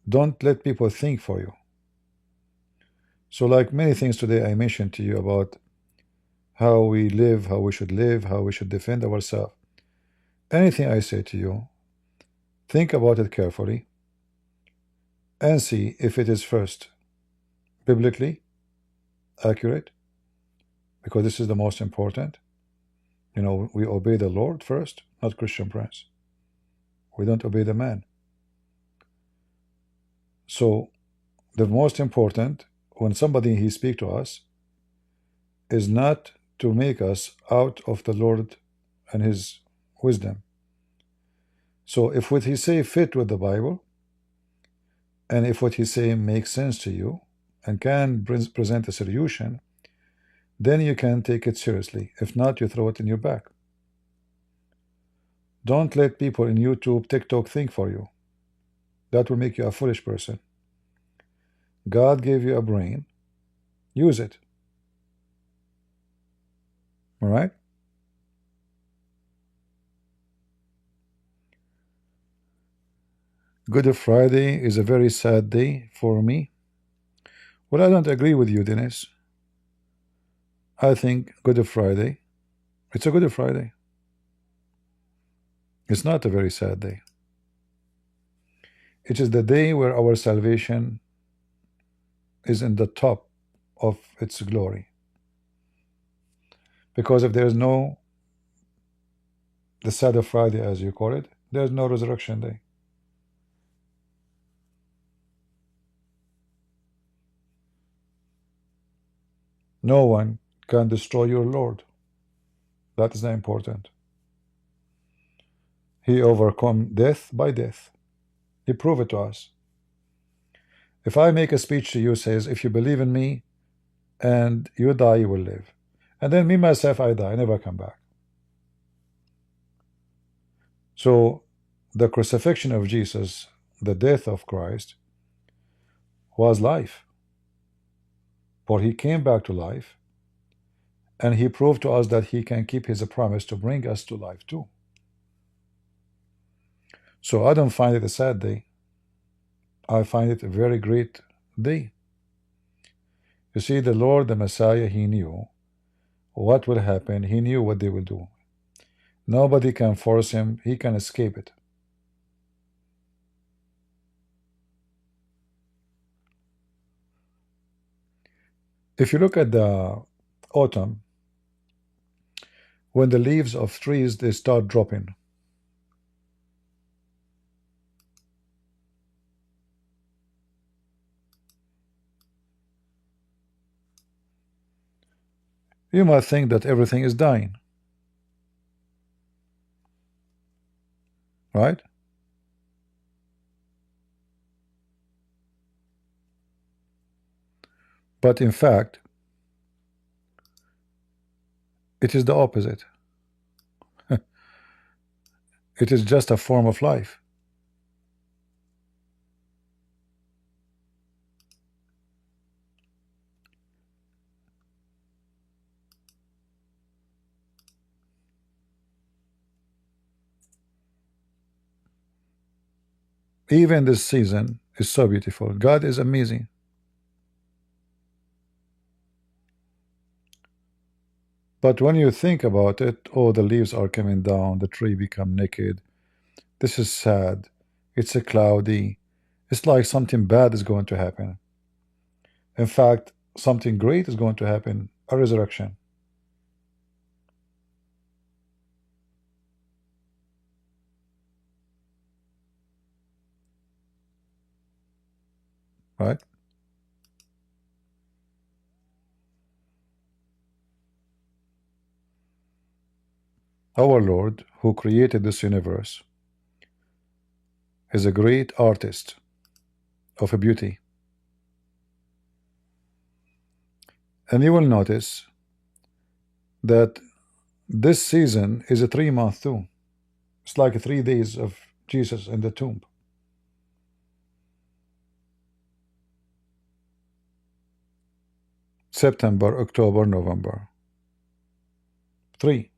Speaker 1: Don't let people think for you. So like many things today I mentioned to you about how we live, how we should live, how we should defend ourselves. Anything I say to you, think about it carefully and see if it is first biblically accurate, because this is the most important. You know, we obey the Lord first, not Christian Prince. We don't obey the man. So the most important when somebody he speak to us is not to make us out of the Lord and his wisdom. So if what he say fit with the Bible, and if what he say makes sense to you and can present a solution, then you can take it seriously. If not, you throw it in your back. Don't let people in YouTube, TikTok think for you. That will make you a foolish person. God gave you a brain. Use it. All right? Good Friday is a very sad day for me. Well, I don't agree with you, Dennis. I think Good Friday, it's a Good Friday. It's not a very sad day. It is the day where our salvation is in the top of its glory. Because if there is no, the Sabbath Friday as you call it, there is no resurrection day. No one can destroy your Lord. That is not important. He overcome death by death. He proved it to us. If I make a speech to you, says, if you believe in me and you die, you will live. And then me, myself, I die, I never come back. So the crucifixion of Jesus, the death of Christ, was life. For he came back to life, and he proved to us that he can keep his promise to bring us to life too. So I don't find it a sad day. I find it a very great day. You see, the Lord, the Messiah, he knew what will happen. He knew what they will do. Nobody can force him. He can escape it. If you look at the autumn, when the leaves of trees, they start dropping. You might think that everything is dying. Right? But in fact, it is the opposite. It is just a form of life. Even this season is so beautiful. God is amazing. But when you think about it, oh, the leaves are coming down, the tree become naked. This is sad. It's a cloudy. It's like something bad is going to happen. In fact, something great is going to happen, a resurrection. Right? Our Lord, who created this universe, is a great artist of a beauty. And you will notice that this season is a 3 month too. It's like 3 days of Jesus in the tomb. September, October, November. 3.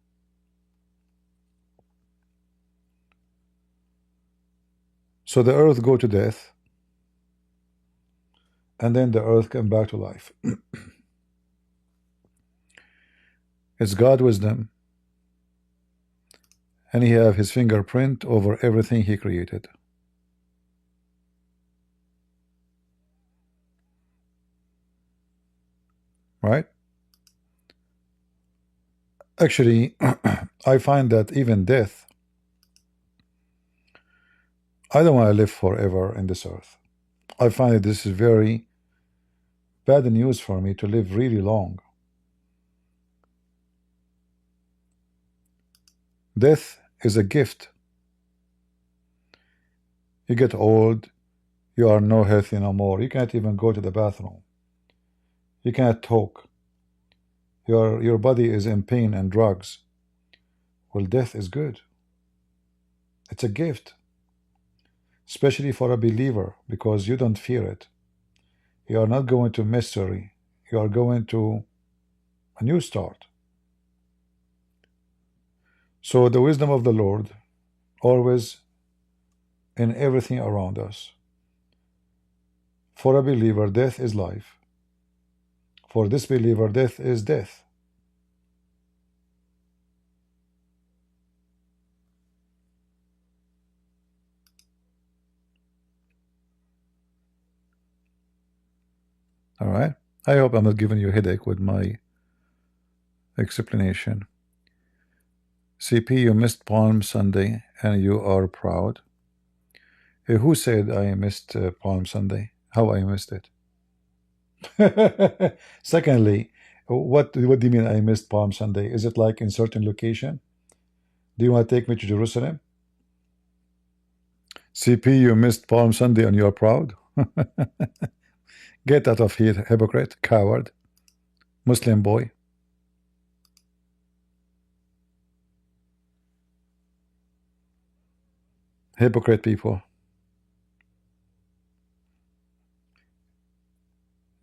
Speaker 1: So the earth go to death, and then the earth come back to life. It's God wisdom, and He have His fingerprint over everything He created. Right? Actually, I find that even death, I don't want to live forever in this earth. I find that this is very bad news for me to live really long. Death is a gift. You get old, you are no healthy no more. You can't even go to the bathroom. You can't talk. Your body is in pain and drugs. Well, death is good. It's a gift, especially for a believer, because you don't fear it. You are not going to misery. You are going to a new start. So the wisdom of the Lord always in everything around us. For a believer, death is life. For this believer, death is death. All right. I hope I'm not giving you a headache with my explanation. CP, you missed Palm Sunday and you are proud. Who said I missed Palm Sunday? How I missed it? Secondly, what do you mean I missed Palm Sunday? Is it like in certain location? Do you want to take me to Jerusalem? CP, you missed Palm Sunday and you are proud? Get out of here, hypocrite, coward, Muslim boy. Hypocrite people.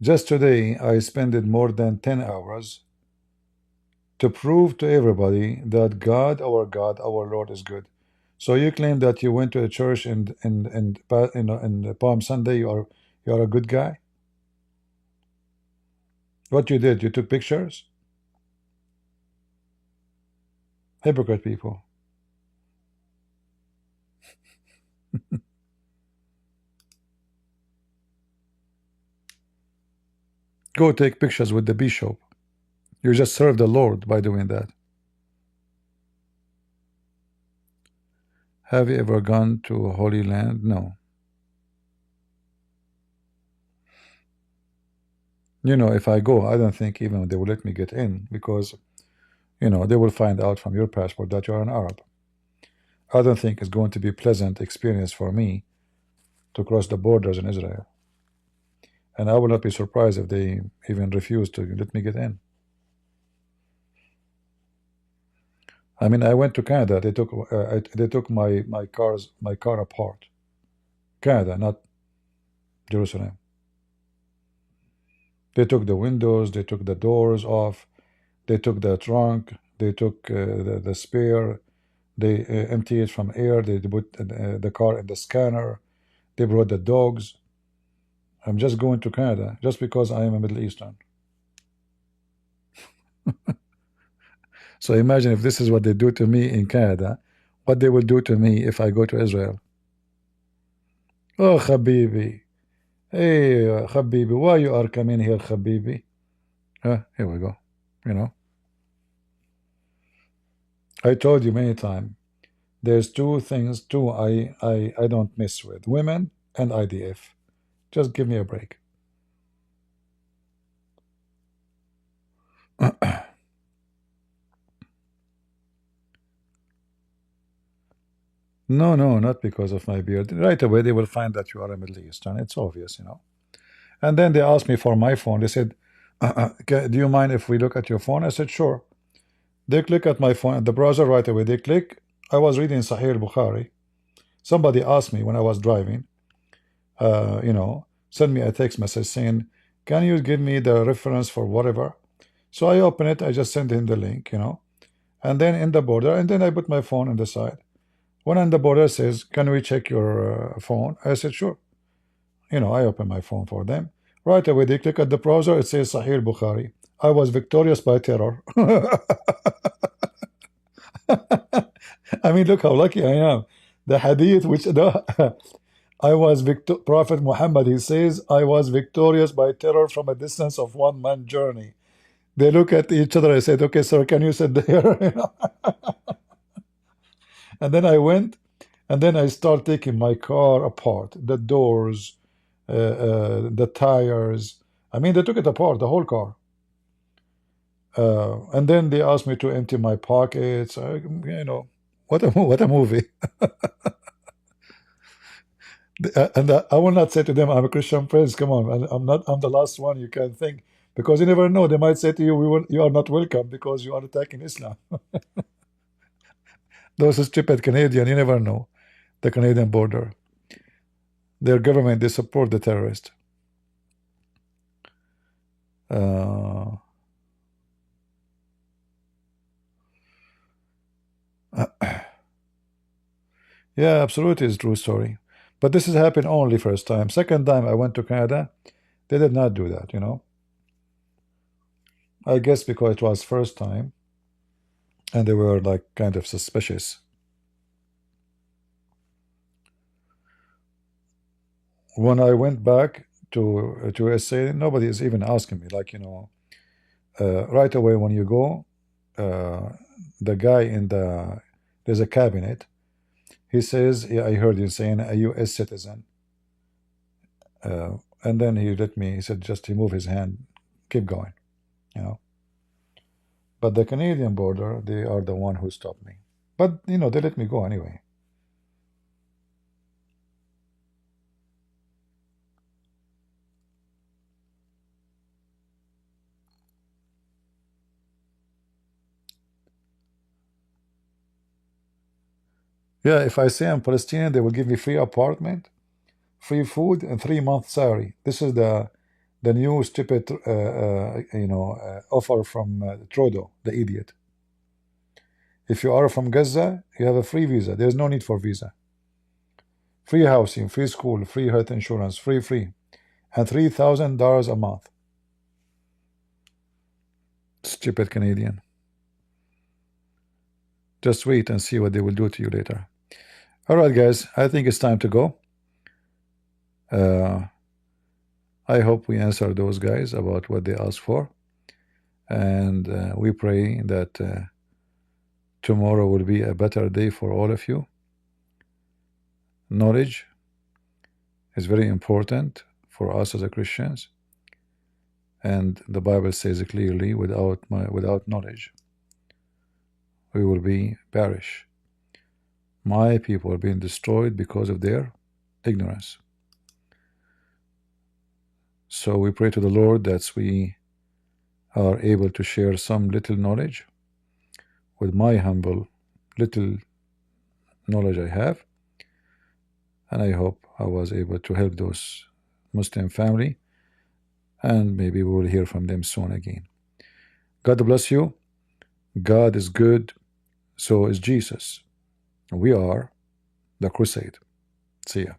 Speaker 1: Just today, I spent more than 10 hours to prove to everybody that God, our Lord is good. So you claim that you went to a church and in Palm Sunday, you are a good guy? What you did, you took pictures? Hypocrite people. Go take pictures with the bishop. You just serve the Lord by doing that. Have you ever gone to Holy Land? No. You know, if I go, I don't think even they will let me get in, because, you know, they will find out from your passport that you are an Arab. I don't think it's going to be a pleasant experience for me to cross the borders in Israel. And I will not be surprised if they even refuse to let me get in. I mean, I went to Canada. They took my car apart. Canada, not Jerusalem. They took the windows. They took the doors off. They took the trunk. They took the spare. They emptied it from air. They put the car in the scanner. They brought the dogs. I'm just going to Canada just because I am a Middle Eastern. So imagine if this is what they do to me in Canada, what they will do to me if I go to Israel. Oh, Habibi. Hey, Habibi, why you are coming here, Habibi? Here we go. You know, I told you many times. There's two things, I don't mess with: women and IDF. Just give me a break. No, no, not because of my beard. Right away, they will find that you are a Middle Eastern. It's obvious, you know. And then they asked me for my phone. They said, do you mind if we look at your phone? I said, sure. They click at my phone, at the browser right away. They click. I was reading Sahih Bukhari. Somebody asked me when I was driving, you know, send me a text message saying, can you give me the reference for whatever? So I open it. I just send him the link, you know. And then in the border, and then I put my phone on the side. One on the border says, can we check your phone? I said, sure. You know, I open my phone for them. Right away, they click at the browser. It says Sahih Bukhari. I was victorious by terror. I mean, look how lucky I am. The hadith, which I was Prophet Muhammad, he says, I was victorious by terror from a distance of 1 month journey. They look at each other. I said, okay, sir, can you sit there? You know? And then I went, and then I start taking my car apart, the doors, the tires. I mean, they took it apart, the whole car. And then they asked me to empty my pockets. You know, what a movie. And I will not say to them, I'm a Christian prince. Come on, I'm the last one you can think, because you never know. They might say to you, you are not welcome because you are attacking Islam. Those stupid Canadians, you never know. The Canadian border, their government, they support the terrorists. Yeah, absolutely, it's a true story. But this has happened only first time. Second time I went to Canada, they did not do that, you know. I guess because it was first time, and they were like kind of suspicious. When I went back to USA, nobody is even asking me, like, you know, right away when you go, the guy in there's a cabinet. He says, yeah, I heard you saying a U.S. citizen. And then he said, just he moved his hand, keep going, you know. But the Canadian border, they are the one who stopped me. But, you know, they let me go anyway. Yeah, if I say I'm Palestinian, they will give me free apartment, free food, and 3 months salary. This is the new stupid, you know, offer from Trudeau, the idiot. If you are from Gaza, you have a free visa. There's no need for visa. Free housing, free school, free health insurance, free, and $3,000 a month. Stupid Canadian. Just wait and see what they will do to you later. All right, guys, I think it's time to go. I hope we answer those guys about what they asked for. And we pray that tomorrow will be a better day for all of you. Knowledge is very important for us as Christians. And the Bible says clearly, without knowledge, we will be perish. My people are being destroyed because of their ignorance. So we pray to the Lord that we are able to share some little knowledge with my humble little knowledge I have. And I hope I was able to help those Muslim family. And maybe we will hear from them soon again. God bless you. God is good. So is Jesus. We are the crusade. See ya.